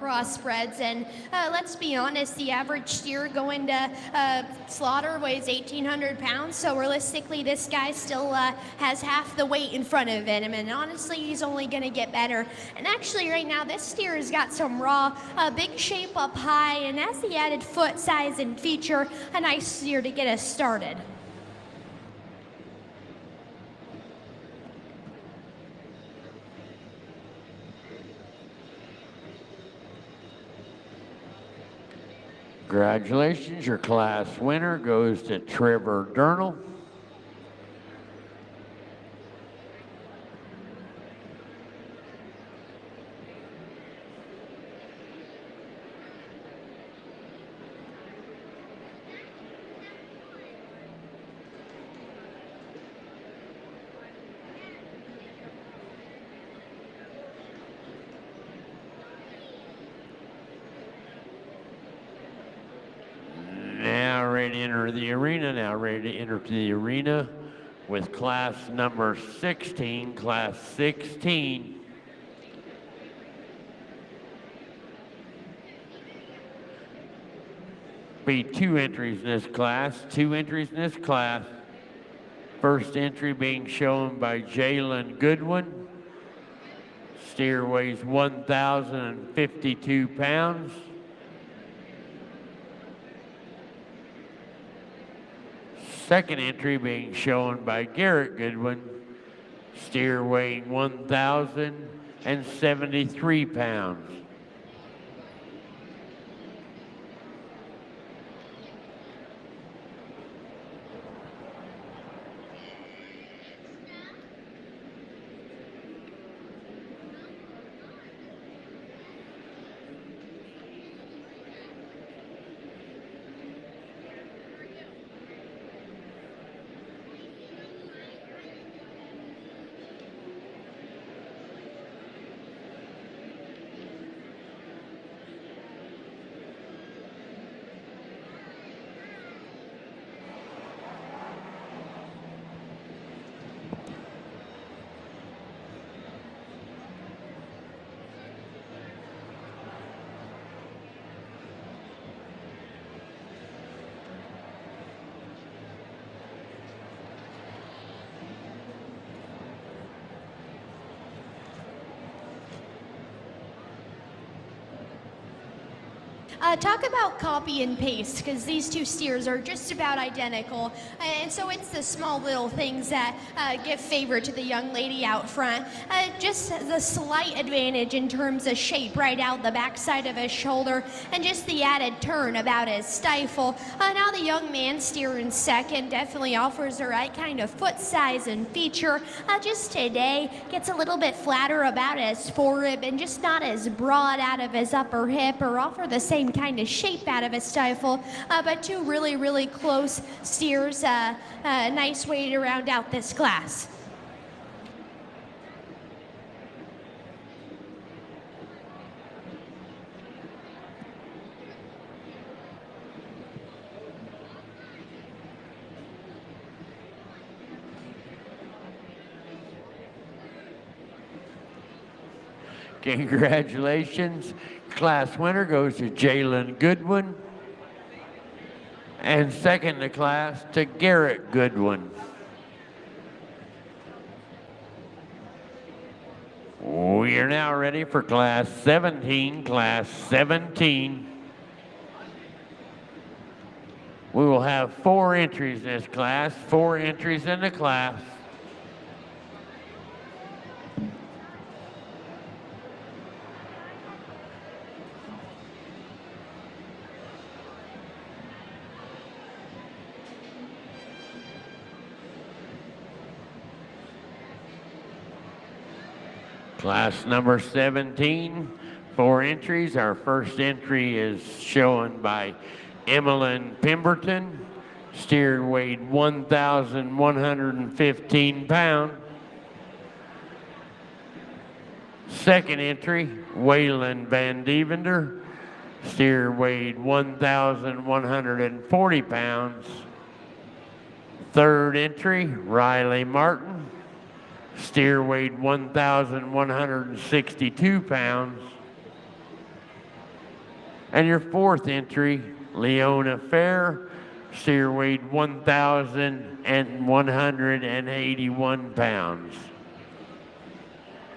D: crossbreds. And let's be honest, the average steer going to slaughter weighs 1,800 pounds. So realistically, this guy still has half the weight in front of him. And honestly, he's only going to get better. And actually, right now, this steer has got some raw, big shape up high, and as the added foot size and feature, a nice steer to get us started.
A: Congratulations, your class winner goes to Trevor Durnall. Now ready to enter the arena. Now ready to enter the arena with class number 16, class 16. Be 2 entries in this class, 2 entries in this class. First entry being shown by Jalen Goodwin. Steer weighs 1,052 pounds. Second entry being shown by Garrett Goodwin, steer weighing 1,073 pounds.
D: Talk about copy and paste, because these two steers are just about identical. And so it's the small little things that give favor to the young lady out front. Just the slight advantage in terms of shape right out the backside of his shoulder, and just the added turn about his stifle. Now the young man steer in second definitely offers the right kind of foot size and feature. Just today gets a little bit flatter about his forerib and just not as broad out of his upper hip, or offer the same kind of shape out of his stifle, but 2 really, really close steers. A nice way to round out this class.
A: Congratulations. Class winner goes to Jalen Goodwin. And second in the class to Garrett Goodwin. We are now ready for class 17. Class 17. We will have 4 entries in this class, 4 entries in the class. Class number 17, 4 entries. Our first entry is shown by Emmeline Pemberton. Steer weighed 1,115 pounds. Second entry, Waylon Van Devender. Steer weighed 1,140 pounds. Third entry, Riley Martin. Steer weighed 1,162 pounds. And your fourth entry, Leona Fair, steer weighed 1,181 pounds.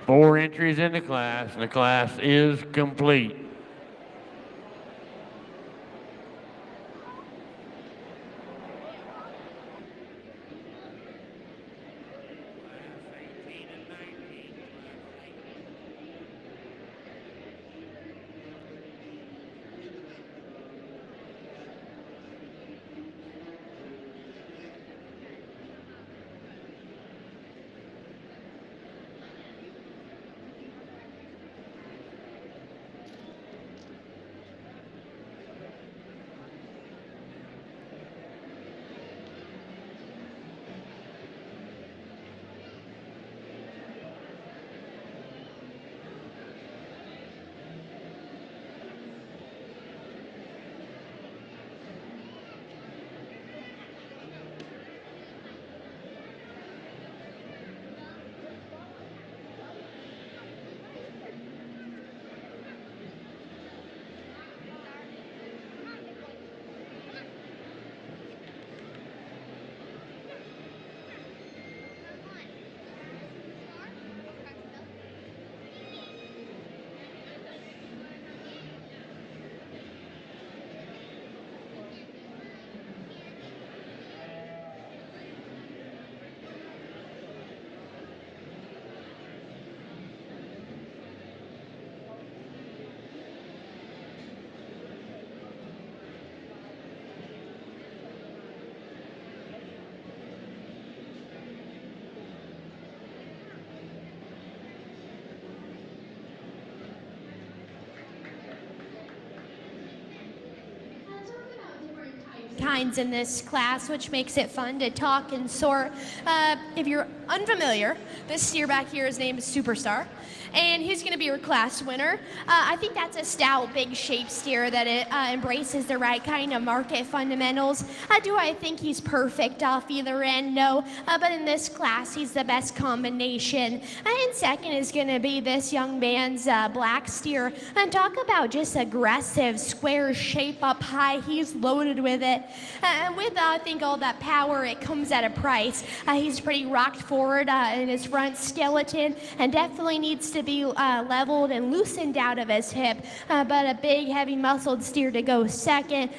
A: 4 entries in the class, and the class is complete.
D: Kinds in this class, which makes it fun to talk and sort. If you're unfamiliar, this steer back here, his name is Superstar, and he's going to be your class winner. I think that's a stout, big shape steer that it embraces the right kind of market fundamentals. Do I think he's perfect off either end? No, but in this class, he's the best combination. And second is going to be this young man's black steer. And talk about just aggressive, square shape up high. He's loaded with it. And with, I think, all that power, it comes at a price. He's pretty rocked forward in his front skeleton and definitely needs to be leveled and loosened out of his hip. But a big, heavy muscled steer to go second.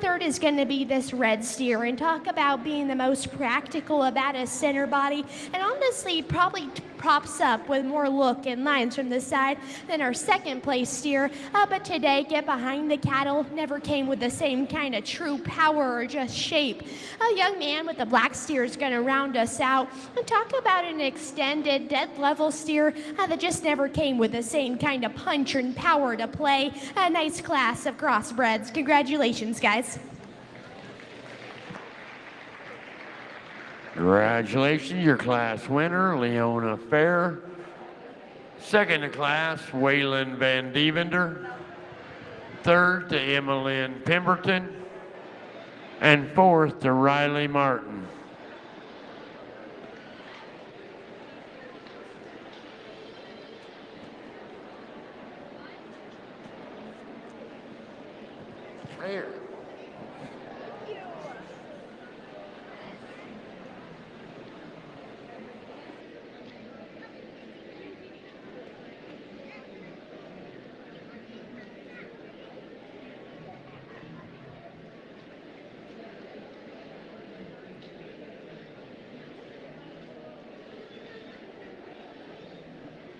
D: Third is going to be this red steer. And talk about being the most practical about his center body. And honestly, probably props up with more look and lines from the side than our second place steer. But today, Get Behind the Cattle never came with the same kind of true power or just shape. A young man with the black steer is going to round us out and talk about an extended dead level steer that just never came with the same kind of punch and power to play. A nice class of crossbreds. Congratulations, guys.
A: Congratulations, your class winner, Leona Fair. Second in class, Waylon Van Devender. Third to Emmeline Pemberton. And fourth to Riley Martin. Here.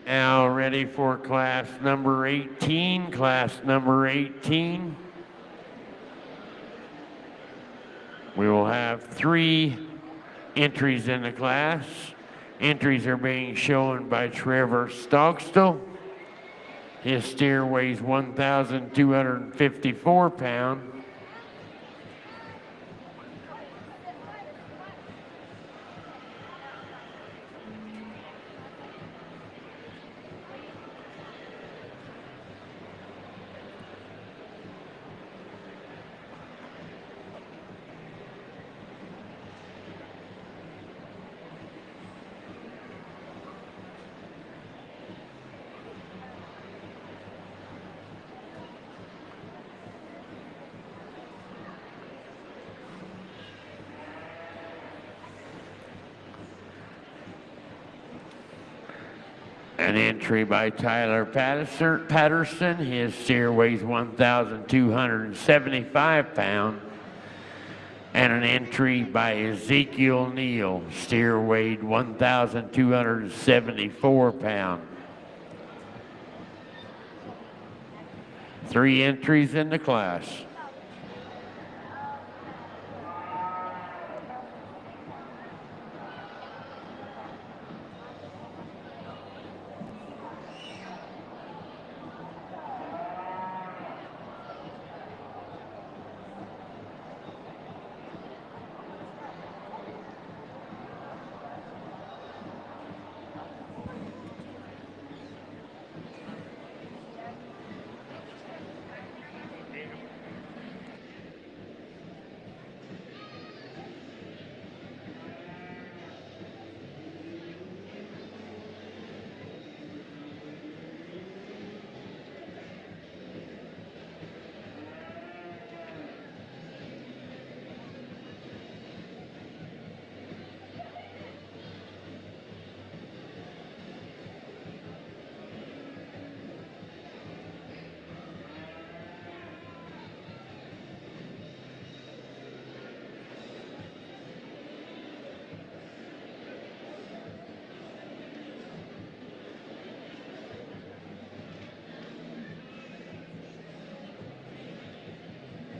A: Now ready for class number 18. Class number 18. We will have 3 entries in the class. Entries are being shown by Trevor Stogstill. His steer weighs 1,254 pounds. An entry by Tyler Patterson. His steer weighs 1,275 pounds. And an entry by Ezekiel Neal. Steer weighed 1,274 pounds. 3 entries in the class.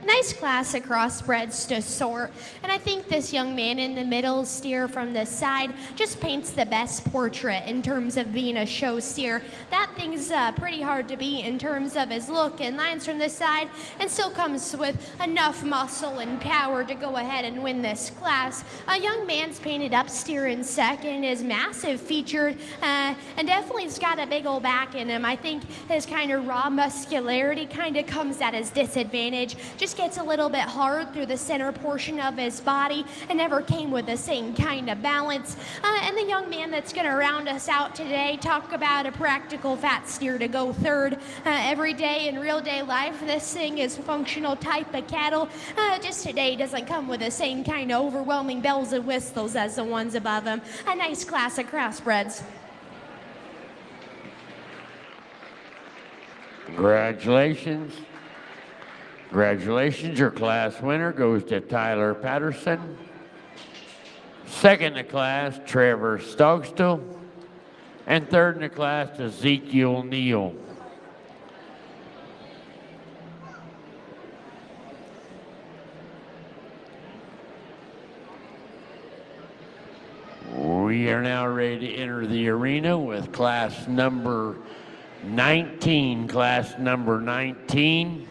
D: Nice class of crossbreds to sort, and I think this young man in the middle steer from the side just paints the best portrait in terms of being a show steer. That thing's pretty hard to beat in terms of his look and lines from the side, and still comes with enough muscle and power to go ahead and win this class. A young man's painted up steer in second is massive featured, and definitely has got a big old back in him. I think his kind of raw muscularity kind of comes at his disadvantage. Just gets a little bit hard through the center portion of his body and never came with the same kind of balance. And the young man that's going to round us out today, talk about a practical fat steer to go third. Every day in real day life, this thing is functional type of cattle. Just today doesn't come with the same kind of overwhelming bells and whistles as the ones above him. A nice class of crossbreds.
A: Congratulations. Congratulations, your class winner goes to Tyler Patterson. Second in the class, Trevor Stogstill. And third in the class, Ezekiel Neal. We are now ready to enter the arena with class number 19. Class number 19.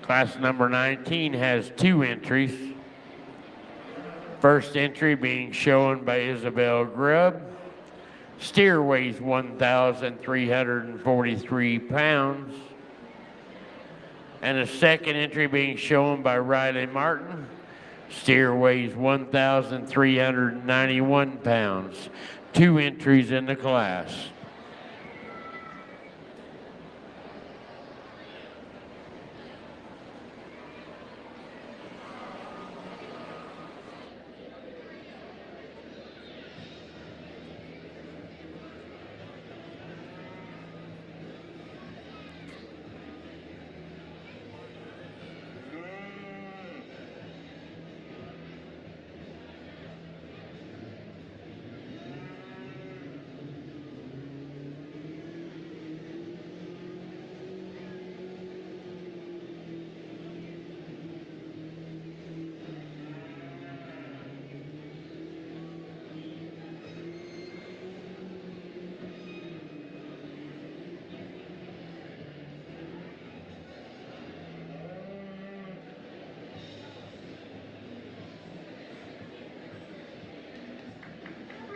A: Class number 19 has 2 entries. First entry being shown by Isabel Grubb. Steer weighs 1,343 pounds. And a second entry being shown by Riley Martin. Steer weighs 1,391 pounds. 2 entries in the class.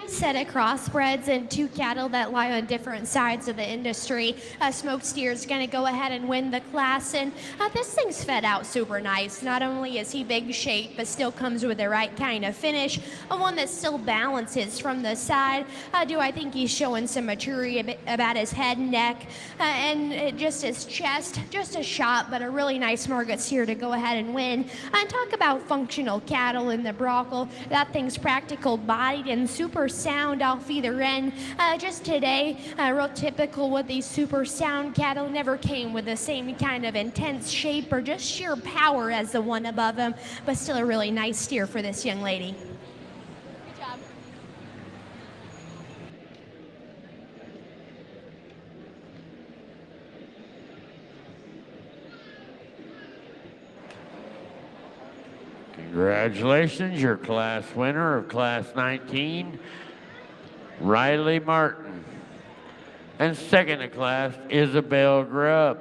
D: nice set of crossbreds and two cattle that lie on different sides of the industry. Smoked Steer is going to go ahead and win the class, and this thing's fed out super nice. Not only is he big shape, but still comes with the right kind of finish, one that still balances from the side. Do I think he's showing some maturity about his head and neck, and just his chest, just a shot, but a really nice market steer to go ahead and win. And talk about functional cattle in the brockle. That thing's practical bodied and super sound off either end. Just today, real typical with these super sound cattle, never came with the same kind of intense shape or just sheer power as the one above him, but still a really nice steer for this young lady. Good job.
A: Congratulations, your class winner of Class 19, Riley Martin. And second in class, Isabel Grubb.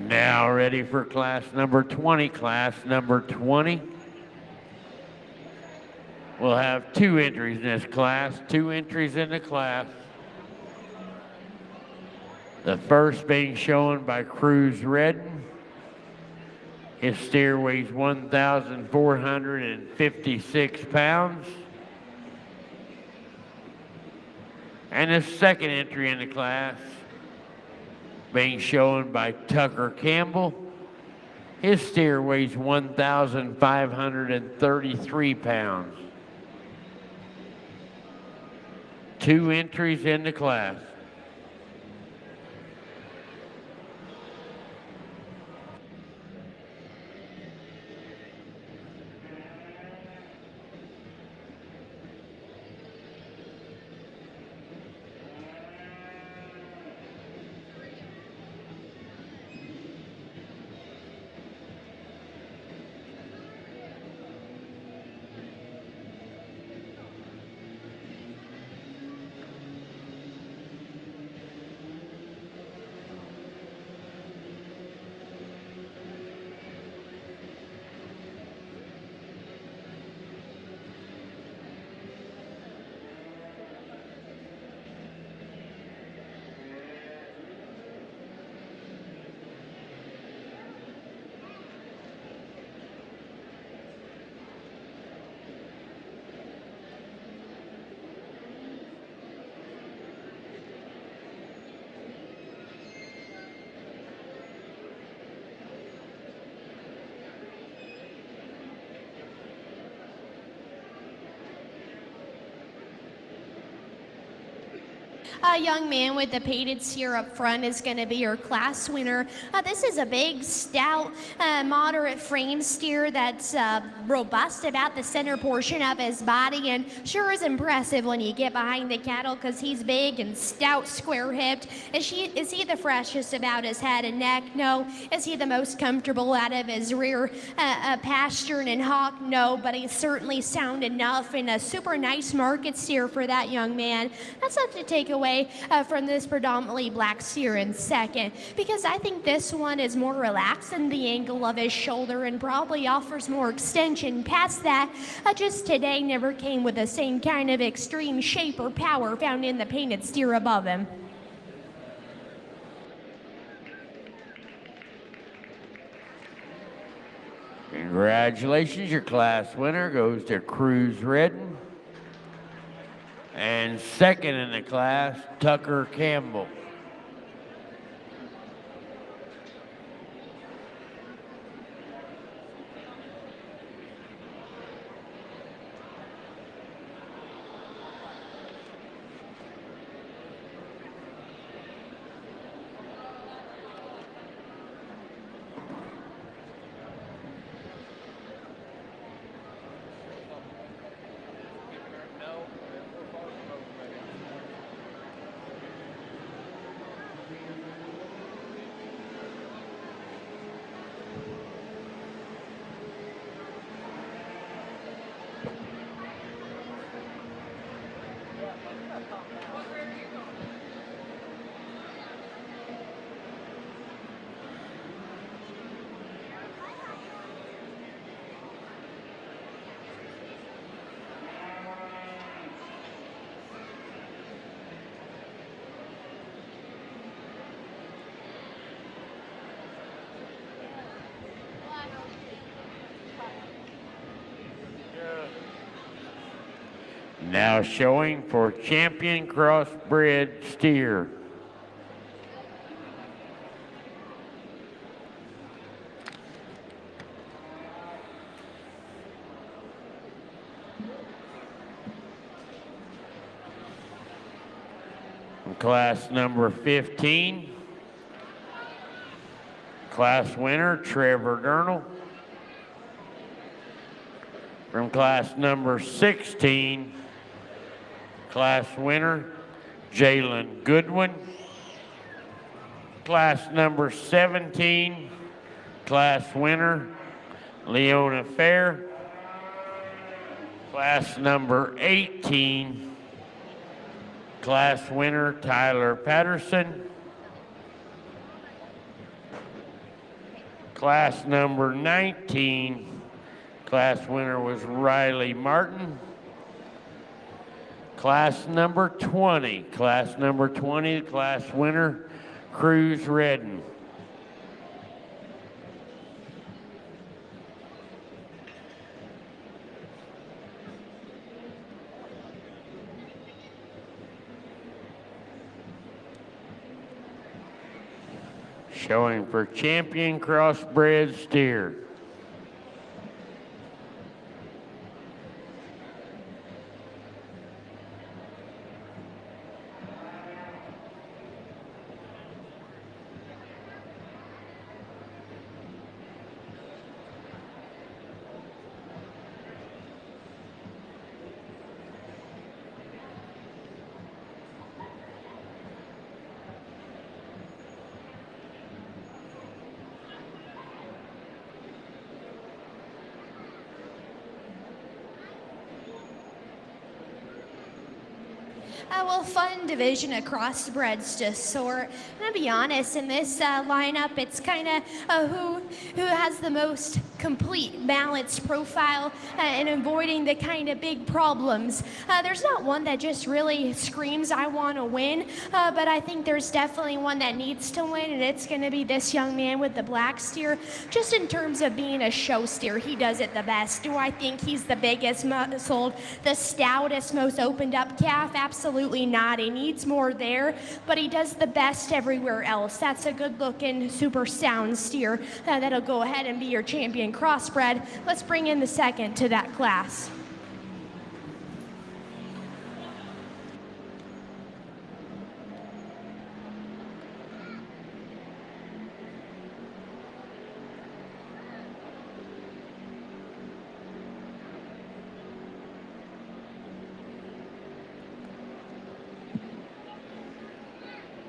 A: Now ready for class number 20. Class number 20. We'll have 2 entries in this class, 2 entries in the class. The first being shown by Cruz Redden. His steer weighs 1,456 pounds. And the second entry in the class being shown by Tucker Campbell. His steer weighs 1,533 pounds. 2 entries in the class.
D: A young man with the painted steer up front is going to be your class winner. This is a big, stout, moderate frame steer that's robust about the center portion of his body, and sure is impressive when you get behind the cattle because he's big and stout, square-hipped. Is he the freshest about his head and neck? No. Is he the most comfortable out of his rear pasture and hawk? No, but he's certainly sound enough and a super nice market steer for that young man. That's not to take away from this predominantly black steer in second, because I think this one is more relaxed in the angle of his shoulder and probably offers more extension past that. Just today never came with the same kind of extreme shape or power found in the painted steer above him.
A: Congratulations, your class winner goes to Cruz Redden. And second in the class, Tucker Campbell. Now showing for champion crossbred steer. Class number 15, class winner Trevor Gurnall. From class number 16, class winner Jalen Goodwin. Class number 17, class winner Leona Fair. Class number 18, class winner Tyler Patterson. Class number 19, class winner was Riley Martin. Class number 20, class winner Cruz Redden. Showing for champion crossbred steer.
D: Well, fun division of crossbreds to sort. And I'll be honest, in this lineup, it's kind of who has the most complete balanced profile and avoiding the kind of big problems. There's not one that just really screams, I want to win, but I think there's definitely one that needs to win, and it's going to be this young man with the black steer. Just in terms of being a show steer, he does it the best. Do I think he's the biggest muscled, the stoutest, most opened up calf? Absolutely not. He needs more there, but he does the best everywhere else. That's a good looking, super sound steer that'll go ahead and be your champion crossbred. Let's bring in the second to that class.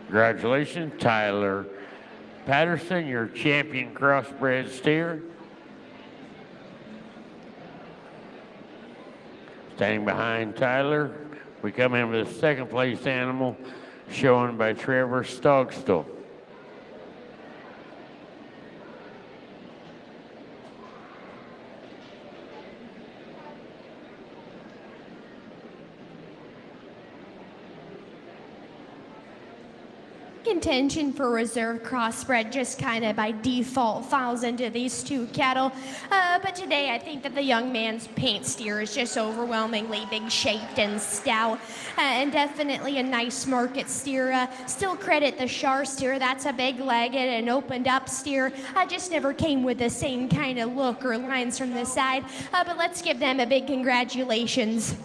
A: Congratulations, Tyler Patterson, your champion crossbred steer. Standing behind Tyler, we come in with a second place animal shown by Trevor Stogstall.
D: Contention for reserve crossbred just kind of by default falls into these two cattle. But today I think that the young man's paint steer is just overwhelmingly big shaped and stout, and definitely a nice market steer. Still credit the Shar steer. That's a big legged and opened up steer. I just never came with the same kind of look or lines from the side. But let's give them a big congratulations.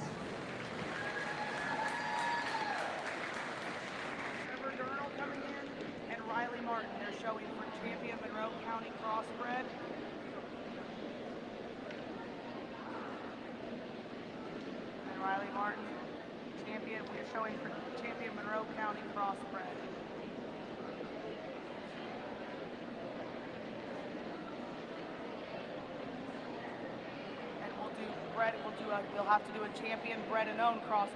E: Riley Martin, champion. We are showing for champion Monroe County Crossbred. And we'll have to do a champion bred and owned cross.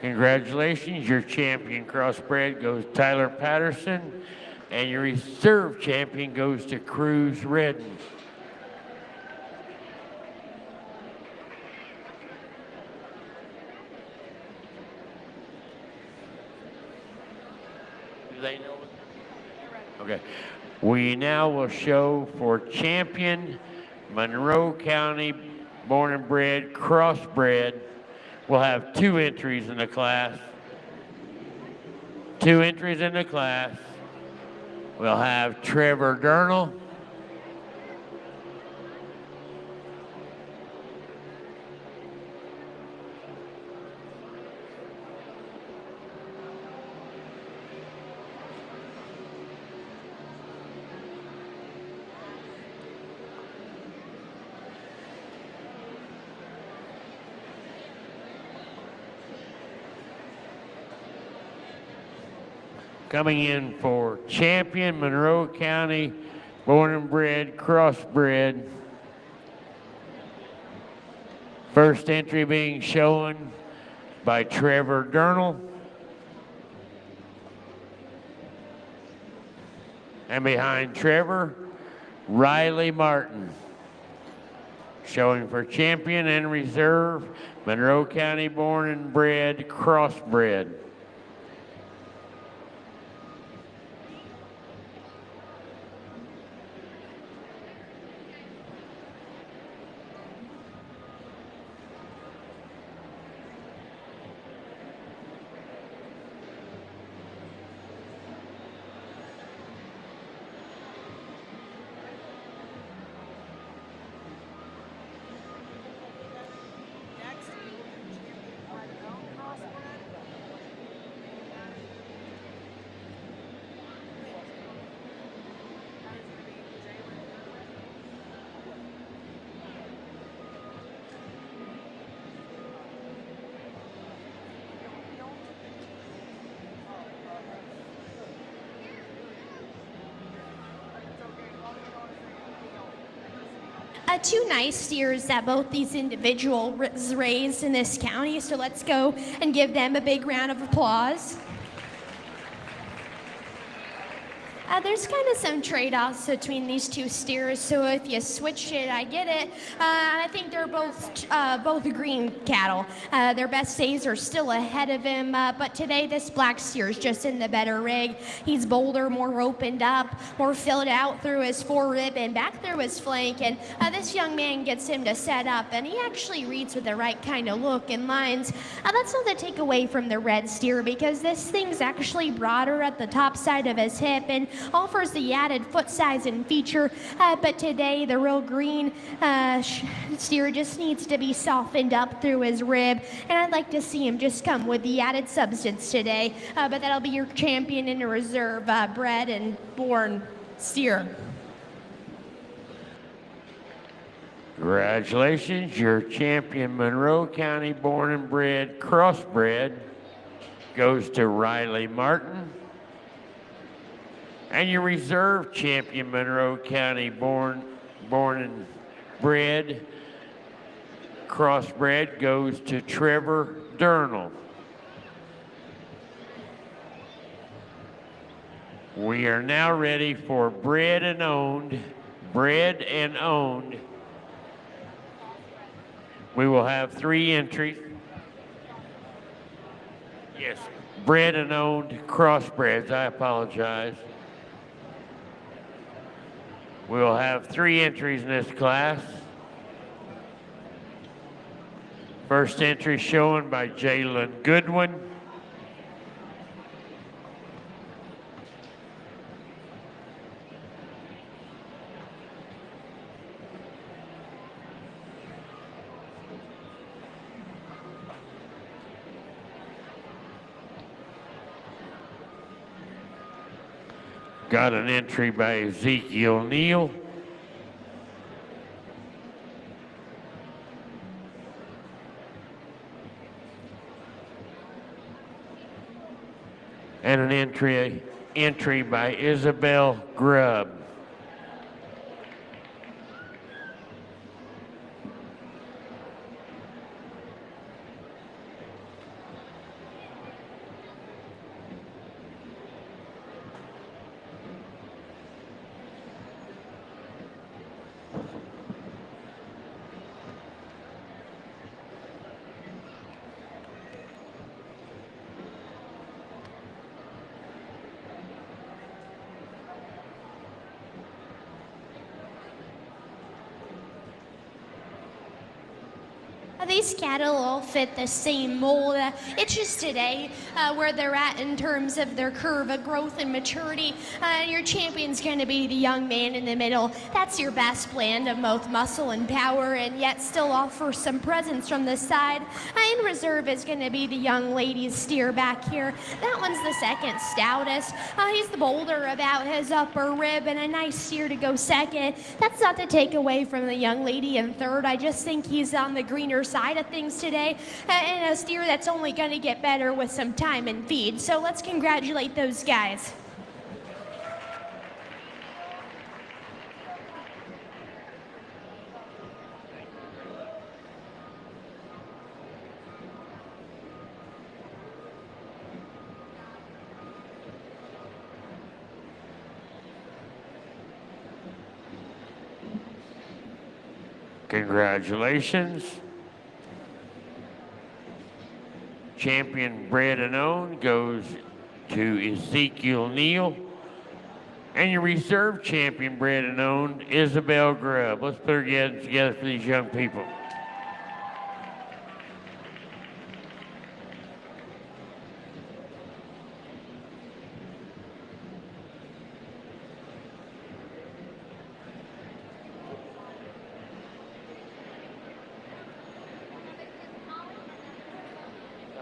A: Congratulations, your champion crossbred goes Tyler Patterson, and your reserve champion goes to Cruz Redden. Do they know? Okay. We now will show for champion Monroe County born and bred crossbred. We'll have 2 entries in the class. 2 entries in the class. We'll have Trevor Durnall. Coming in for champion Monroe County born and bred crossbred. First entry being shown by Trevor Durnall. And behind Trevor, Riley Martin. Showing for champion and reserve, Monroe County born and bred crossbred.
D: Two nice steers that both these individuals raised in this county, so let's go and give them a big round of applause. There's kind of some trade-offs between these 2 steers, so if you switch it, I get it. I think they're both green cattle. Their best days are still ahead of him, but today this black steer is just in the better rig. He's bolder, more opened up, more filled out through his forerib and back through his flank, and this young man gets him to set up, and he actually reads with the right kind of look and lines. That's not to take away from the red steer, because this thing's actually broader at the top side of his hip and offers the added foot size and feature, but today the real green steer just needs to be softened up through his rib, and I'd like to see him just come with the added substance today, but that'll be your champion in a reserve bred and born steer.
A: Congratulations, your champion Monroe County born and bred crossbred goes to Riley Martin. And your reserve champion Monroe County born and bred crossbred goes to Trevor Durnall. We are now ready for bred and owned. We will have 3 entries. Yes, bred and owned crossbreds, I apologize. We'll have 3 entries in this class. First entry shown by Jalen Goodwin. Got an entry by Ezekiel Neal. And an entry by Isabel Grubb.
D: These cattle all fit the same mold. It's just today where they're at in terms of their curve of growth and maturity. Your champion's going to be the young man in the middle. That's your best blend of both muscle and power, and yet still offer some presence from the side. In reserve is going to be the young lady's steer back here. That one's the second stoutest. He's the bolder about his upper rib, and a nice steer to go second. That's not to take away from the young lady in third. I just think he's on the greener side of things today, and a steer that's only going to get better with some time and feed. So let's congratulate those guys.
A: Congratulations. Champion bred and owned goes to Ezekiel Neal. And your reserve champion bred and owned, Isabel Grubb. Let's put her together for these young people.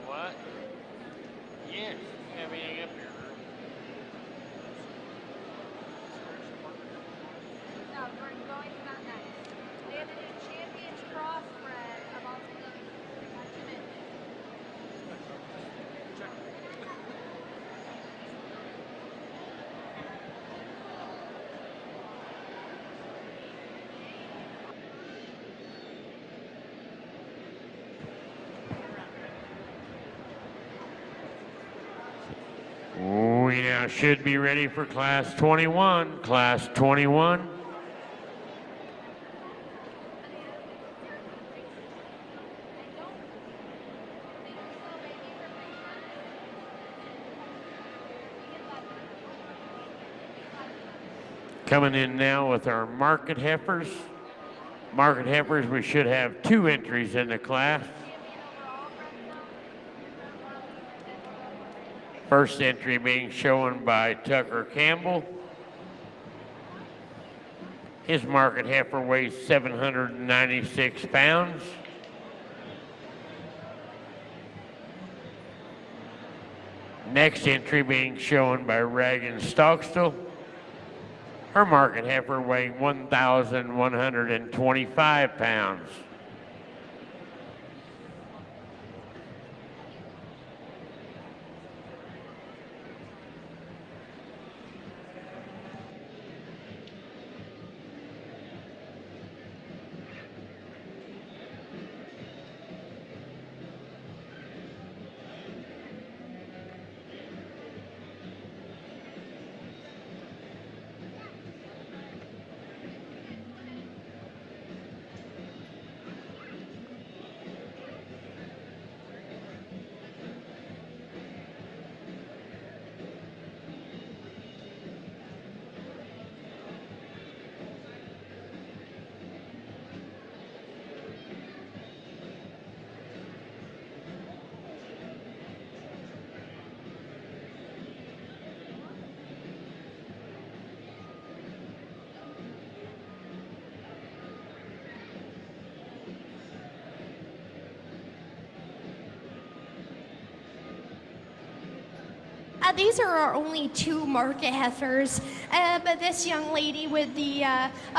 A: What? Yes, everything up here.
C: No, we're going to not nice. They have the new Champions Crossbred of also the
A: We now should be ready for Class 21. Class 21. Coming in now with our market heifers. Market heifers, we should have 2 entries in the class. First entry being shown by Tucker Campbell. His market heifer weighs 796 pounds. Next entry being shown by Reagan Stockstill. Her market heifer weighing 1,125 pounds.
D: These are our only 2 market heifers, but this young lady with the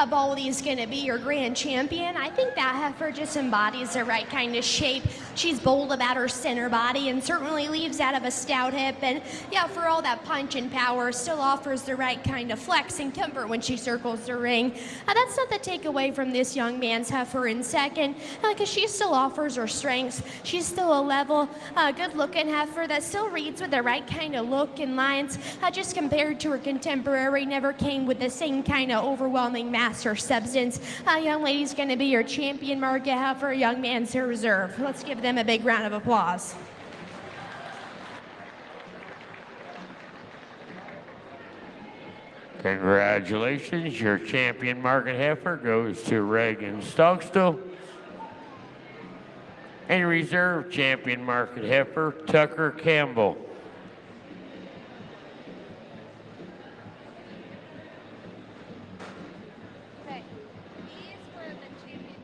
D: baldy is going to be your grand champion. I think that heifer just embodies the right kind of shape. She's bold about her center body and certainly leaves out of a stout hip. And yeah, for all that punch and power, still offers the right kind of flex and comfort when she circles the ring. That's not the takeaway from this young man's heifer in second, because she still offers her strengths. She's still a level, good-looking heifer that still reads with the right kind of look and lines, just compared to her contemporary, never came with the same kind of overwhelming mass or substance. Young lady's going to be your champion market heifer, young man's her reserve. Let's give them a big round of applause.
A: Congratulations, your champion market heifer goes to Reagan Stockstill. And reserve champion market heifer, Tucker Campbell.
C: Okay. These were the champion.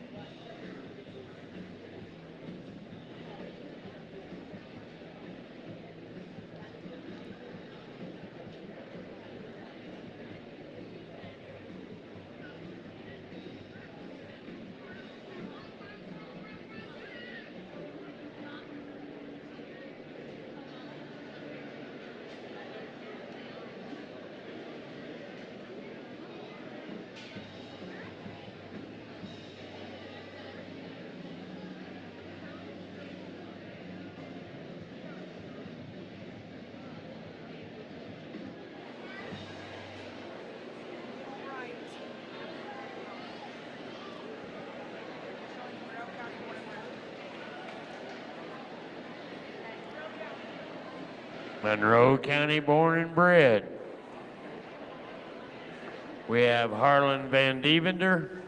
A: Monroe County born and bred. We have Harlan Van Devender,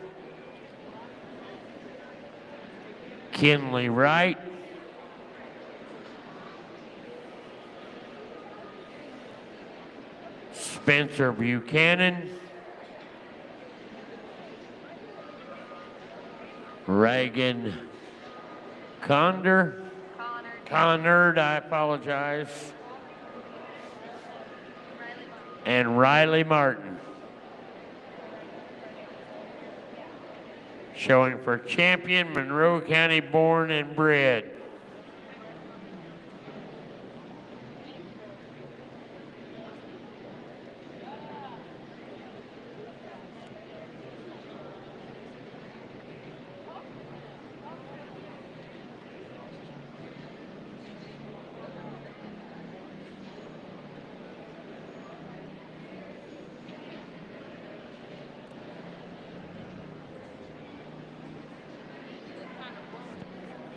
A: Kinley Wright, Spencer Buchanan, Reagan Connard, I apologize, and Riley Martin. Showing for champion, Monroe County born and bred.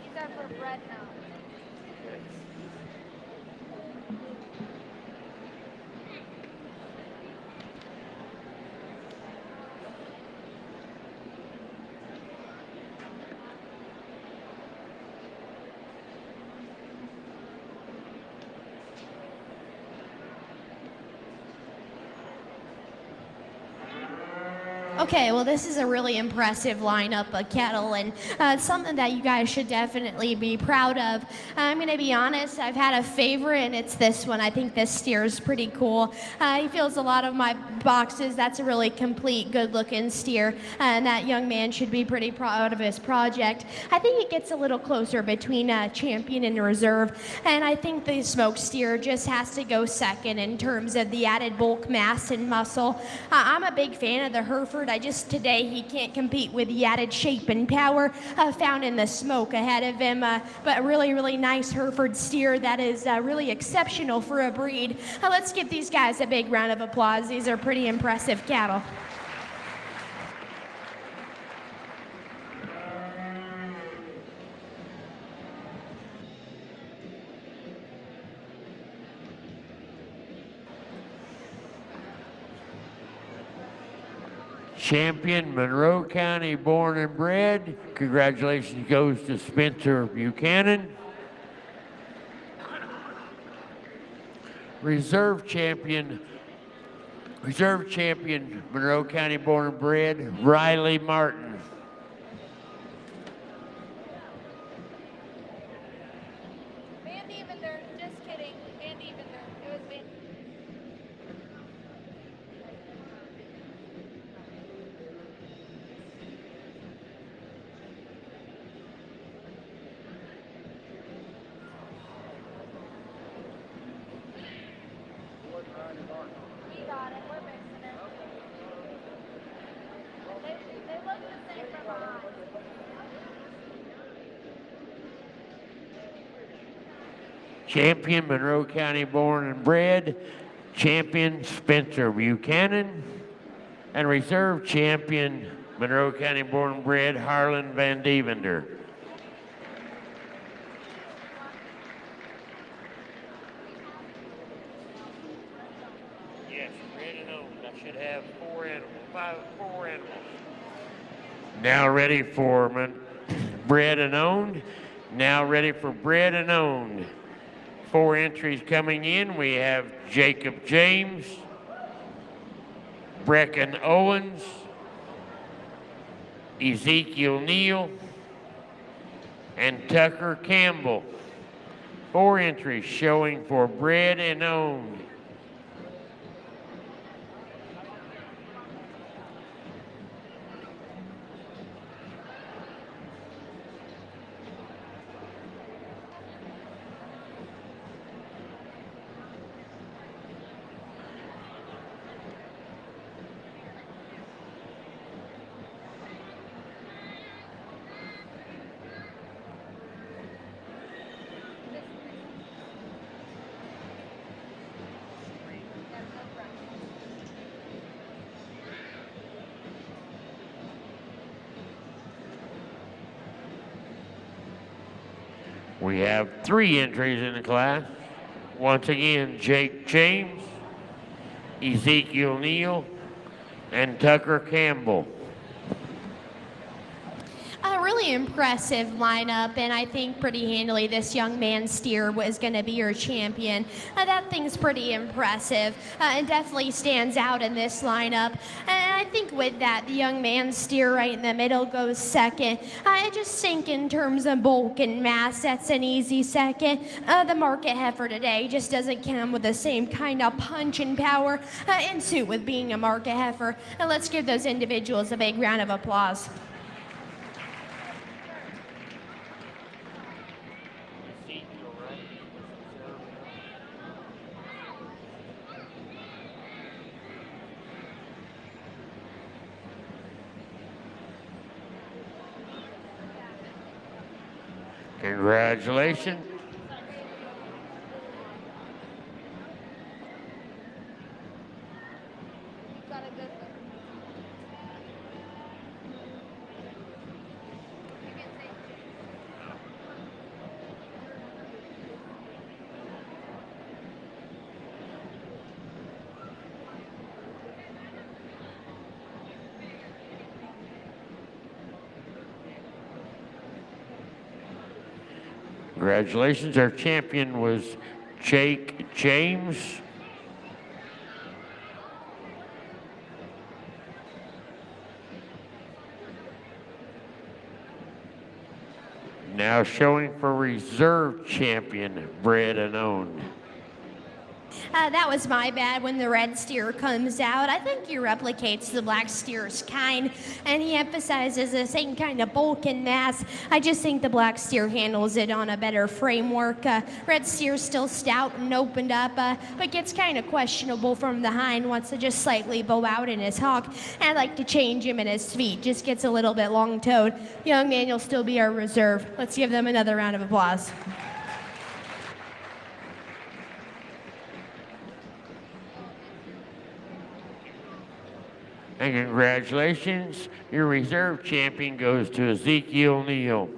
C: These are for bread now.
D: Okay, well, this is a really impressive lineup of cattle, and something that you guys should definitely be proud of. I'm going to be honest, I've had a favorite, and it's this one. I think this steer is pretty cool. He fills a lot of my boxes. That's a really complete, good-looking steer, and that young man should be pretty proud of his project. I think it gets a little closer between champion and reserve, and I think the smoked steer just has to go second in terms of the added bulk, mass, and muscle. I'm a big fan of the Hereford. Today he can't compete with the added shape and power found in the smoke ahead of him, but a really, really nice Hereford steer that is really exceptional for a breed. Let's give these guys a big round of applause. These are pretty impressive cattle.
A: Champion, Monroe County born and bred. Congratulations goes to Spencer Buchanan. Reserve champion, Monroe County born and bred, Riley Martin.
C: Van Devender, just kidding. Van Devender. It was Van. We got it. We're mixing it. They look the same from behind.
A: Champion, Monroe County born and bred, champion Spencer Buchanan, and reserve champion, Monroe County born and bred, Harlan Van Devender. Yes, bred and owned. I should have four animals. Now ready for bred and owned. Now ready for bred and owned. 4 entries coming in. We have Jacob James, Brecken Owens, Ezekiel Neal, and Tucker Campbell. 4 entries showing for bred and owned. We have 3 entries in the class. Once again, Jake James, Ezekiel Neal, and Tucker Campbell.
D: A really impressive lineup, and I think pretty handily this young man steer was going to be your champion. That thing's pretty impressive and definitely stands out in this lineup. And I think with that, the young man steer right in the middle goes second. I just think in terms of bulk and mass, that's an easy second. The market heifer today just doesn't come with the same kind of punch and power in suit with being a market heifer. And let's give those individuals a big round of applause.
A: Congratulations. Congratulations, our champion was Jake James. Now showing for reserve champion, bred and owned.
D: That was my bad when the red steer comes out. I think he replicates the black steer's kind, and he emphasizes the same kind of bulk and mass. I just think the black steer handles it on a better framework. Red steer's still stout and opened up, but gets kind of questionable from the hind, wants to just slightly bow out in his hock. I'd like to change him in his feet, just gets a little bit long-toed. Young man, you'll still be our reserve. Let's give them another round of applause.
A: And congratulations, your reserve champion goes to Ezekiel Neal.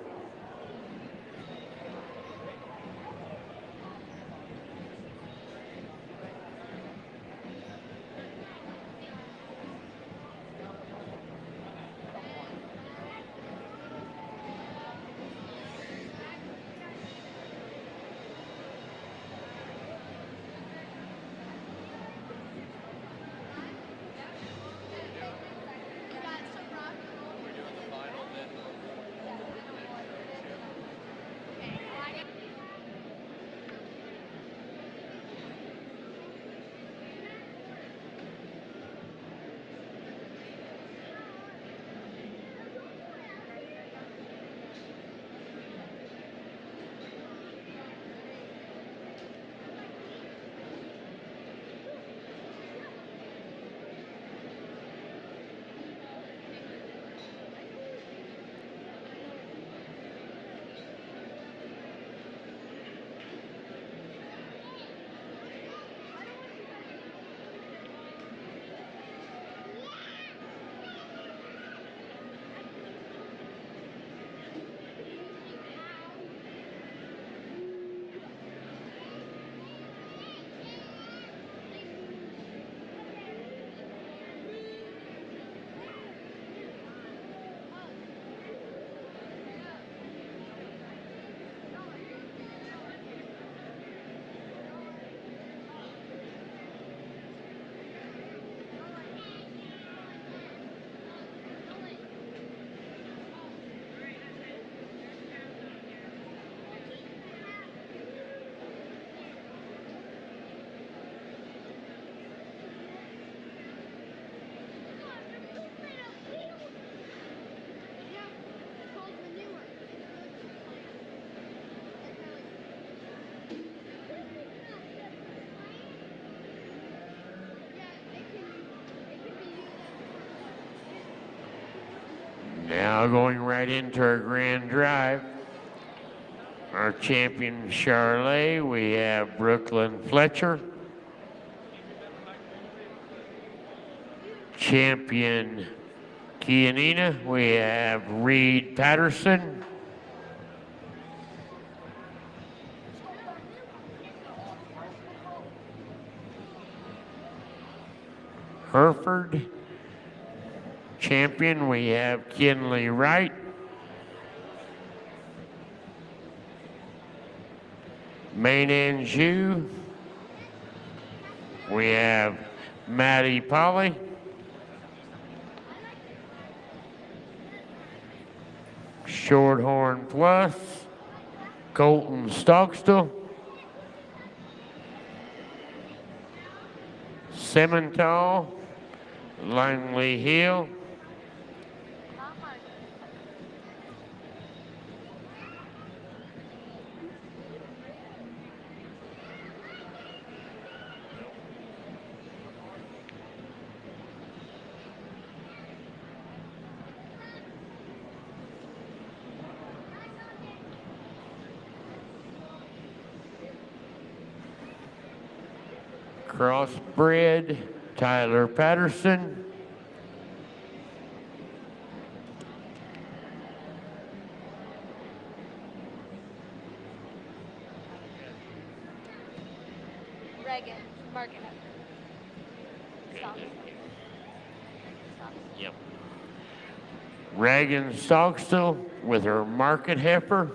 A: Now going right into our grand drive. Our champion Charlet, we have Brooklyn Fletcher. Champion Chianina, we have Reed Patterson. Hereford. Champion, we have Kinley Wright. Main Anjou, we have Maddie Polly. Shorthorn Plus, Colton Stockstill. Simmental, Langley Hill. Crossbred, Tyler Patterson.
C: Reagan, market heifer. Stop. Stop.
A: Yep. Reagan Stockstill with her market heifer.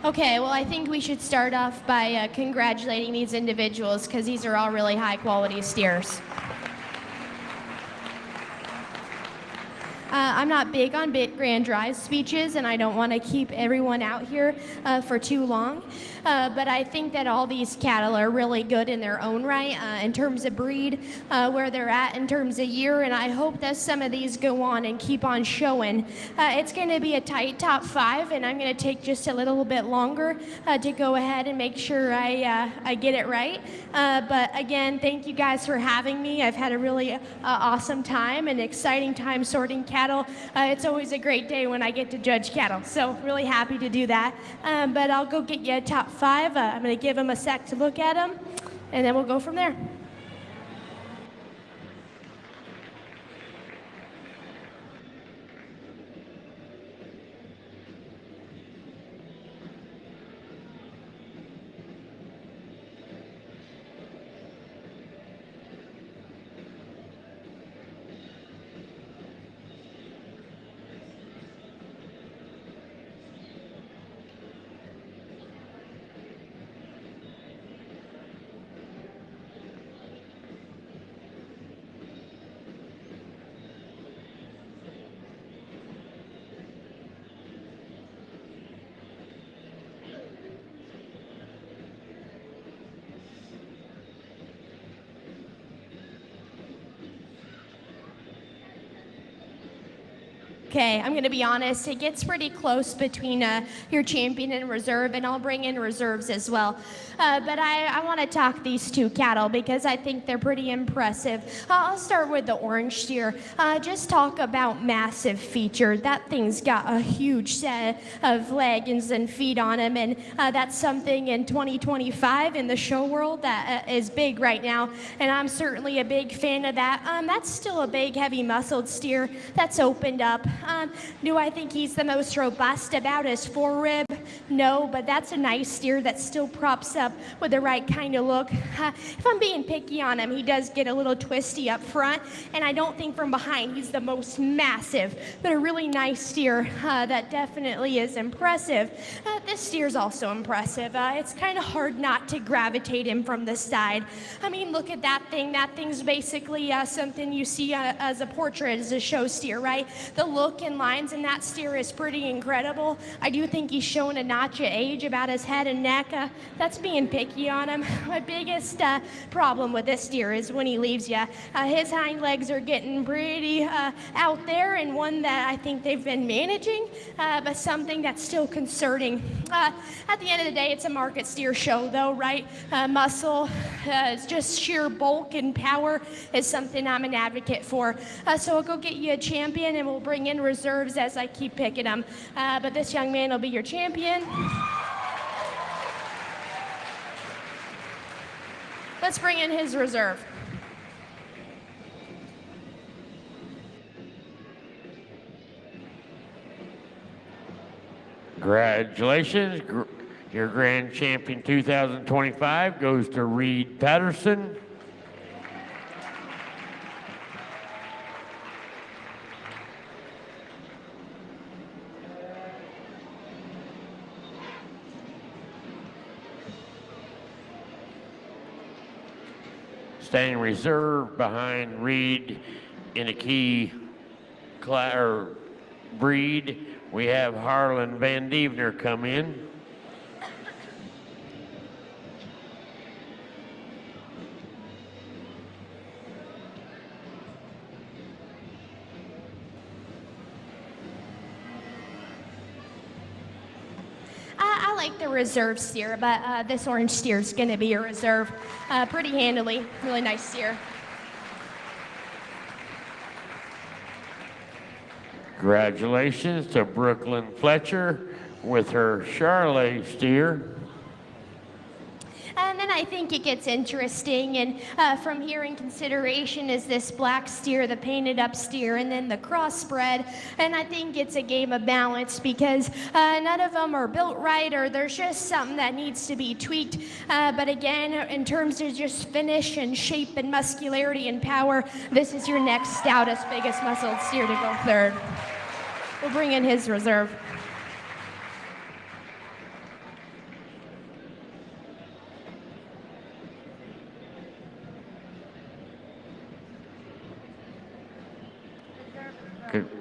D: Okay, well, I think we should start off by congratulating these individuals because these are all really high quality steers. I'm not big on grand drive speeches, and I don't want to keep everyone out here for too long. But I think that all these cattle are really good in their own right in terms of breed, where they're at in terms of year, and I hope that some of these go on and keep on showing. It's going to be a tight top 5, and I'm going to take just a little bit longer to go ahead and make sure I get it right. But again, thank you guys for having me. I've had a really awesome time and exciting time sorting cattle. It's always a great day when I get to judge cattle, so really happy to do that. But I'll go get you a top 5. I'm going to give them a sec to look at them, and then we'll go from there. Okay, I'm going to be honest. It gets pretty close between your champion and reserve, and I'll bring in reserves as well. But I want to talk these two cattle because I think they're pretty impressive. I'll start with the orange steer. Just talk about massive feature. That thing's got a huge set of leggings and feet on him, and that's something in 2025 in the show world that is big right now, and I'm certainly a big fan of that. That's still a big, heavy muscled steer that's opened up. Do I think he's the most robust about his forerib? No, but that's a nice steer that still props up with the right kind of look. If I'm being picky on him, he does get a little twisty up front, and I don't think from behind he's the most massive, but a really nice steer that definitely is impressive. This steer's also impressive. It's kind of hard not to gravitate him from the side. I mean, look at that thing. That thing's basically something you see as a portrait, as a show steer, right? The look and lines in that steer is pretty incredible. I do think he's showing a notch of age about his head and neck. That's being picky on him. My biggest problem with this steer is when he leaves you. His hind legs are getting pretty out there, and one that I think they've been managing, but something that's still concerning. At the end of the day, it's a market steer show, though, right? Muscle, it's just sheer bulk and power is something I'm an advocate for. So I'll go get you a champion, and we'll bring in reserves as I keep picking them. But this young man will be your champion. Let's bring in his reserve.
A: Congratulations. Your grand champion 2025 goes to Reed Patterson. Staying reserve behind Reed in a key breed, we have Harlan Van Devener come in.
D: I like the reserve steer, but this orange steer is going to be a reserve pretty handily. Really nice steer.
A: Congratulations to Brooklyn Fletcher with her Charlet steer.
D: And then I think it gets interesting, and from here in consideration is this black steer, the painted up steer, and then the crossbred. And I think it's a game of balance because none of them are built right, or there's just something that needs to be tweaked. But again, in terms of just finish and shape and muscularity and power, this is your next stoutest, biggest muscled steer to go third. We'll bring in his reserve.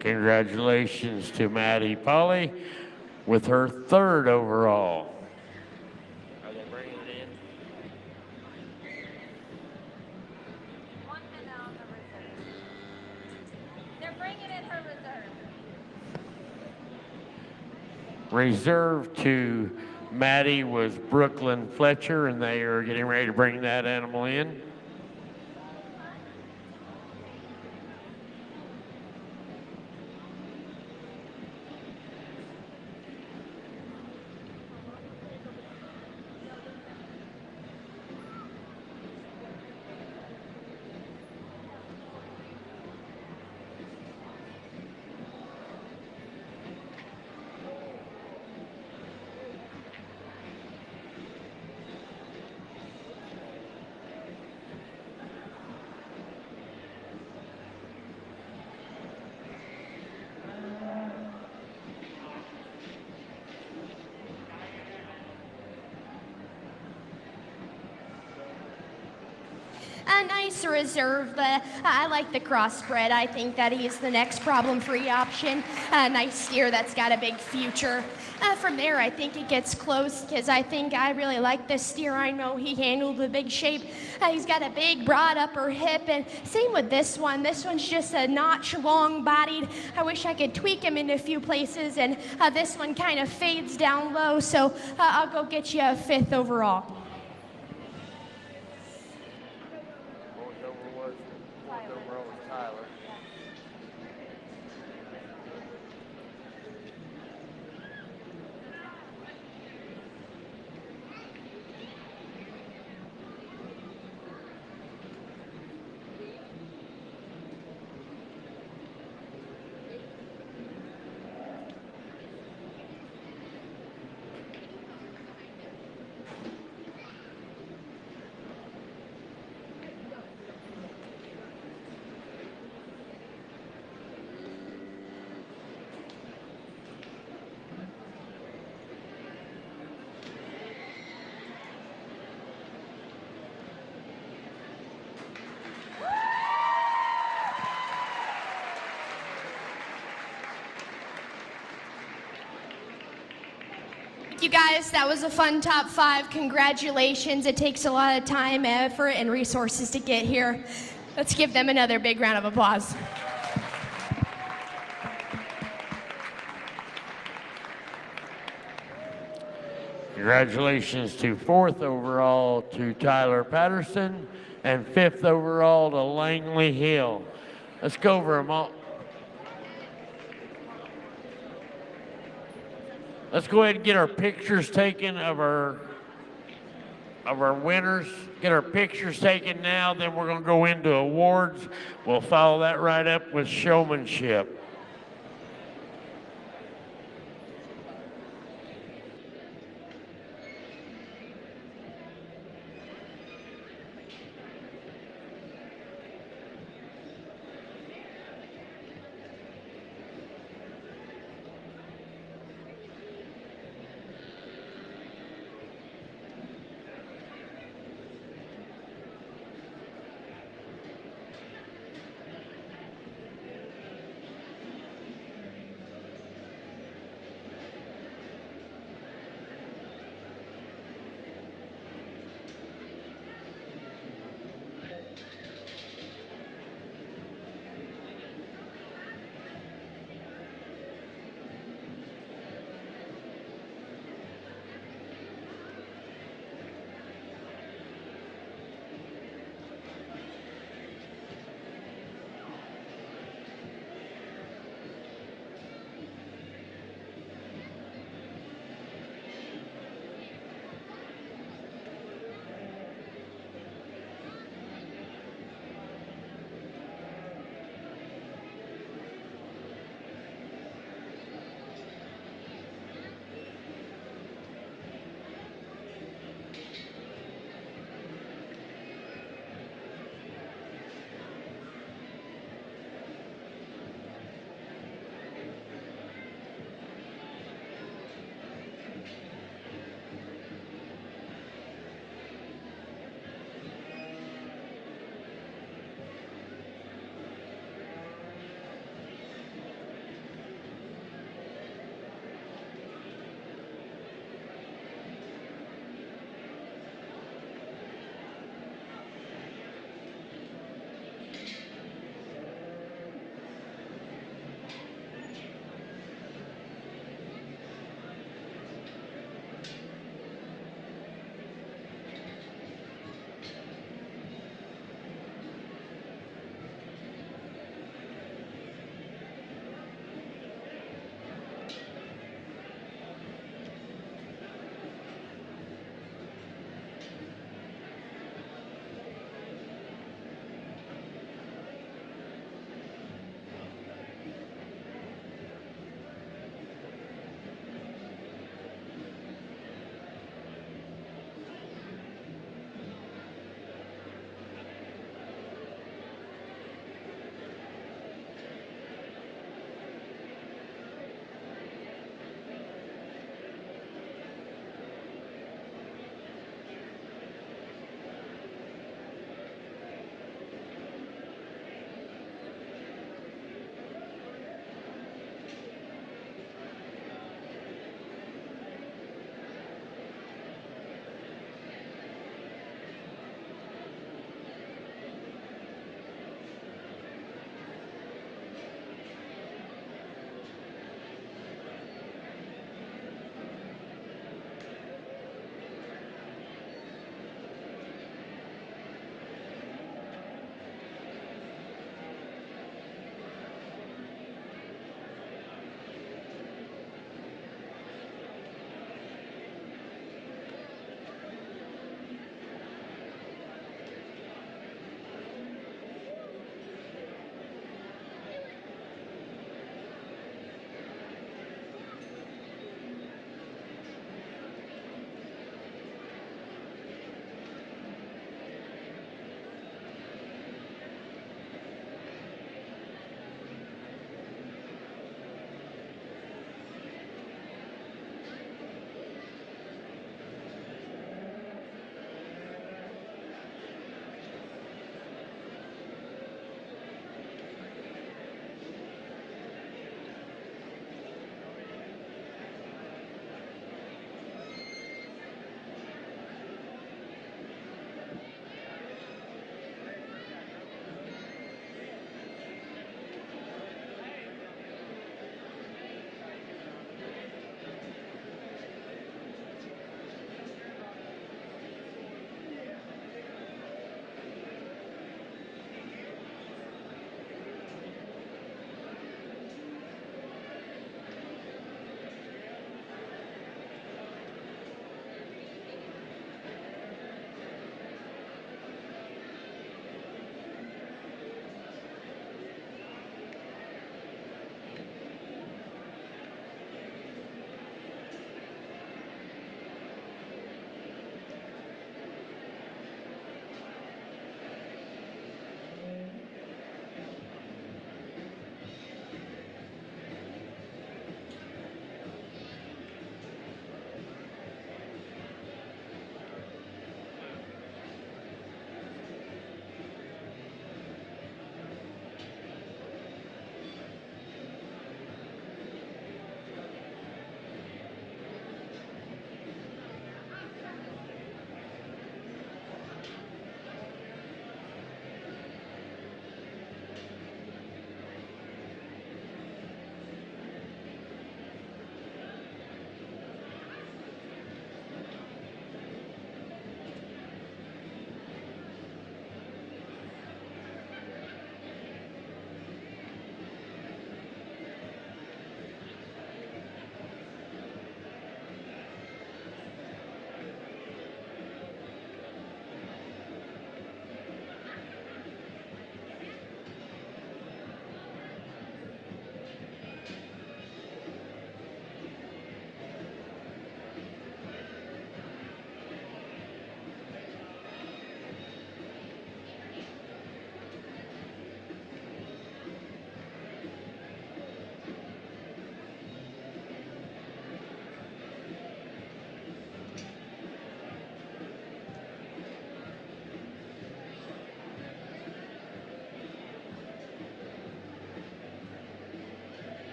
A: Congratulations to Maddie Polly with her third overall. Are they bringing it in?
C: 1 minute on the reserve. They're bringing in her reserve.
A: Reserve to Maddie was Brooklyn Fletcher, and they are getting ready to bring that animal in.
D: A nice reserve. I like the Crossbred. I think that he's the next problem-free option. A nice steer that's got a big future. From there, I think it gets close because I think I really like this steer. I know he handled the big shape. He's got a big, broad upper hip, and same with this one. This one's just a notch long-bodied. I wish I could tweak him in a few places, and this one kind of fades down low, so I'll go get you a 5th overall.
A: Fourth overall was Tyler.
D: You guys, that was a fun top 5. Congratulations. It takes a lot of time, effort, and resources to get here. Let's give them another big round of applause.
A: Congratulations to 4th overall to Tyler Patterson and 5th overall to Langley Hill. Let's go over them all. Let's go ahead and get our pictures taken of our winners. Get our pictures taken now, then we're gonna go into awards. We'll follow that right up with showmanship.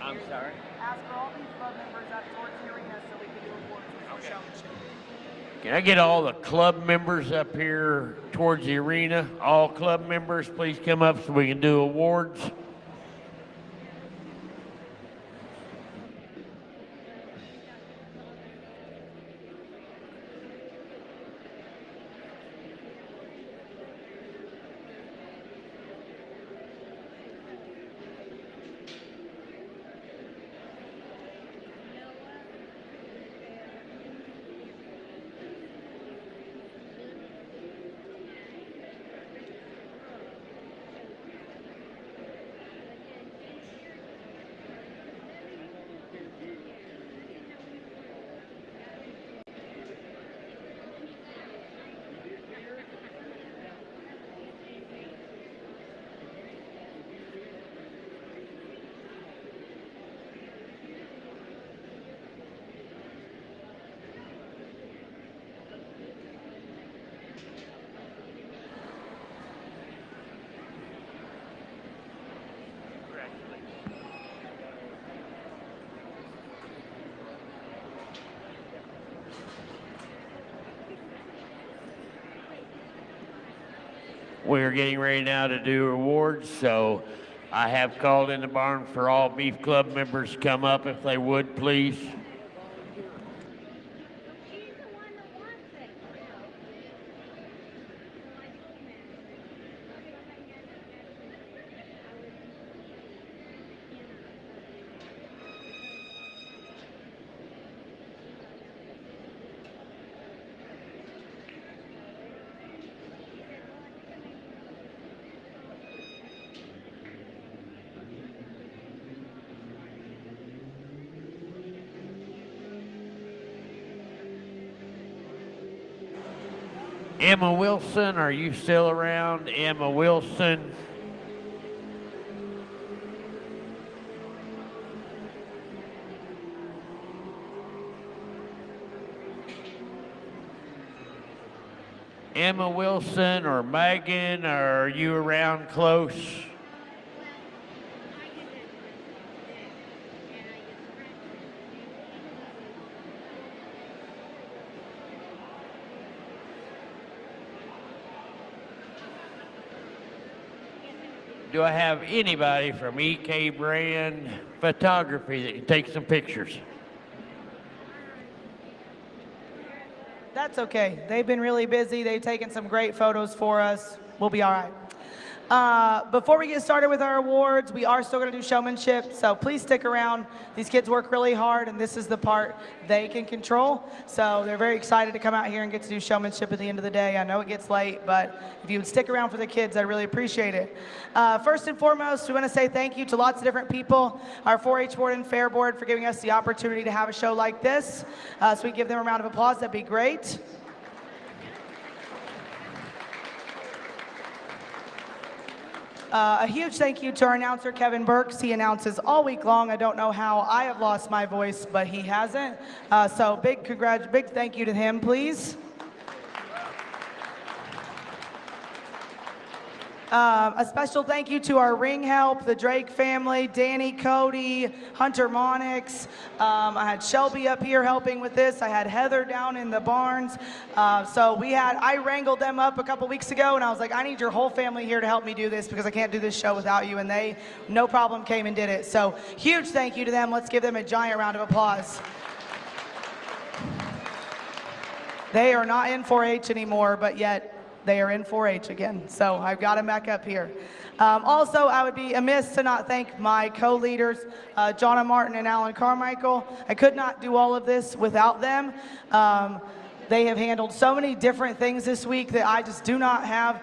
A: I'm sorry.
E: Ask for all these club members up towards the arena so we can do awards for showmanship.
A: Can I get all the club members up here towards the arena? All club members, please come up so we can do awards. We're getting ready now to do awards, so I have called in the barn for all beef club members to come up if they would, please. Emma Wilson, are you still around? Emma Wilson. Emma Wilson or Megan, are you around close? Do I have anybody from EK Brand Photography that can take some pictures?
E: That's okay. They've been really busy. They've taken some great photos for us. We'll be all right. Before we get started with our awards, we are still going to do showmanship, so please stick around. These kids work really hard, and this is the part they can control. So they're very excited to come out here and get to do showmanship at the end of the day. I know it gets late, but if you would stick around for the kids, I'd really appreciate it. First and foremost, we want to say thank you to lots of different people. Our 4-H board and fair board for giving us the opportunity to have a show like this. So we give them a round of applause. That'd be great. A huge thank you to our announcer, Kevin Burks. He announces all week long. I don't know how I have lost my voice, but he hasn't. So big thank you to him, please. A special thank you to our ring help, the Drake family, Danny, Cody, Hunter Monix. I had Shelby up here helping with this. I had Heather down in the barns. I wrangled them up a couple weeks ago, and I was like, I need your whole family here to help me do this because I can't do this show without you. And they, no problem, came and did it. So huge thank you to them. Let's give them a giant round of applause. They are not in 4-H anymore, but yet they are in 4-H again, so I've got them back up here. Also, I would be amiss to not thank my co-leaders, Jonna Martin and Alan Carmichael. I could not do all of this without them. They have handled so many different things this week that I just do not have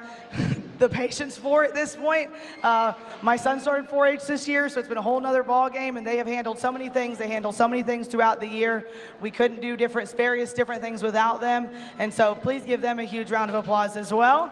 E: the patience for at this point. My son started 4-H this year, so it's been a whole nother ball game, and they have handled so many things. They handle so many things throughout the year. We couldn't do various different things without them, and so please give them a huge round of applause as well.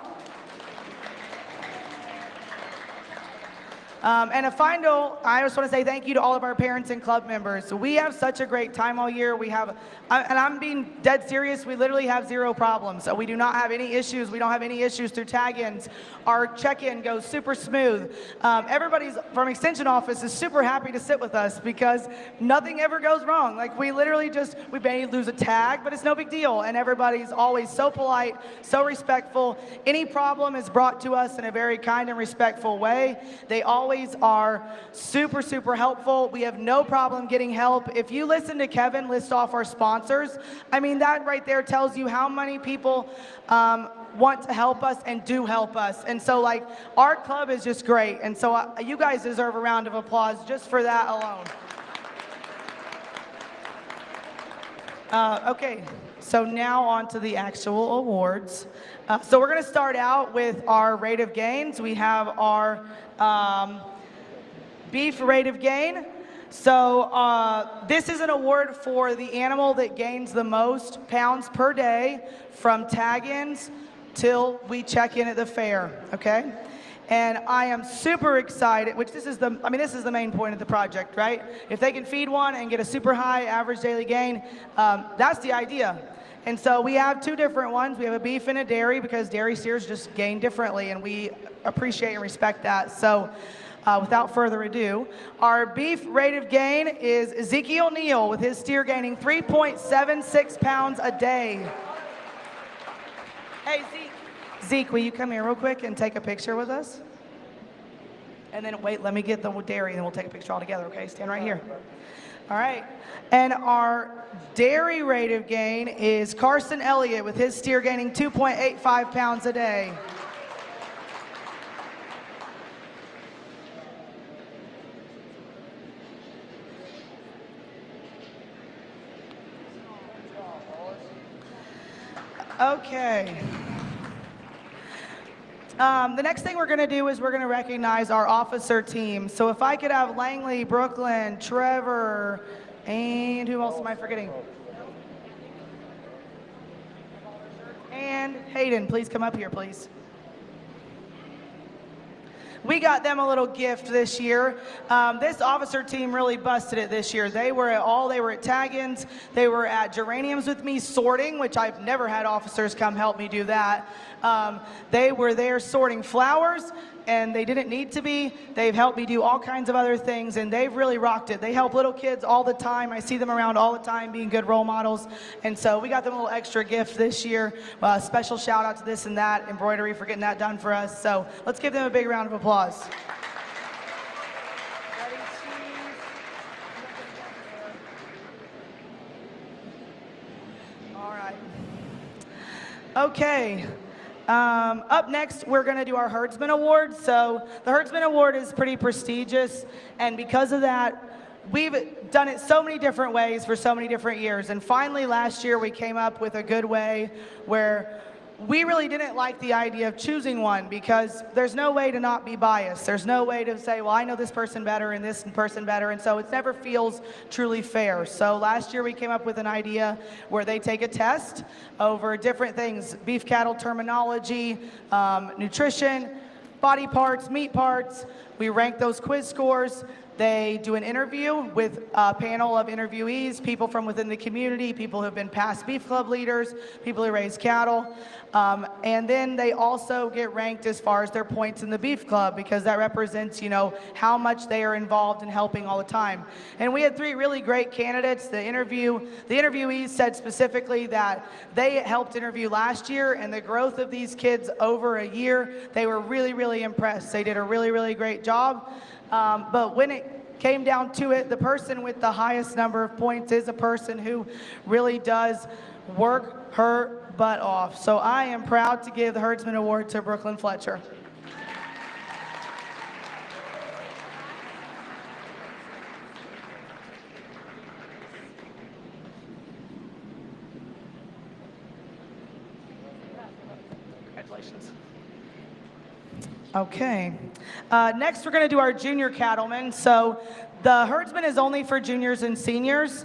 E: And a final, I just want to say thank you to all of our parents and club members. We have such a great time all year. We have, and I'm being dead serious, we literally have zero problems. So we do not have any issues. We don't have any issues through tag-ins. Our check-in goes super smooth. Everybody's from Extension Office is super happy to sit with us because nothing ever goes wrong. Like we literally just, we may lose a tag, but it's no big deal. And everybody's always so polite, so respectful. Any problem is brought to us in a very kind and respectful way. They always are super, super helpful. We have no problem getting help. If you listen to Kevin list off our sponsors, I mean, that right there tells you how many people want to help us and do help us. And so, like, our club is just great. And so you guys deserve a round of applause just for that alone. Okay, so now on to the actual awards. So we're going to start out with our rate of gains. We have our beef rate of gain. So this is an award for the animal that gains the most pounds per day from tag-ins till we check in at the fair, okay? And I am super excited, which this is the, I mean, this is the main point of the project, right? If they can feed one and get a super high average daily gain, that's the idea. And so we have two different ones. We have a beef and a dairy because dairy steers just gain differently, and we appreciate and respect that. So without further ado, our beef rate of gain is Ezekiel Neal with his steer gaining 3.76 pounds a day. Hey, Zeke, will you come here real quick and take a picture with us? And then wait, let me get the dairy, and then we'll take a picture all together, okay? Stand right here. All right. And our dairy rate of gain is Carson Elliott with his steer gaining 2.85 pounds a day. Okay. The next thing we're going to do is we're going to recognize our officer team. So if I could have Langley, Brooklyn, Trevor, and who else am I forgetting? And Hayden, please come up here, please. We got them a little gift this year. This officer team really busted it this year. They were at tag-ins, they were at geraniums with me sorting, which I've never had officers come help me do that. They were there sorting flowers, and they didn't need to be. They've helped me do all kinds of other things, and they've really rocked it. They help little kids all the time. I see them around all the time being good role models, and so we got them a little extra gift this year. Special shout out to This and That Embroidery for getting that done for us. So let's give them a big round of applause. All right. Okay. Up next, we're going to do our Herdsman Award. So the Herdsman Award is pretty prestigious, and because of that, we've done it so many different ways for so many different years. And finally, last year, we came up with a good way where we really didn't like the idea of choosing one because there's no way to not be biased. There's no way to say, well, I know this person better and this person better, and so it never feels truly fair. So last year we came up with an idea where they take a test over different things, beef cattle terminology, nutrition, body parts, meat parts. We rank those quiz scores. They do an interview with a panel of interviewees, people from within the community, people who have been past beef club leaders, people who raise cattle. And then they also get ranked as far as their points in the beef club because that represents, you know, how much they are involved in helping all the time. And we had 3 really great candidates. The interviewees said specifically that they helped interview last year, and the growth of these kids over a year, they were really, really impressed. They did a really, really great job. But when it came down to it, the person with the highest number of points is a person who really does work her butt off. So I am proud to give the Herdsman Award to Brooklyn Fletcher. Congratulations. Okay. Next, we're going to do our junior cattlemen. So the herdsman is only for juniors and seniors.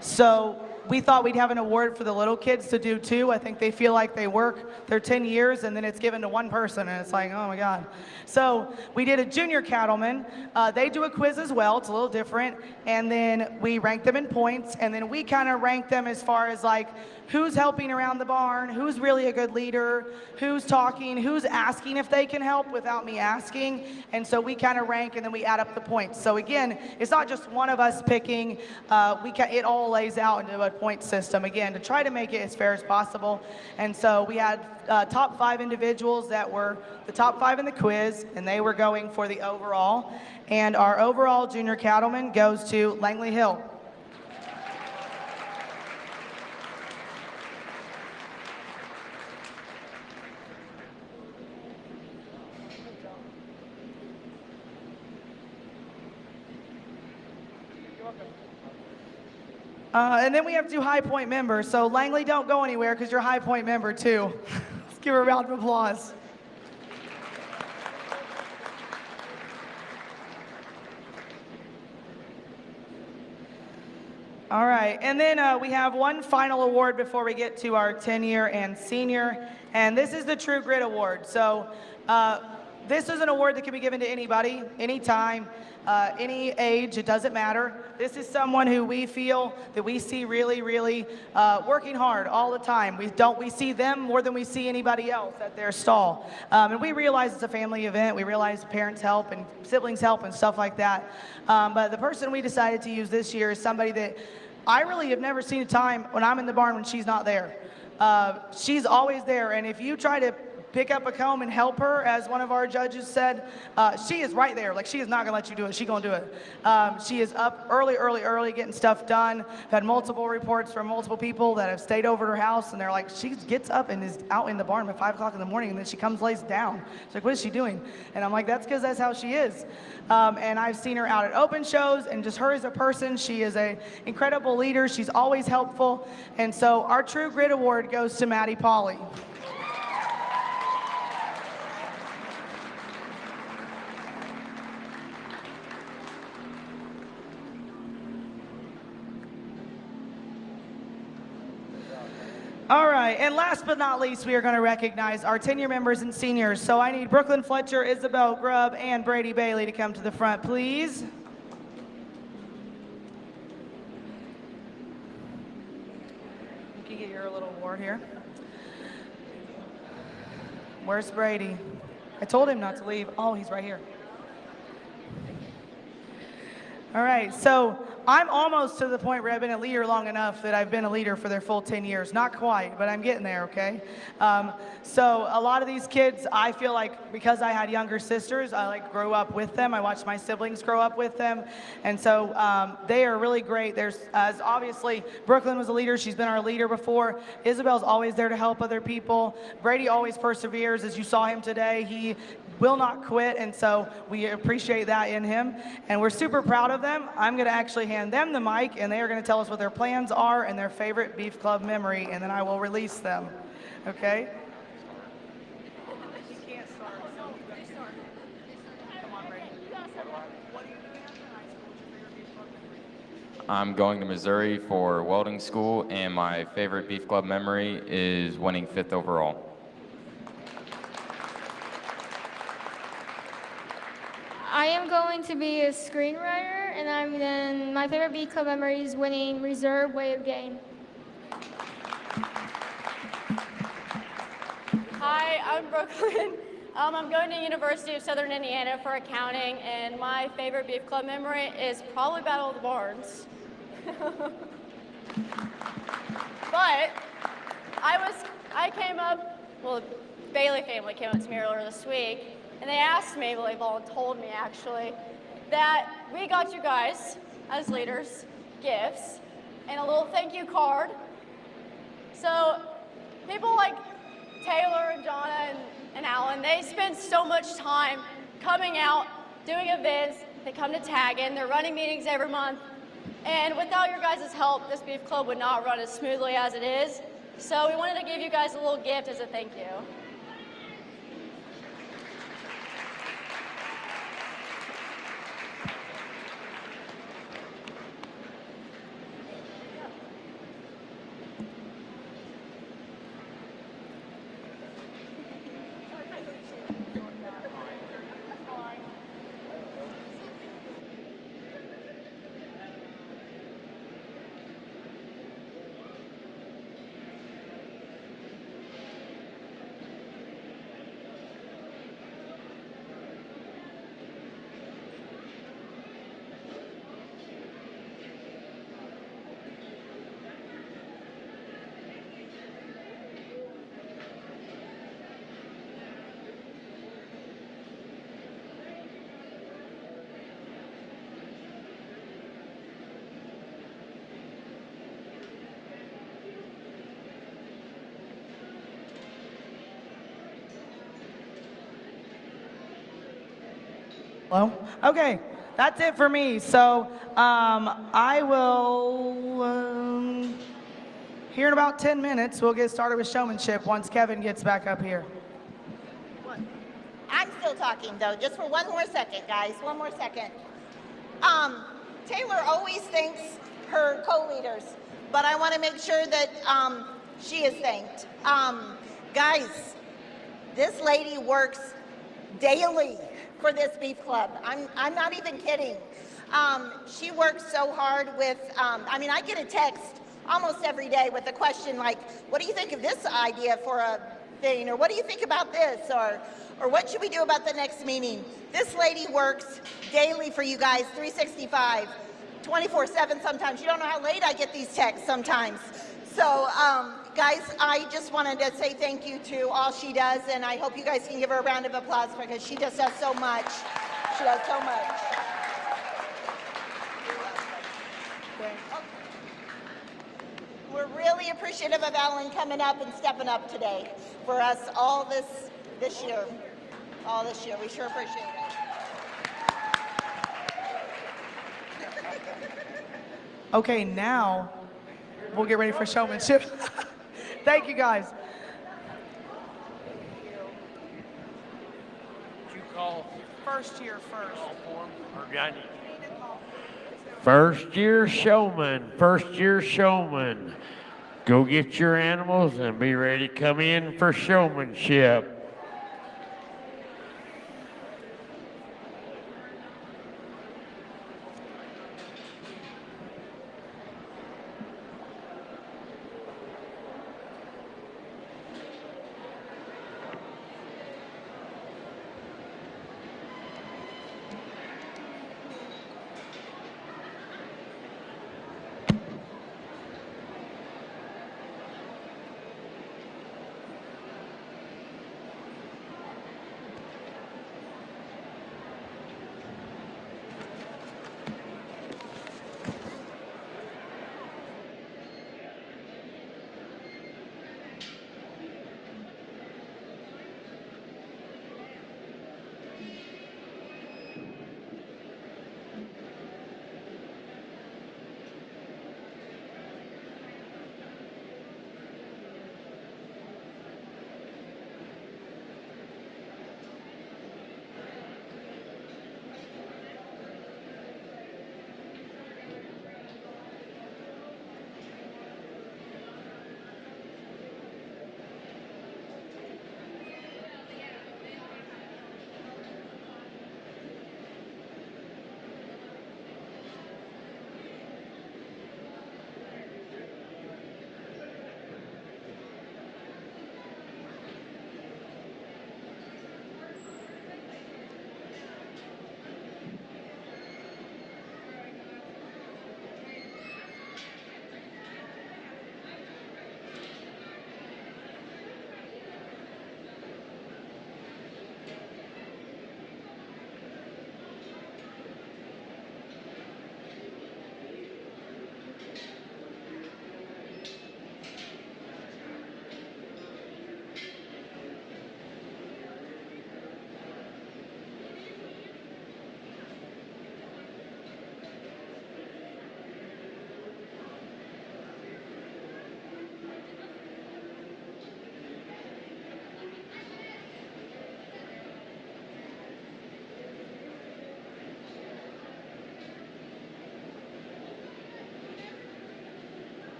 E: So we thought we'd have an award for the little kids to do too. I think they feel like they work their 10 years and then it's given to one person and it's like, oh my God. So we did a junior cattleman. They do a quiz as well. It's a little different. And then we rank them in points, and then we kind of rank them as far as like who's helping around the barn, who's really a good leader, who's talking, who's asking if they can help without me asking. And so we kind of rank and then we add up the points. So again, it's not just one of us picking. It all lays out into a point system, again, to try to make it as fair as possible. And so we had top 5 individuals that were the top 5 in the quiz, and they were going for the overall. And our overall junior cattleman goes to Langley Hill. And then we have 2 high point members. So Langley, don't go anywhere because you're a high point member too. Let's give her a round of applause. All right, and then we have one final award before we get to our 10-year and senior, and this is the True Grit Award. So this is an award that can be given to anybody, anytime, any age, it doesn't matter. This is someone who we feel that we see really, really working hard all the time. We see them more than we see anybody else at their stall. And we realize it's a family event. We realize parents help and siblings help and stuff like that. But the person we decided to use this year is somebody that I really have never seen a time when I'm in the barn when she's not there. She's always there, and if you try to pick up a comb and help her, as one of our judges said, she is right there. Like, she is not gonna let you do it. She's gonna do it. She is up early, getting stuff done. I've had multiple reports from multiple people that have stayed over at her house, and they're like, she gets up and is out in the barn at 5 o'clock in the morning, and then she comes, lays down. It's like, what is she doing? And I'm like, that's because that's how she is. And I've seen her out at open shows, and just her as a person, she is an incredible leader. She's always helpful. And so our True Grit Award goes to Maddie Polly. All right, and last but not least, we are going to recognize our 10-year members and seniors. So I need Brooklyn Fletcher, Isabel Grubb, and Brady Bailey to come to the front, please. You can get your little award here. Where's Brady? I told him not to leave. Oh, he's right here. All right, so I'm almost to the point where I've been a leader long enough that I've been a leader for their full 10 years. Not quite, but I'm getting there, okay? So a lot of these kids, I feel like because I had younger sisters, I grew up with them. I watched my siblings grow up with them. And so they are really great. There's obviously, Brooklyn was a leader. She's been our leader before. Isabel's always there to help other people. Brady always perseveres. As you saw him today, he will not quit, and so we appreciate that in him, and we're super proud of them. I'm going to actually hand them the mic, and they are going to tell us what their plans are and their favorite Beef Club memory, and then I will release them. Okay? You can't start. Come on, Brady. What are you doing after high school? What's your favorite Beef Club memory?
F: I'm going to Missouri for welding school, and my favorite Beef Club memory is winning 5th overall.
G: I am going to be a screenwriter, and my favorite Beef Club memory is winning Reserve Way of Gain.
H: Hi, I'm Brooklyn. I'm going to University of Southern Indiana for accounting, and my favorite Beef Club memory is probably Battle of the Barns. But I came up, well, the Bailey family came up to me earlier this week, and they asked me, well, they've all told me actually, that we got you guys, as leaders, gifts, and a little thank you card. So people like Taylor and Jonna and Alan, they spend so much time coming out, doing events, they come to tag in, they're running meetings every month, and without your guys' help, this Beef Club would not run as smoothly as it is. So we wanted to give you guys a little gift as a thank you.
E: Hello? Okay, that's it for me. So I will, here in about 10 minutes, we'll get started with showmanship once Kevin gets back up here.
I: I'm still talking though, just for one more second, guys, one more second. Taylor always thanks her co-leaders, but I want to make sure that she is thanked. Guys, this lady works daily for this beef club. I'm not even kidding. She works so hard with, I get a text almost every day with a question like, what do you think of this idea for a thing? Or what do you think about this? Or what should we do about the next meeting? This lady works daily for you guys, 365, 24/7 sometimes. You don't know how late I get these texts sometimes. So, guys, I just wanted to say thank you to all she does, and I hope you guys can give her a round of applause because she just does so much. She does so much. We're really appreciative of Ellen coming up and stepping up today for us all this year. All this year. We sure appreciate it.
E: Okay, now we'll get ready for showmanship. Thank you, guys.
A: Did you call
E: First year first.
A: for him, or do I need? First year showman. Go get your animals and be ready to come in for showmanship.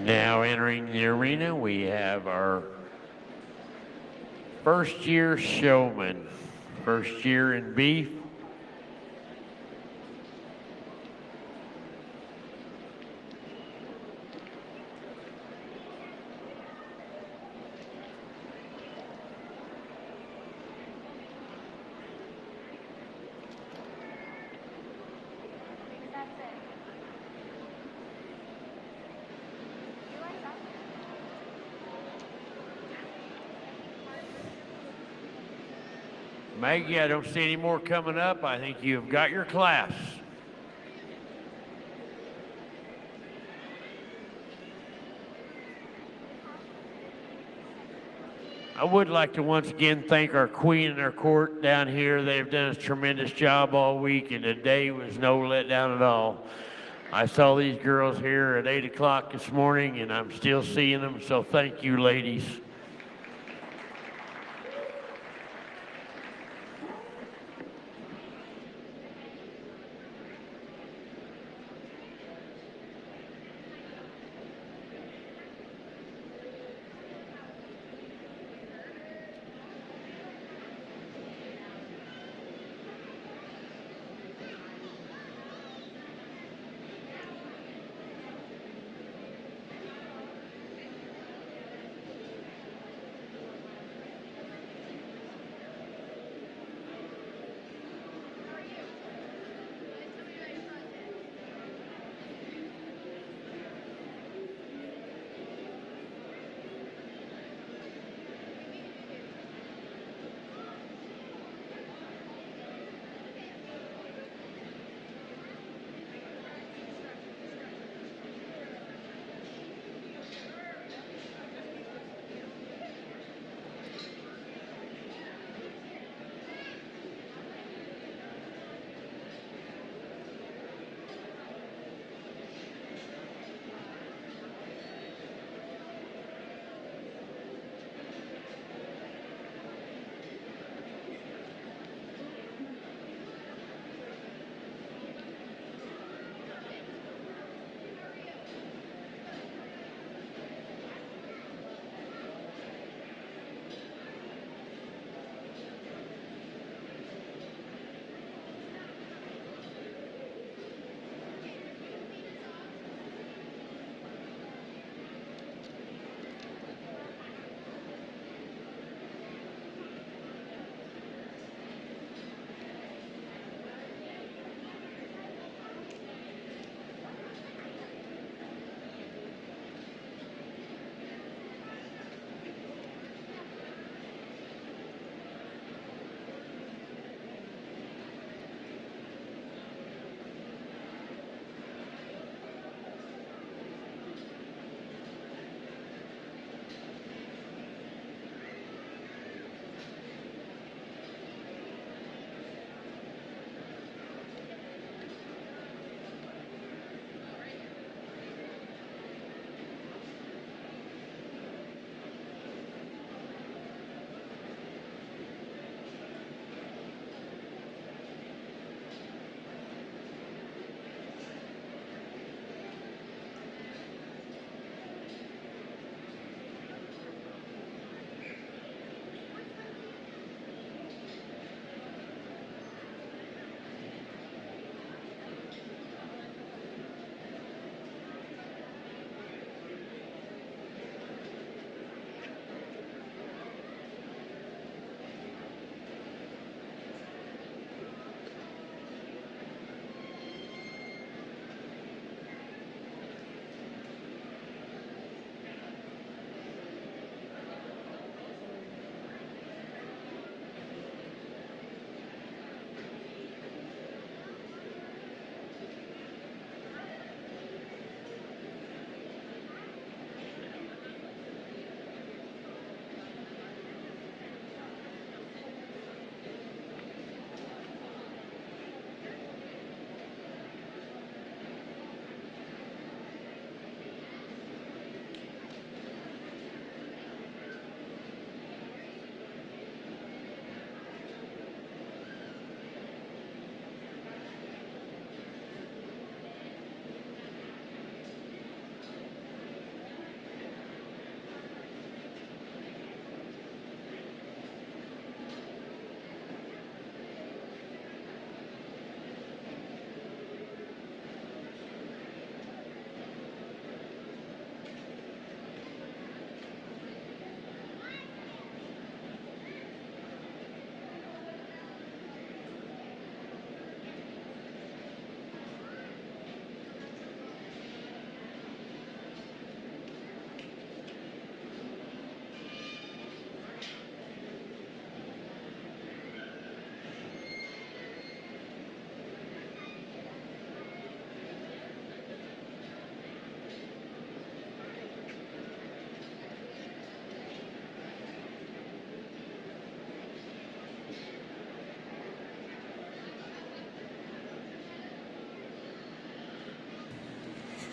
A: Now entering the arena, we have our first year showman, first year in beef. Maggie, I don't see any more coming up. I think you've got your class. I would like to once again thank our queen and our court down here. They've done a tremendous job all week, and today was no letdown at all. I saw these girls here at 8 o'clock this morning, and I'm still seeing them, so thank you, ladies.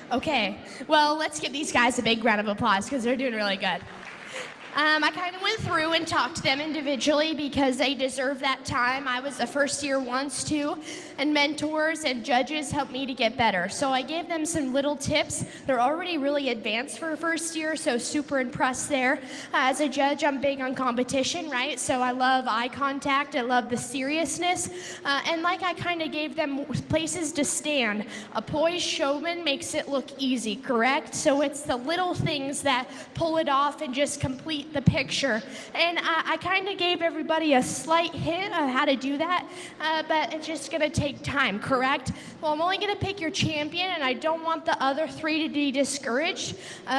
D: Okay, well, let's give these guys a big round of applause because they're doing really good. I kind of went through and talked to them individually because they deserve that time. I was a first year once too, and mentors and judges helped me to get better. So I gave them some little tips. They're already really advanced for a first year, so super impressed there. As a judge, I'm big on competition, right? So I love eye contact, I love the seriousness, and like I kind of gave them places to stand. A poised showman makes it look easy, correct? So it's the little things that pull it off and just complete the picture. And I kind of gave everybody a slight hint of how to do that, but it's just gonna take time, correct? Well, I'm only gonna pick your champion, and I don't want the other three to be discouraged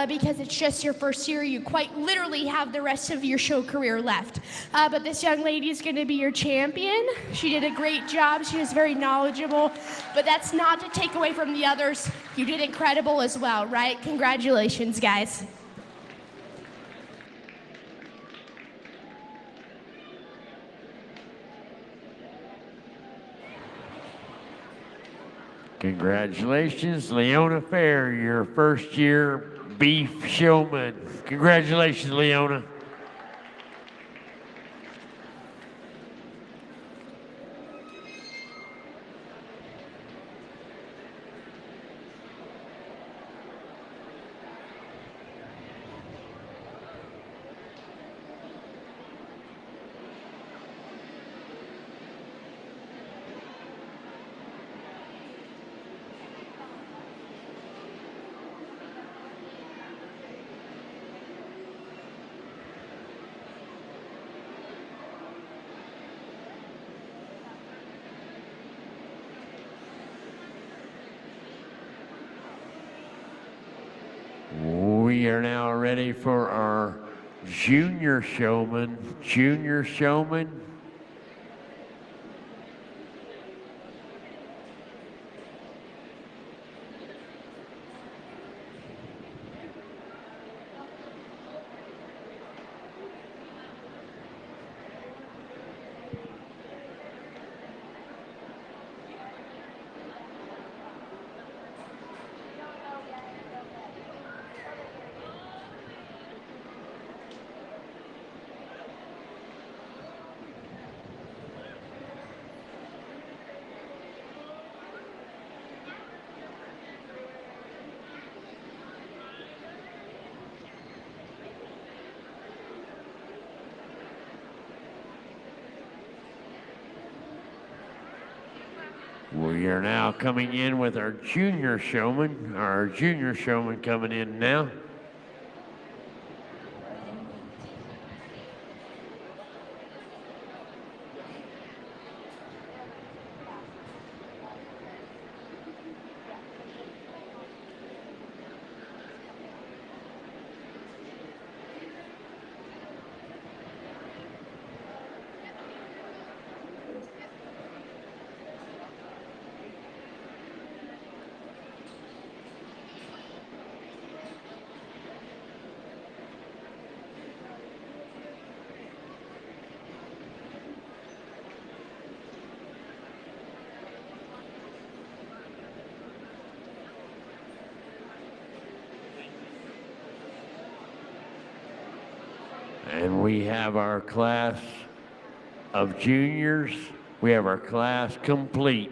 D: because it's just your first year. You quite literally have the rest of your show career left. But this young lady is gonna be your champion. She did a great job. She was very knowledgeable, but that's not to take away from the others. You did incredible as well, right? Congratulations, guys.
A: Congratulations, Leona Fair, your first year beef showman. Congratulations, Leona. We are now ready for our junior showman. Junior showman. We are now coming in with our junior showman. Our junior showman coming in now. And we have our class of juniors. We have our class complete.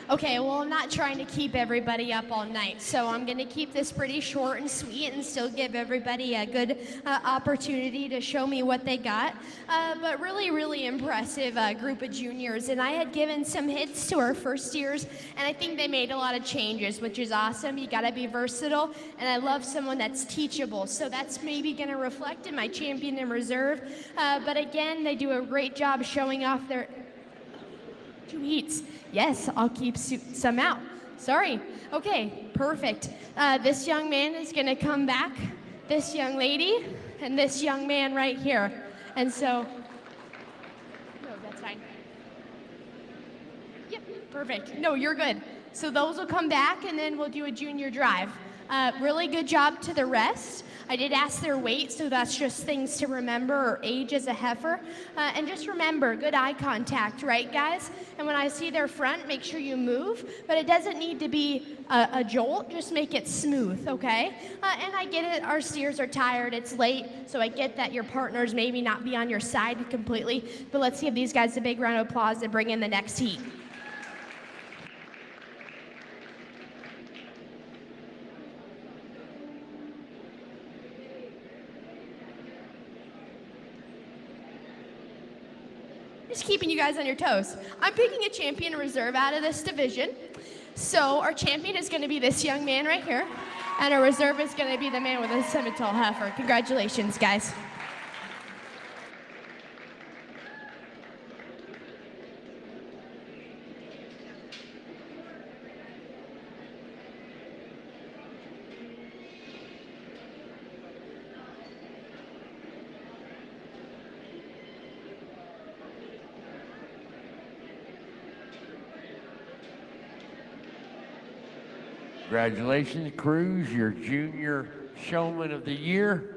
D: Okay, well, I'm not trying to keep everybody up all night, so I'm going to keep this pretty short and sweet and still give everybody a good opportunity to show me what they got. But really, really impressive group of juniors, and I had given some hits to our first years, and I think they made a lot of changes, which is awesome. You got to be versatile, and I love someone that's teachable, so that's maybe going to reflect in my champion in reserve. But again, they do a great job showing off their 2 heats. Yes, I'll keep some out. Sorry. Okay, perfect. This young man is going to come back, this young lady, and this young man right here. And so, no, that's fine. Yep, perfect. No, you're good. So those will come back, and then we'll do a junior drive. Really good job to the rest. I did ask their weight, so that's just things to remember, or age as a heifer. And just remember, good eye contact, right, guys? And when I see their front, make sure you move, but it doesn't need to be a jolt, just make it smooth, okay? And I get it, our steers are tired, it's late, so I get that your partners maybe not be on your side completely, but let's give these guys a big round of applause and bring in the next heat. Just keeping you guys on your toes. I'm picking a champion in reserve out of this division. So our champion is going to be this young man right here, and our reserve is going to be the man with a Simmental heifer. Congratulations, guys.
A: Congratulations, Cruz, your junior showman of the year.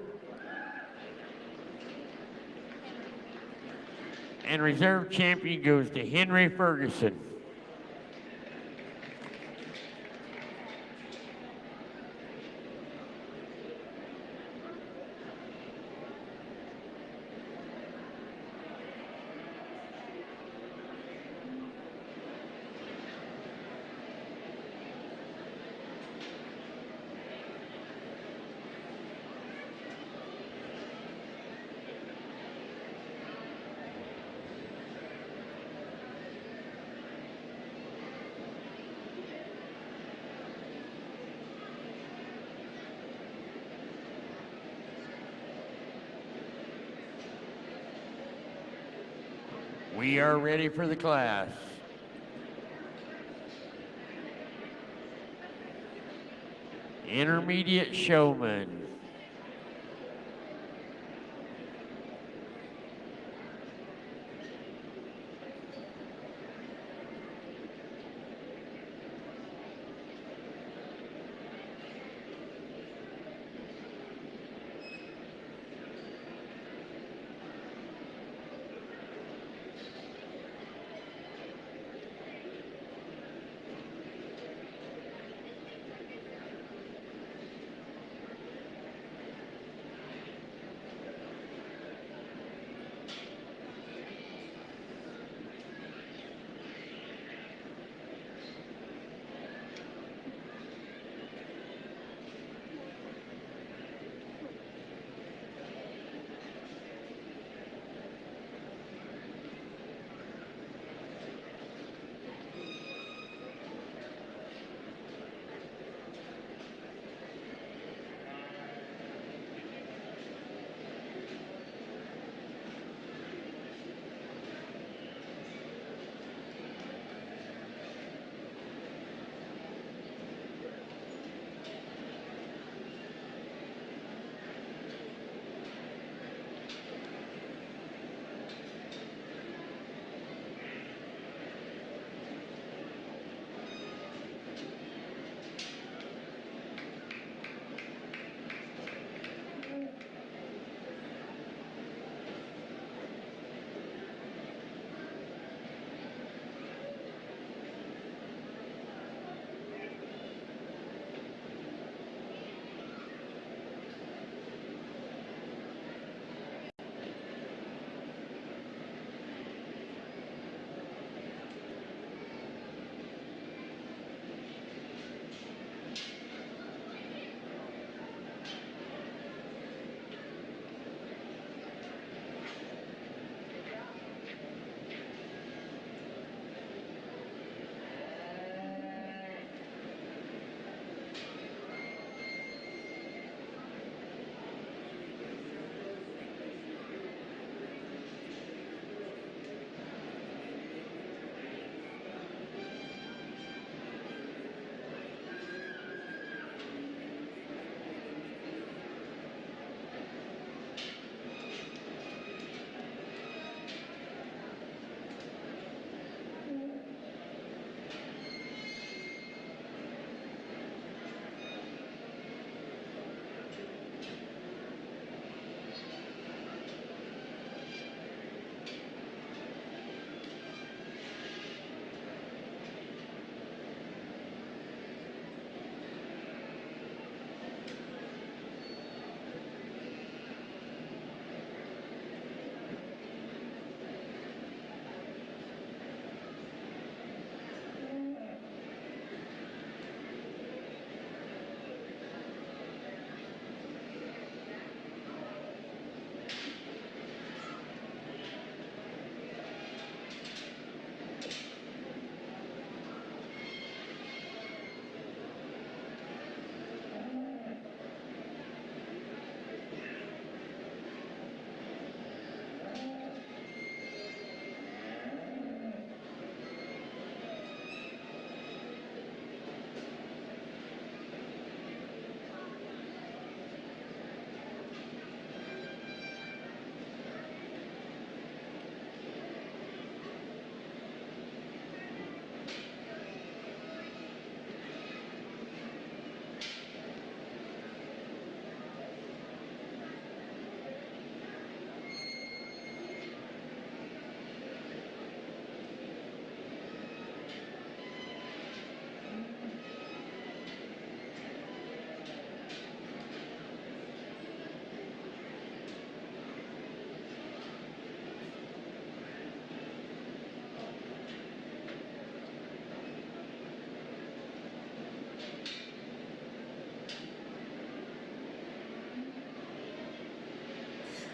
A: And reserve champion goes to Henry Ferguson. We are ready for the class. Intermediate showman.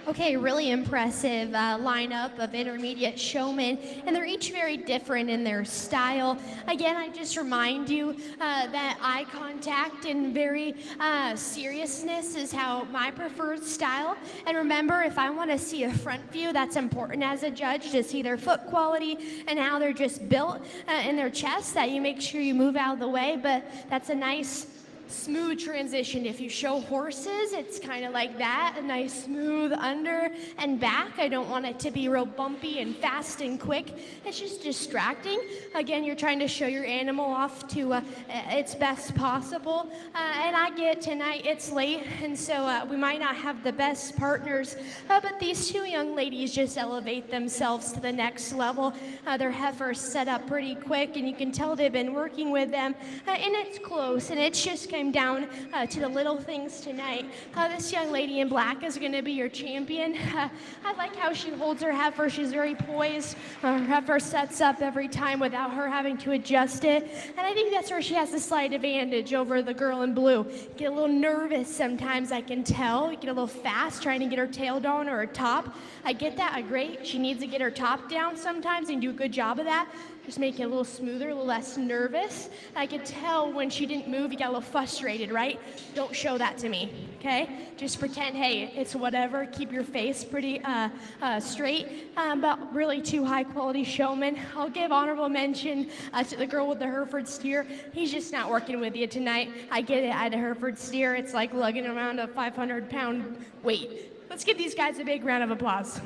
D: Okay, really impressive lineup of intermediate showmen, and they're each very different in their style. Again, I just remind you that eye contact and very seriousness is how my preferred style. And remember, if I want to see a front view, that's important as a judge to see their foot quality and how they're just built in their chest, that you make sure you move out of the way. But that's a nice smooth transition. If you show horses, it's kind of like that, a nice smooth under and back. I don't want it to be real bumpy and fast and quick. It's just distracting. Again, you're trying to show your animal off to its best possible. And I get tonight it's late, and so we might not have the best partners, but these two young ladies just elevate themselves to the next level. Their heifers set up pretty quick, and you can tell they've been working with them, and it's close, and it's just came down to the little things tonight. This young lady in black is going to be your champion. I like how she holds her heifer. She's very poised. Her heifer sets up every time without her having to adjust it. And I think that's where she has a slight advantage over the girl in blue. Get a little nervous sometimes, I can tell. You get a little fast trying to get her tail down or her top. I get that. I agree. She needs to get her top down sometimes and do a good job of that. Just make it a little smoother, a little less nervous. I could tell when she didn't move, you got a little frustrated, right? Don't show that to me, okay? Just pretend, hey, it's whatever. Keep your face pretty straight, but really two high-quality showmen. I'll give honorable mention to the girl with the Hereford steer. He's just not working with you tonight. I get it. I had a Hereford steer. It's like lugging around a 500-pound weight. Let's give these guys a big round of applause.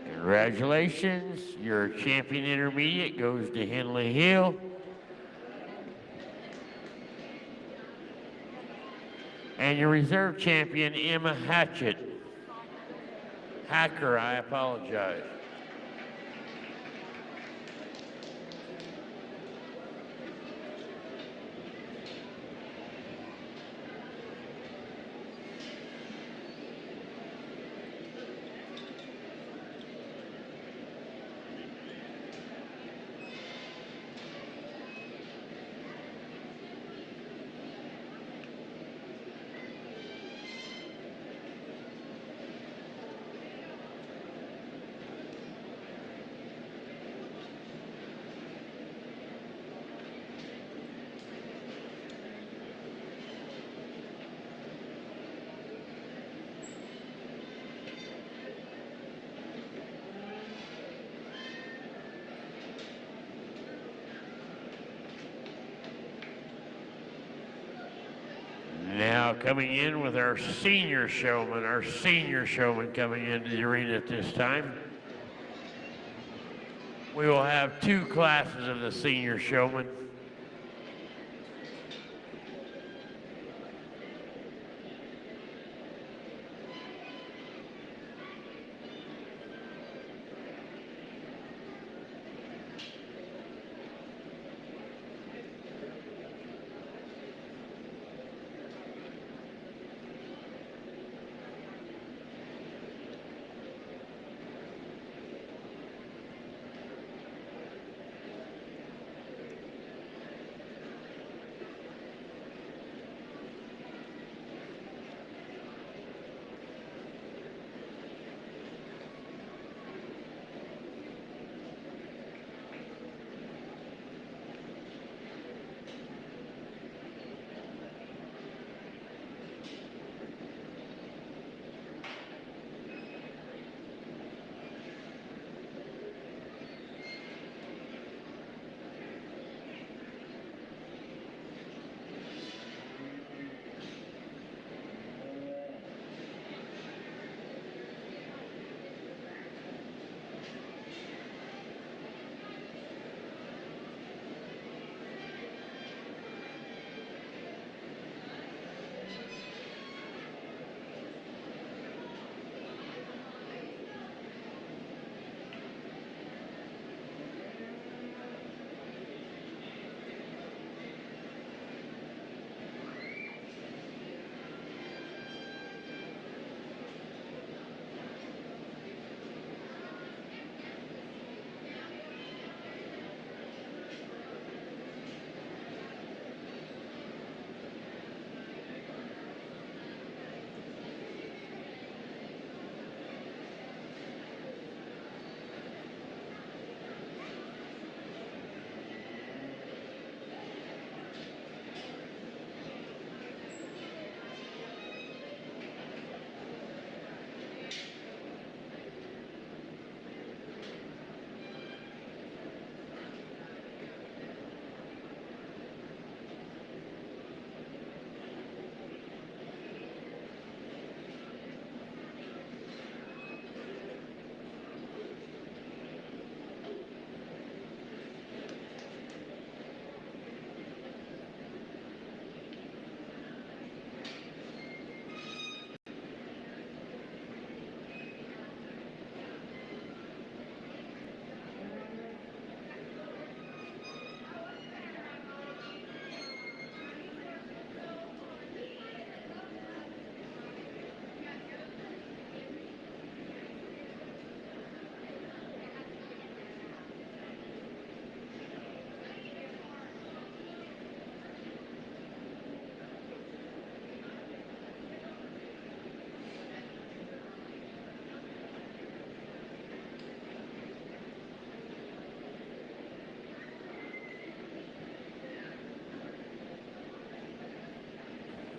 A: Congratulations, your champion intermediate goes to Henley Hill. And your reserve champion, Emma Hacker, I apologize. Now coming in with our senior showman coming into the arena at this time. We will have two classes of the senior showman.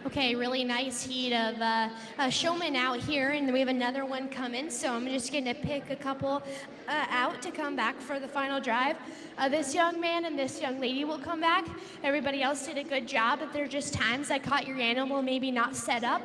D: Okay, really nice heat of showmen out here, and we have another one coming, so I'm just gonna pick a couple out to come back for the final drive. This young man and this young lady will come back. Everybody else did a good job, but there are just times I caught your animal maybe not set up.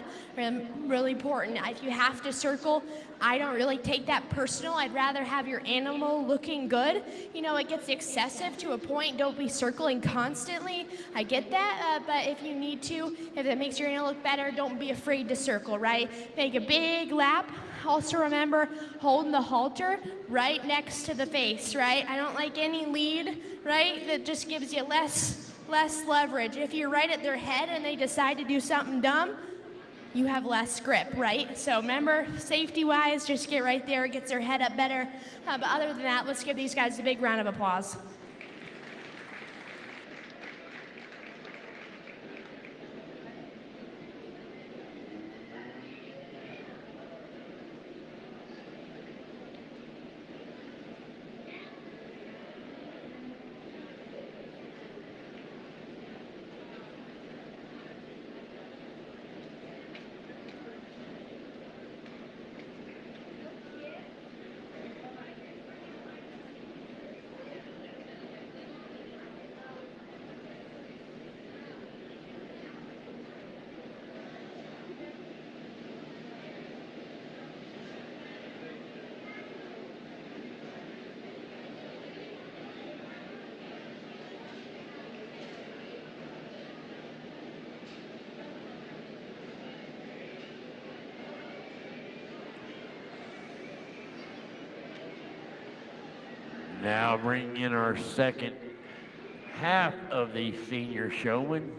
D: Really important. If you have to circle, I don't really take that personal. I'd rather have your animal looking good. You know, it gets excessive to a point. Don't be circling constantly. I get that, but if you need to, if it makes your animal look better, don't be afraid to circle, right? Make a big lap. Also remember, holding the halter right next to the face, right? I don't like any lead, right? That just gives you less leverage. If you're right at their head and they decide to do something dumb, you have less grip, right? So remember, safety-wise, just get right there. It gets their head up better. But other than that, let's give these guys a big round of applause.
A: Now bring in our second half of the senior showman.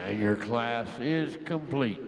A: And your class is complete.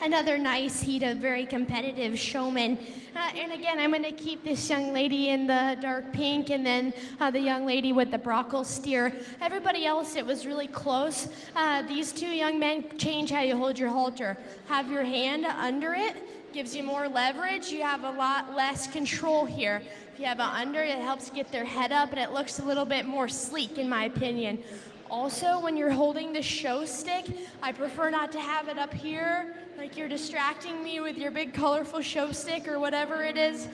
D: Another nice heat of very competitive showmen. And again, I'm going to keep this young lady in the dark pink and then the young lady with the brockle steer. Everybody else, it was really close. These two young men change how you hold your halter. Have your hand under it, gives you more leverage. You have a lot less control here. If you have it under, it helps get their head up and it looks a little bit more sleek in my opinion. Also, when you're holding the show stick, I prefer not to have it up here, like you're distracting me with your big colorful show stick or whatever it is.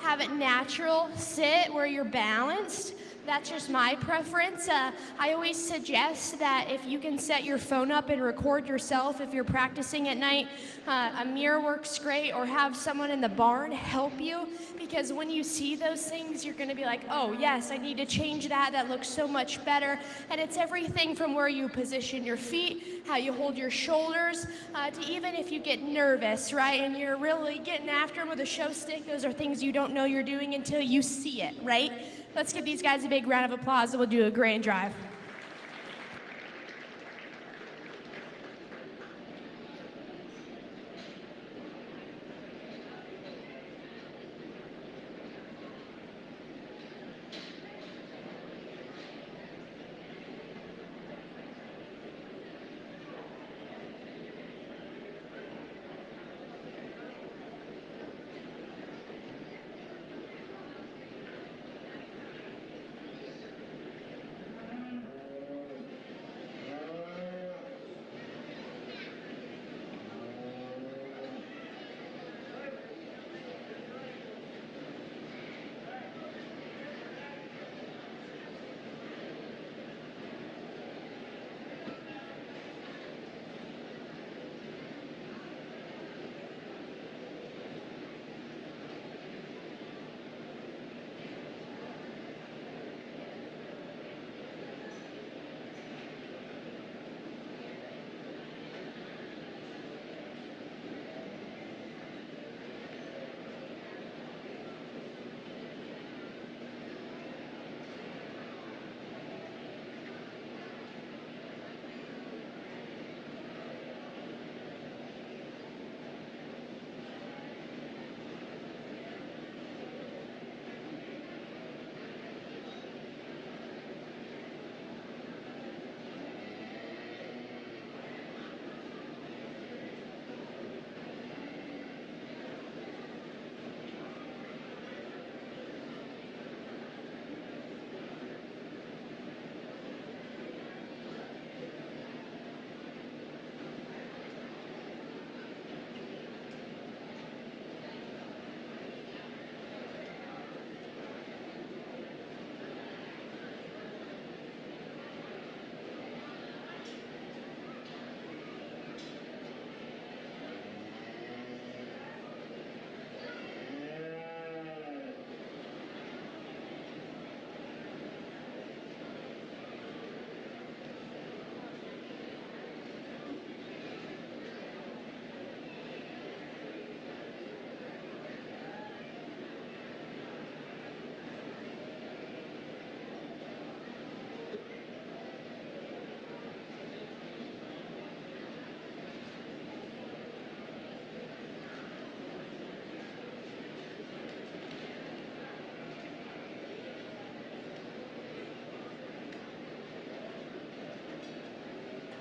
D: Have it natural, sit where you're balanced. That's just my preference. I always suggest that if you can set your phone up and record yourself if you're practicing at night, a mirror works great, or have someone in the barn help you, because when you see those things, you're gonna be like, oh yes, I need to change that, that looks so much better. And it's everything from where you position your feet, how you hold your shoulders, to even if you get nervous, right, and you're really getting after them with a show stick, those are things you don't know you're doing until you see it, right? Let's give these guys a big round of applause and we'll do a grand drive.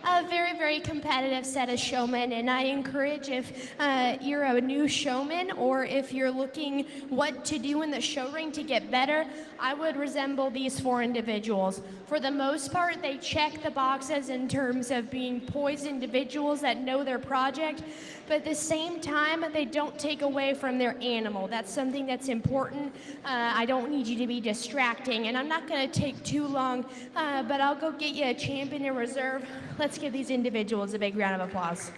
D: A very, very competitive set of showmen, and I encourage if you're a new showman or if you're looking what to do in the show ring to get better, I would resemble these four individuals. For the most part, they check the boxes in terms of being poised individuals that know their project, but at the same time, they don't take away from their animal. That's something that's important. I don't need you to be distracting, and I'm not gonna take too long, but I'll go get you a champion in reserve. Let's give these individuals a big round of applause.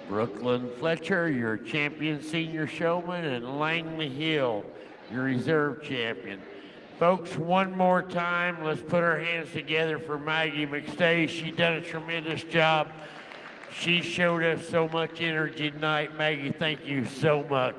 A: Brooklyn Fletcher, your champion senior showman, and Langley Hill, your reserve champion. Folks, one more time, let's put our hands together for Maggie McStay. She done a tremendous job. She showed us so much energy tonight. Maggie, thank you so much.